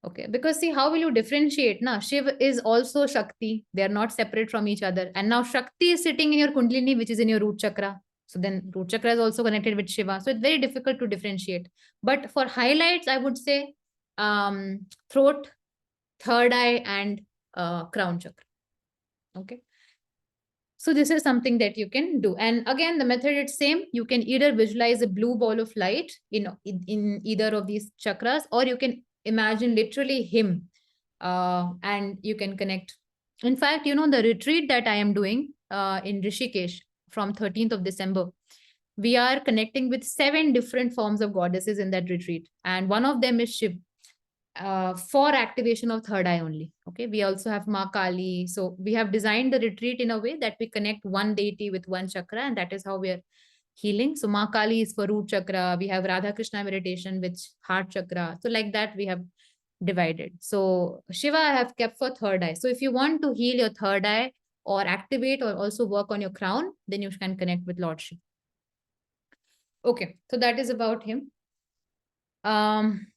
Speaker 3: Okay, because see, how will you differentiate? Now, Shiva is also Shakti. They are not separate from each other. And now Shakti is sitting in your Kundalini, which is in your root chakra. So then root chakra is also connected with Shiva. So it's very difficult to differentiate. But for highlights, I would say throat, third eye, and crown chakra. Okay. So this is something that you can do. And again, the method is same. You can either visualize a blue ball of light in either of these chakras, or you can imagine literally him and you can connect. In fact, the retreat that I am doing in Rishikesh from 13th of December, we are connecting with 7 different forms of goddesses in that retreat. And one of them is Shiv. For activation of third eye only. Okay, we also have Maa Kali. So we have designed the retreat in a way that we connect one deity with one chakra, and that is how we are healing. So Maa Kali is for root chakra. We have Radha Krishna meditation, which heart chakra. So like that, we have divided. So Shiva I have kept for third eye. So if you want to heal your third eye or activate or also work on your crown, then you can connect with Lord Shiva. Okay, so that is about him. Um,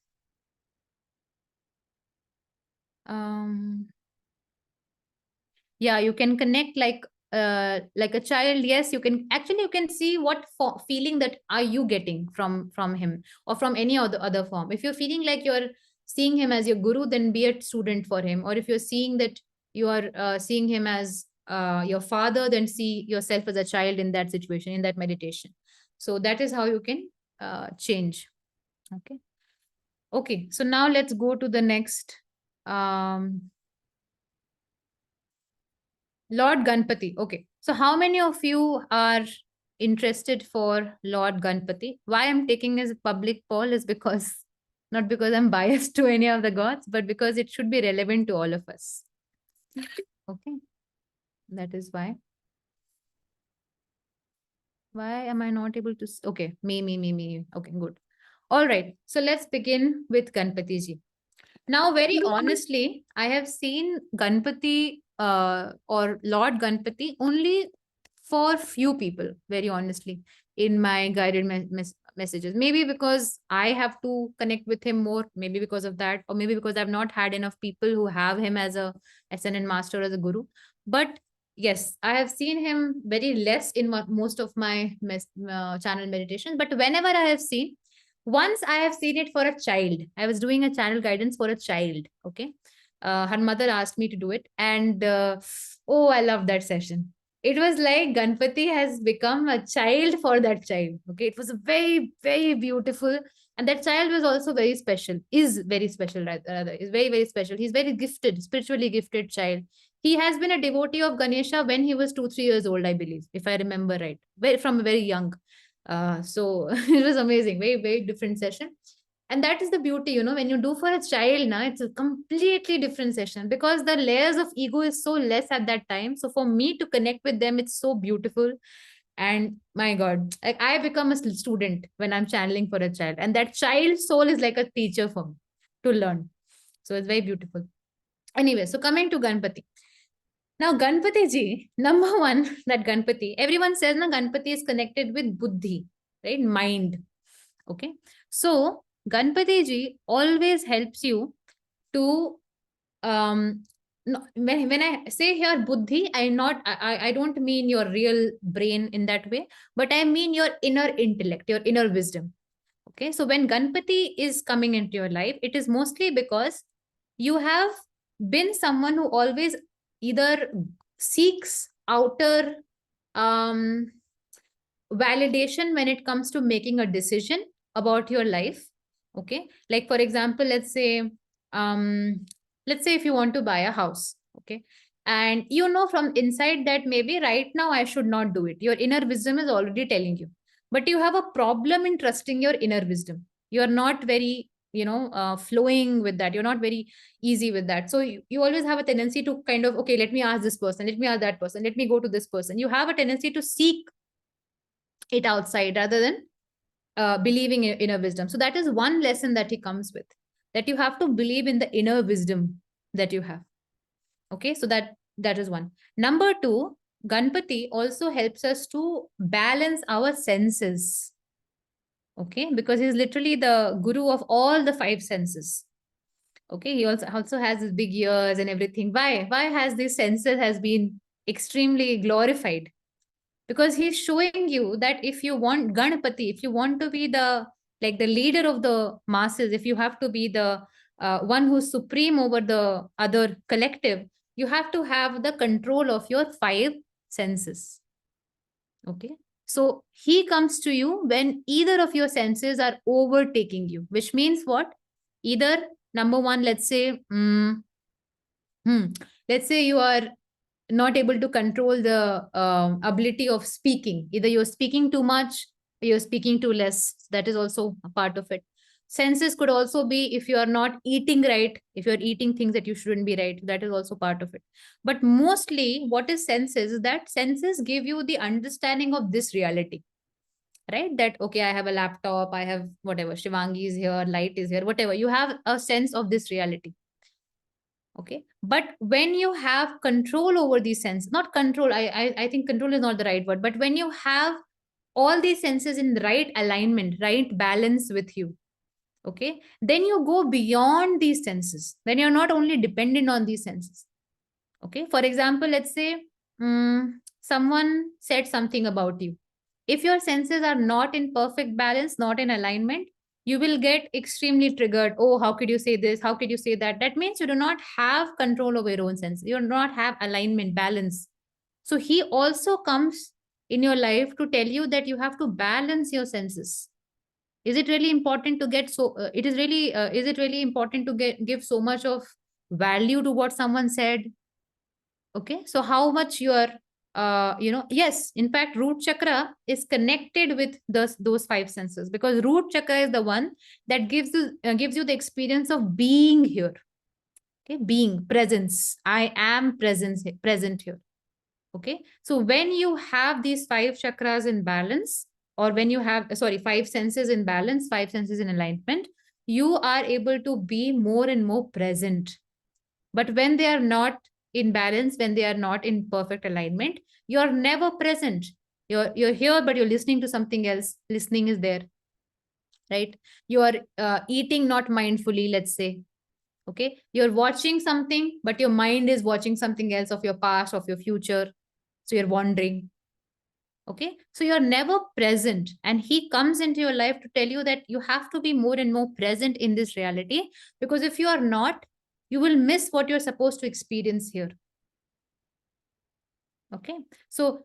Speaker 3: yeah, you can connect like a child. Yes, you can actually, you can see what feeling that are you getting from him or from any other form. If you're feeling like you're seeing him as your guru, then be a student for him. Or if you're seeing that you are seeing him as your father, then see yourself as a child in that situation, in that meditation. So that is how you can change. Okay. Okay, so now let's go to the next. Lord Ganpati. Okay. So how many of you are interested for Lord Ganpati? Why I'm taking as a public poll is because, not because I'm biased to any of the gods, but because it should be relevant to all of us. Okay. That is why. Why am I not able to? Okay. Me. Okay, good. All right. So let's begin with Ganpati ji. Now, very honestly, I have seen Ganpati or Lord Ganpati only for few people, very honestly, in my guided messages. Maybe because I have to connect with him more, maybe because of that, or maybe because I've not had enough people who have him as a ascendant master, as a guru. But yes, I have seen him very less in most of my channel meditations. But whenever I have seen, once I have seen it for a child. I was doing a channel guidance for a child. Okay. Her mother asked me to do it. And oh, I love that session. It was like Ganpati has become a child for that child. Okay. It was very, very beautiful. And that child was also very special, is very special, rather, is very, very special. He's very gifted, spiritually gifted child. He has been a devotee of Ganesha when he was 2, 3 years old, I believe, if I remember right, from very young. So it was amazing, very, very different session. And that is the beauty, when you do for a child now, it's a completely different session because the layers of ego is so less at that time. So for me to connect with them, it's so beautiful. And my God, like I become a student when I'm channeling for a child. And that child soul is like a teacher for me to learn. So it's very beautiful. Anyway, so coming to Ganpati. Now, Ganpati ji, number one, that Ganpati, everyone says na Ganpati is connected with buddhi, right? Mind. Okay. So, Ganpati ji always helps you to, no, when I say here buddhi, I don't mean your real brain in that way, but I mean your inner intellect, your inner wisdom. Okay. So, when Ganpati is coming into your life, it is mostly because you have been someone who always either seeks outer validation when it comes to making a decision about your life. Okay, like for example, let's say if you want to buy a house. Okay, and from inside that maybe right now I should not do it. Your inner wisdom is already telling you, but you have a problem in trusting your inner wisdom. You are not very flowing with that. You're not very easy with that. So you always have a tendency to kind of, okay, let me ask this person, let me ask that person, let me go to this person. You have a tendency to seek it outside rather than believing in inner wisdom. So that is one lesson that he comes with, that you have to believe in the inner wisdom that you have. Okay, so that is one. Number two, Ganpati also helps us to balance our senses. Okay, because he's literally the guru of all the five senses. Okay, he also has his big ears and everything. Why has these senses has been extremely glorified? Because he's showing you that if you want Ganpati, if you want to be the leader of the masses, if you have to be the one who's supreme over the other collective, you have to have the control of your five senses. Okay, so he comes to you when either of your senses are overtaking you, which means what? Either number one, let's say, let's say you are not able to control the ability of speaking. Either you're speaking too much or you're speaking too less. That is also a part of it. Senses could also be if you are not eating right, if you're eating things that you shouldn't be right, that is also part of it. But mostly what is senses is that senses give you the understanding of this reality. right? That, okay, I have a laptop, I have whatever, Shivangi is here, light is here, whatever. You have a sense of this reality. Okay. But when you have control over these senses, not control, I think control is not the right word, but when you have all these senses in the right alignment, right balance with you, okay, then you go beyond these senses. Then you're not only dependent on these senses. Okay. For example, let's say someone said something about you. If your senses are not in perfect balance, not in alignment, you will get extremely triggered. Oh, how could you say this? How could you say that? That means you do not have control over your own senses. You do not have alignment, balance. So he also comes in your life to tell you that you have to balance your senses. Is it really important to get so? Is it really important to give so much of value to what someone said? Okay, so how much you are yes, in fact, root chakra is connected with those five senses, because root chakra is the one that gives you the experience of being here. Okay, being, presence. I am present here. Okay, so when you have these five chakras in balance, or when you have, sorry, five senses in balance, five senses in alignment, you are able to be more and more present. But when they are not in balance, when they are not in perfect alignment, you're never present. You're here, but you're listening to something else. Listening is there, right? You are eating not mindfully, let's say. Okay, you're watching something, but your mind is watching something else, of your past, of your future. So you're wandering. Okay, so you're never present, and he comes into your life to tell you that you have to be more and more present in this reality, because if you are not, you will miss what you're supposed to experience here. Okay, so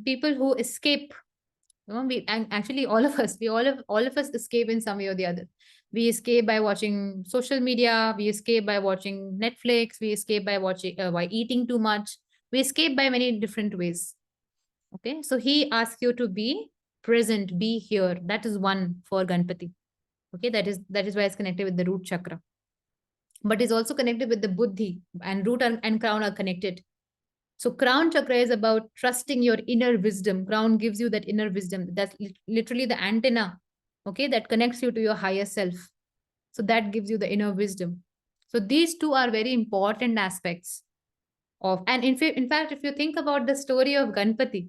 Speaker 3: people who escape, we, and actually all of us, all of us escape in some way or the other. We escape by watching social media, we escape by watching Netflix, we escape by watching by eating too much, we escape by many different ways. Okay, so he asks you to be present, be here. That is one for Ganpati. Okay, that is why it's connected with the root chakra, but is also connected with the buddhi, and root and crown are connected. So crown chakra is about trusting your inner wisdom. Crown gives you that inner wisdom. That's literally the antenna, okay, that connects you to your higher self. So that gives you the inner wisdom. So these two are very important aspects of, and in fact, if you think about the story of Ganpati,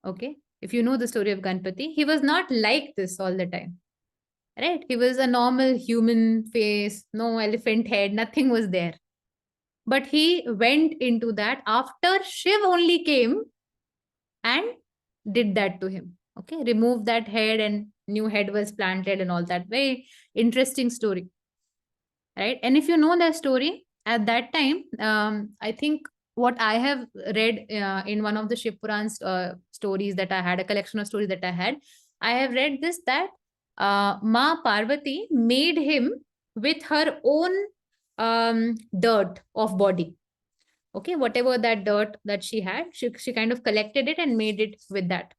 Speaker 3: okay, if you know the story of Ganpati, he was not like this all the time, right? He was a normal human face, no elephant head, nothing was there. But he went into that after Shiv only came and did that to him. Okay, remove that head and new head was planted and all that. Very interesting story, right? And if you know that story, at that time, I think what I have read in one of the Shiv Puran's stories that I had, a collection of stories that I have read this, that Ma Parvati made him with her own dirt of body. Okay, whatever that dirt that she had, she kind of collected it and made it with that.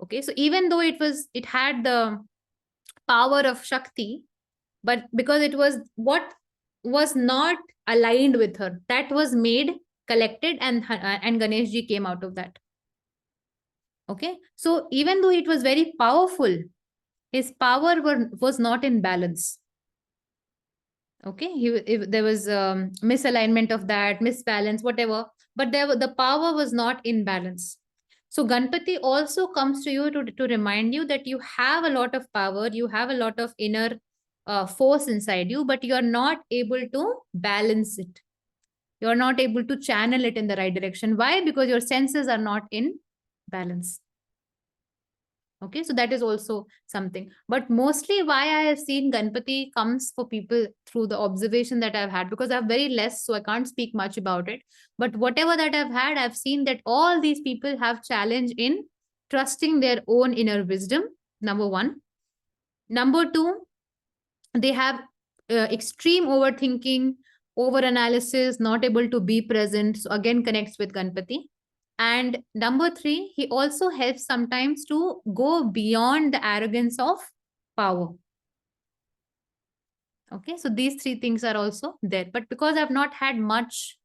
Speaker 3: Okay, so even though it had the power of Shakti, but because it was what was not aligned with her, that was made, collected, and Ganeshji came out of that. Okay, so even though it was very powerful, his power was not in balance. Okay, if there was misalignment of that, misbalance, whatever, but the power was not in balance. So Ganpati also comes to you to remind you that you have a lot of power, you have a lot of inner force inside you, but you are not able to balance it. You're not able to channel it in the right direction. Why? Because your senses are not in balance. Okay, so that is also something. But mostly why I have seen Ganpati comes for people through the observation that I've had, because I have very less, so I can't speak much about it. But whatever that I've had, I've seen that all these people have challenge in trusting their own inner wisdom, number one. Number two, they have extreme overthinking, over analysis, not able to be present. So again, connects with Ganpati. And number three, he also helps sometimes to go beyond the arrogance of power. Okay, so these three things are also there. But because I've not had much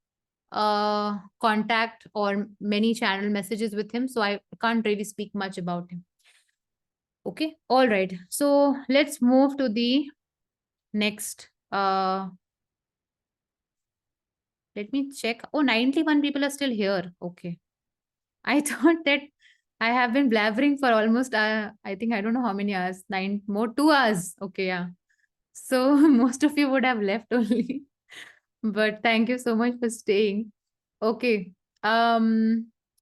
Speaker 3: contact or many channel messages with him, so I can't really speak much about him. Okay, all right. So let's move to the next. Let me check. Oh, 91 people are still here. Okay. I thought that I have been blabbering for almost, I think, I don't know how many hours, 2 hours. Okay, yeah. So most of you would have left only. But thank you so much for staying. Okay.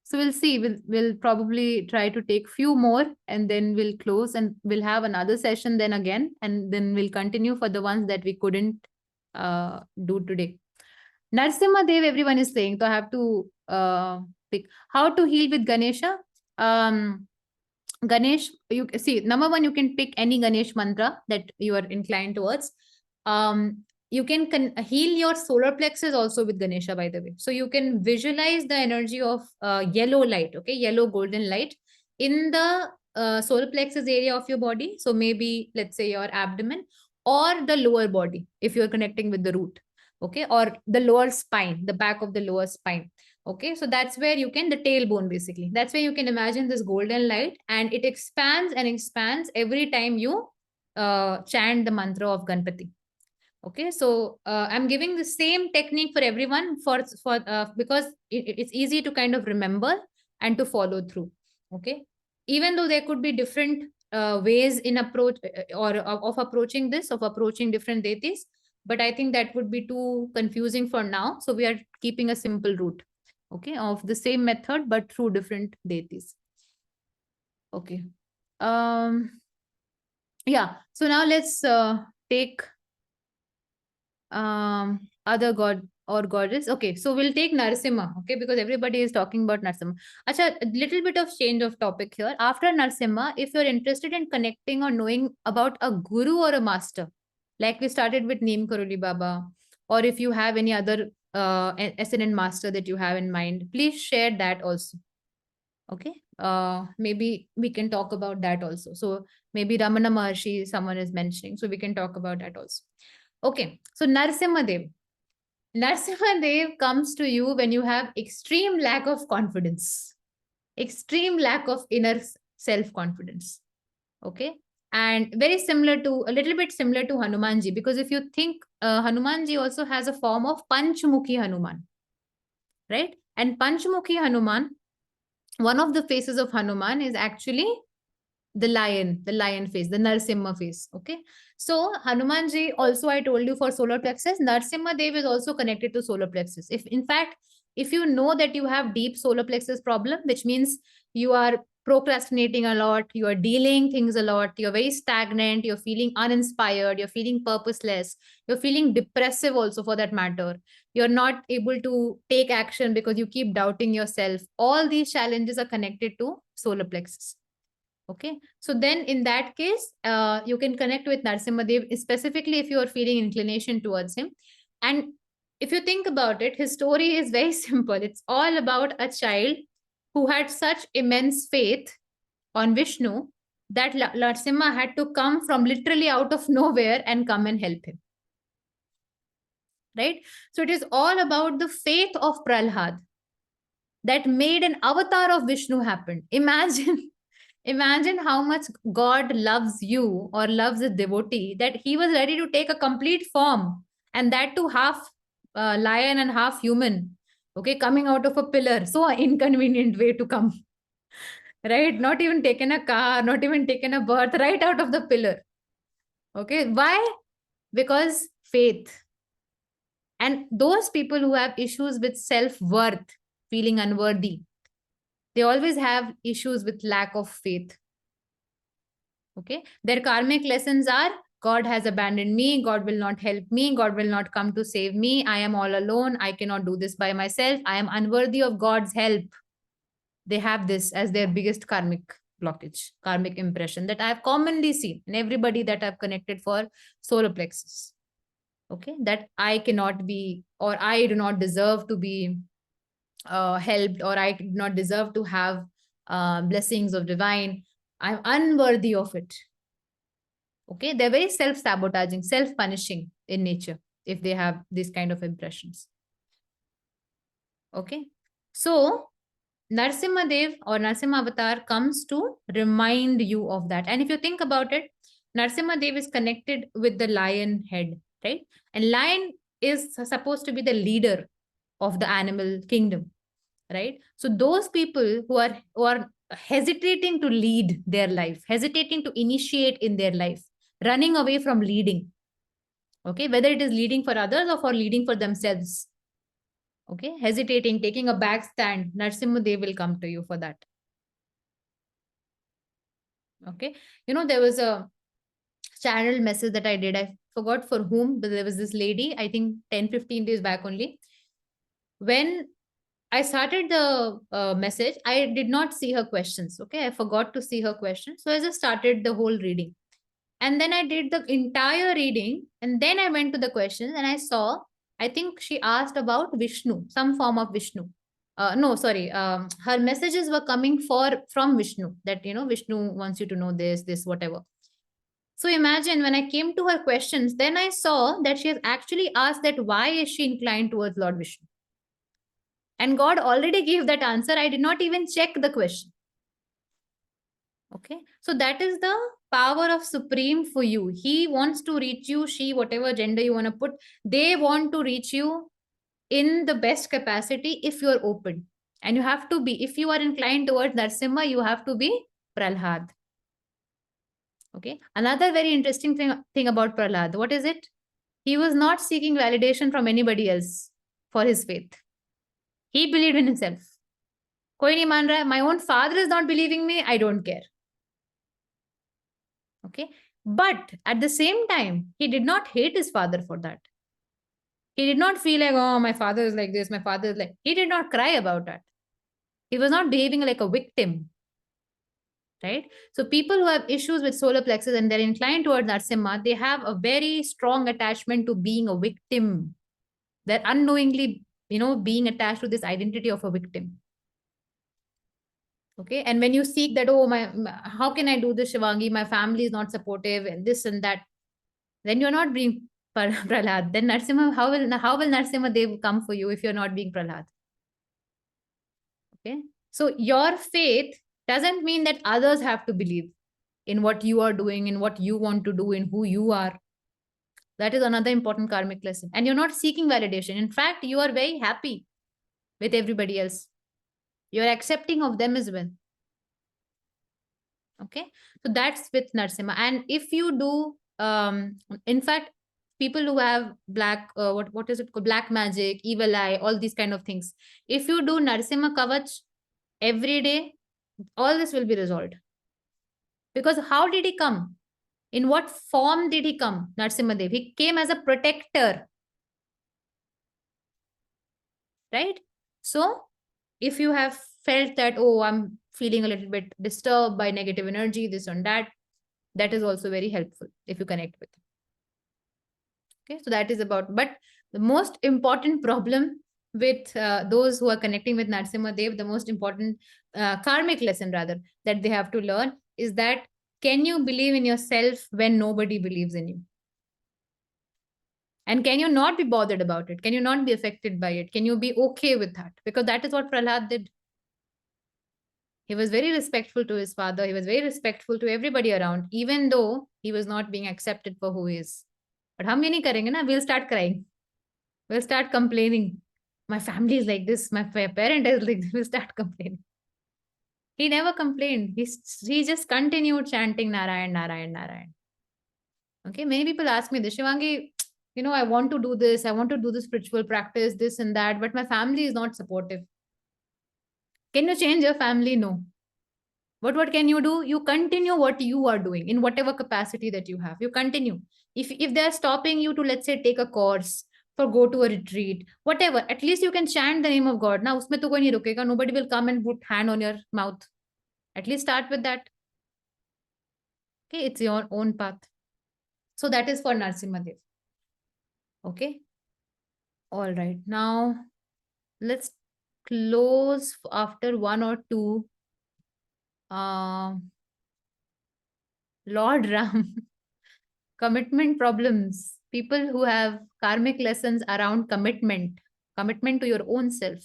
Speaker 3: So we'll see. We'll probably try to take few more and then we'll close and we'll have another session then again and then we'll continue for the ones that we couldn't do today. Narasimha Dev, everyone is saying. So I have to pick how to heal with Ganesha. Um, Ganesh, you see, number one, you can pick any Ganesh mantra that you are inclined towards. You can heal your solar plexus also with Ganesha, by the way. So you can visualize the energy of yellow light, okay, yellow golden light in the solar plexus area of your body. So maybe, let's say, your abdomen or the lower body if you're connecting with the root, okay, or the lower spine, the back of the lower spine. Okay, so that's where you can, the tailbone basically, that's where you can imagine this golden light and it expands and expands every time you chant the mantra of Ganpati. Okay, so I'm giving the same technique for everyone for because it's easy to kind of remember and to follow through. Okay, even though there could be different ways in approach or of approaching this, of approaching different deities, but I think that would be too confusing for now, so we are keeping a simple route, okay, of the same method but through different deities. Okay, yeah, so now let's take other god or goddess. Okay, so we'll take Narasimha, okay, because everybody is talking about Narasimha. Acha, a little bit of change of topic here. After Narasimha, if you're interested in connecting or knowing about a guru or a master, like we started with Neem Karoli Baba, or if you have any other SNN master that you have in mind, please share that also. Okay, maybe we can talk about that also. So maybe Ramana Maharshi, someone is mentioning, so we can talk about that also. Okay, so Narasimha Dev. Narasimha Dev comes to you when you have extreme lack of confidence, extreme lack of inner self-confidence. Okay, and very similar to, a little bit similar to Hanumanji, because if you think Hanumanji also has a form of Panchmukhi Hanuman, right? And Panchmukhi Hanuman, one of the faces of Hanuman is actually the lion face, the Narasimha face. Okay, so Hanumanji also, I told you, for solar plexus, Narasimha Dev is also connected to solar plexus. If in fact, if you know that you have deep solar plexus problem, which means you are procrastinating a lot, you are delaying things a lot, you're very stagnant, you're feeling uninspired, you're feeling purposeless, you're feeling depressive also for that matter, you're not able to take action because you keep doubting yourself, all these challenges are connected to solar plexus. Okay, so then in that case, you can connect with Narasimha Dev, specifically if you are feeling inclination towards him. And if you think about it, his story is very simple. It's all about a child who had such immense faith on Vishnu that Narasimha had to come from literally out of nowhere and come and help him. Right? So it is all about the faith of Prahlad that made an avatar of Vishnu happen. Imagine. Imagine how much God loves you or loves a devotee that he was ready to take a complete form, and that too half lion and half human. Okay, coming out of a pillar. So inconvenient way to come. Right? Not even taken a car, not even taken a birth, right out of the pillar. Okay, why? Because faith. And those people who have issues with self worth, feeling unworthy, they always have issues with lack of faith. Okay, their karmic lessons are: God has abandoned me, God will not help me, God will not come to save me, I am all alone, I cannot do this by myself, I am unworthy of God's help. They have this as their biggest karmic blockage, karmic impression that I have commonly seen in everybody that I've connected for solar plexus. Okay, that I cannot be, or I do not deserve to be helped, or I do not deserve to have blessings of divine, I'm unworthy of it. Okay, they're very self-sabotaging, self-punishing in nature if they have these kind of impressions. Okay, so Narasimha Dev or Narasimha Avatar comes to remind you of that. And if you think about it, Narasimha Dev is connected with the lion head, right? And lion is supposed to be the leader of the animal kingdom, right? So those people who are hesitating to lead their life, hesitating to initiate in their life, running away from leading, okay, whether it is leading for others or for leading for themselves, okay, hesitating, taking a back stand, Narsimha, they will come to you for that. Okay, there was a channel message that I did. I forgot for whom, but there was this lady, I think 10-15 days back only. When I started the message, I did not see her questions. Okay, I forgot to see her questions. So I just started the whole reading. And then I did the entire reading. And then I went to the questions and I saw, I think she asked about Vishnu, some form of Vishnu. No, sorry. Her messages were coming from Vishnu, that, Vishnu wants you to know this, whatever. So imagine when I came to her questions, then I saw that she has actually asked that why is she inclined towards Lord Vishnu? And God already gave that answer. I did not even check the question. Okay. So that is the power of Supreme for you. He wants to reach you, she, whatever gender you want to put, they want to reach you in the best capacity if you are open. And you have to be, if you are inclined towards Narasimha, you have to be Prahlad. Okay. Another very interesting thing about Prahlad, what is it? He was not seeking validation from anybody else for his faith. He believed in himself. Koi nahi maan raha hai, my own father is not believing me, I don't care. Okay. But at the same time, he did not hate his father for that. He did not feel like, oh, my father is like this, my father is like, he did not cry about that. He was not behaving like a victim. Right? So people who have issues with solar plexus and they're inclined towards Narasimha, they have a very strong attachment to being a victim. They're unknowingly, being attached to this identity of a victim. Okay. And when you seek that, oh, how can I do this, Shivangi? My family is not supportive and this and that. Then you're not being Prahlad. Then Narasimha, how will Narasimha Dev come for you if you're not being Prahlad? Okay. So your faith doesn't mean that others have to believe in what you are doing, in what you want to do, in who you are. That is another important karmic lesson. And you're not seeking validation. In fact, you are very happy with everybody else. You're accepting of them as well. Okay. So that's with Narasimha. And if you do, in fact, people who have black, what is it called? Black magic, evil eye, all these kind of things. If you do Narasimha Kavach every day, all this will be resolved. Because how did he come? In what form did he come? Narasimha Dev. He came as a protector. Right? So if you have felt that, oh, I'm feeling a little bit disturbed by negative energy, this and that, that is also very helpful if you connect with. Okay, so that is about, but the most important problem with those who are connecting with Narasimha Dev, the most important karmic lesson rather that they have to learn is that can you believe in yourself when nobody believes in you? And can you not be bothered about it? Can you not be affected by it? Can you be okay with that? Because that is what Prahlad did. He was very respectful to his father. He was very respectful to everybody around, even though he was not being accepted for who he is. But hum ye nahi karenge na, we'll start crying. We'll start complaining. My family is like this. My parent is like this. We'll start complaining. He never complained. He just continued chanting Narayan, Narayan, Narayan. Okay, many people ask me this, Shivangi, I want to do this. I want to do the spiritual practice, this and that, but my family is not supportive. Can you change your family? No. But what can you do? You continue what you are doing in whatever capacity that you have. You continue. If they're stopping you to, let's say, take a course, for go to a retreat, whatever, at least you can chant the name of God. Now, usme to koi nahi rukega. Nobody will come and put hand on your mouth. At least start with that. Okay, it's your own path. So that is for Narasimha Dev. Okay. All right. Now, let's close after one or two. Lord Ram. Commitment problems. People who have karmic lessons around commitment to your own self.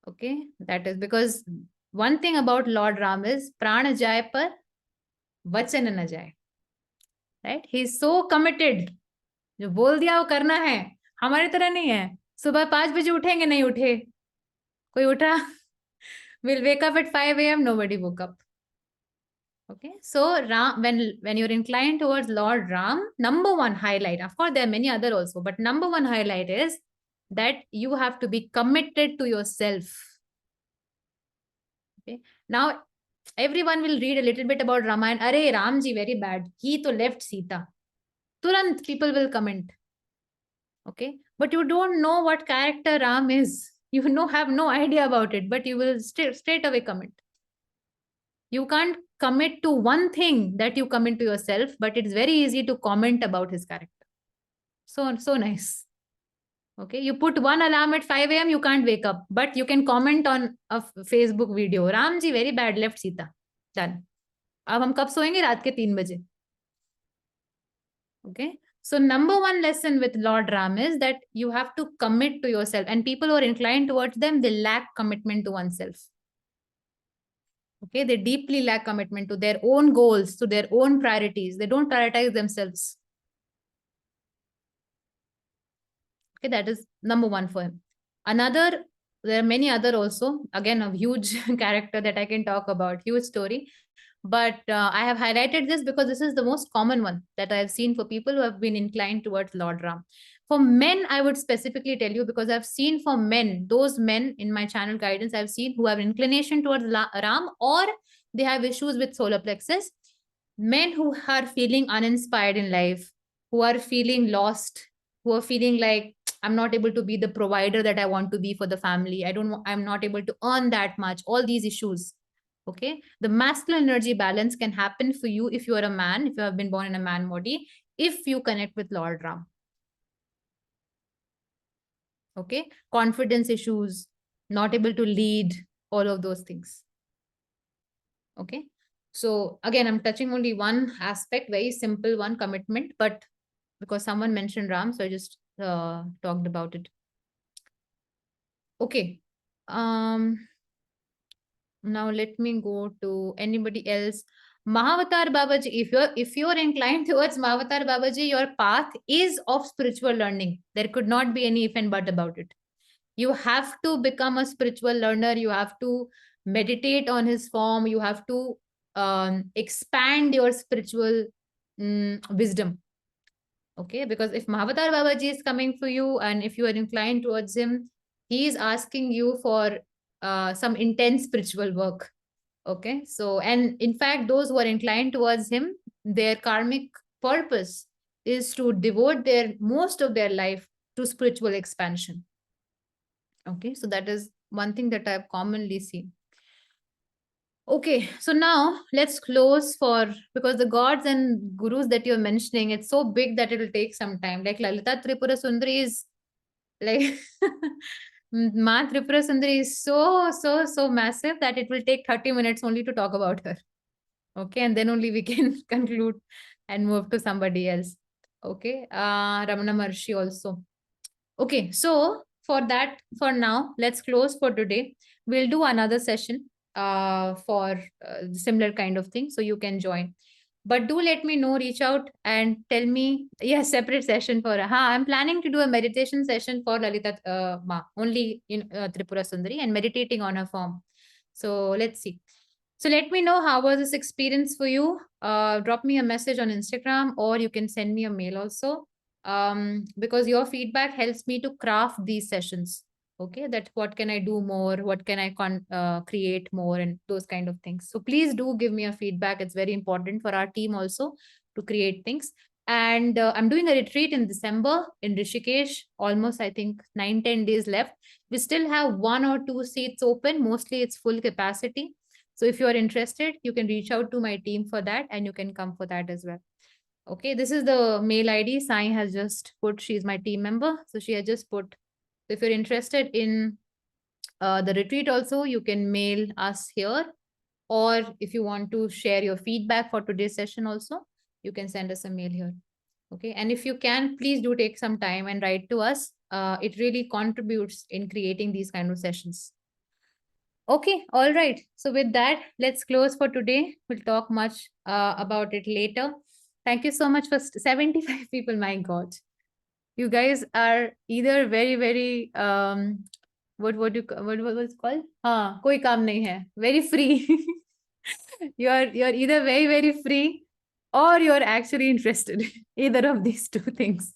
Speaker 3: Okay, that is because one thing about Lord Ram is prana jaye par vachan na jaye. Right? He is so committed. जो बोल दिया वो करना है. हमारी तरह नहीं है. सुबह 5 बजे उठेंगे, नहीं उठे. कोई उठा. We'll wake up at 5 a.m. Nobody woke up. Okay, so Ram, when you're inclined towards Lord Ram, number one highlight, of course there are many other also, but number one highlight is that you have to be committed to yourself. Okay, now everyone will read a little bit about Ramayana. Arey Ramji very bad, he to left Sita. Turant people will comment. Okay, but you don't know what character Ram is. You have no idea about it, but you will straight away comment. You can't commit to one thing that you commit to yourself, but it's very easy to comment about his character. So nice. Okay, you put one alarm at 5 a.m., you can't wake up, but you can comment on a Facebook video. Ramji very bad, left Sita. Done. अब हम कब सोएंगे? रात के 3 बजे. Okay, so number one lesson with Lord Ram is that you have to commit to yourself, and people who are inclined towards them, they lack commitment to oneself. Okay, they deeply lack commitment to their own goals, to their own priorities. They don't prioritize themselves. Okay, that is number one for him. Another, there are many other also, again, a huge character that I can talk about, huge story. But I have highlighted this because this is the most common one that I have seen for people who have been inclined towards Lord Ram. For men, I would specifically tell you, because I've seen for men, those men in my channel guidance, I've seen who have inclination towards Ram, or they have issues with solar plexus. Men who are feeling uninspired in life, who are feeling lost, who are feeling like I'm not able to be the provider that I want to be for the family. I'm not able to earn that much. All these issues. Okay. The masculine energy balance can happen for you if you are a man, if you have been born in a man body, if you connect with Lord Ram. Okay. Confidence issues, not able to lead, all of those things. Okay. So again, I'm touching only one aspect, very simple one, commitment, but because someone mentioned Ram, so I just talked about it. Okay. Now let me go to anybody else. Mahavatar Babaji, if you're inclined towards Mahavatar Babaji, your path is of spiritual learning. There could not be any if and but about it. You have to become a spiritual learner. You have to meditate on his form. You have to expand your spiritual wisdom. Okay, because if Mahavatar Babaji is coming for you and if you are inclined towards him, he is asking you for some intense spiritual work. Okay, so, and in fact, those who are inclined towards him, their karmic purpose is to devote their most of their life to spiritual expansion. Okay, so that is one thing that I've commonly seen. Okay, so now let's close because the gods and gurus that you're mentioning, it's so big that it will take some time. Like Lalita Tripura Sundari is like Maa Tripura Sundari is so massive that it will take 30 minutes only to talk about her. Okay, and then only we can conclude and move to somebody else. Okay, Ramana Maharshi also. Okay, so for now, let's close for today. We'll do another session for similar kind of thing, so you can join. But do let me know, reach out and tell me. Yes, separate session for I'm planning to do a meditation session for Lalita Ma, only in Tripura Sundari, and meditating on her form. So let's see. So let me know how was this experience for you. Drop me a message on Instagram, or you can send me a mail also. Because your feedback helps me to craft these sessions. Okay, that what can I do more, what can I create more, and those kind of things. So please do give me a feedback. It's very important for our team also to create things. And I'm doing a retreat in December in Rishikesh, almost I think 9-10 days left. We still have 1 or 2 seats open. Mostly it's full capacity. So if you are interested, you can reach out to my team for that, and you can come for that as well. Okay, this is the mail ID Sai has just put. She's my team member. So she has just put. If you're interested in the retreat also, you can mail us here. Or if you want to share your feedback for today's session also, you can send us a mail here. Okay, and if you can, please do take some time and write to us. It really contributes in creating these kind of sessions. Okay, all right. So with that, let's close for today. We'll talk much about it later. Thank you so much for 75 people. My God, you guys are either very very what was it called? हाँ, कोई काम नहीं है. Very free. You're either very very free or you're actually interested. Either of these two things.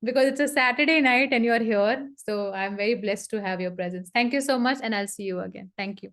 Speaker 3: Because it's a Saturday night and you're here. So I'm very blessed to have your presence. Thank you so much, and I'll see you again. Thank you.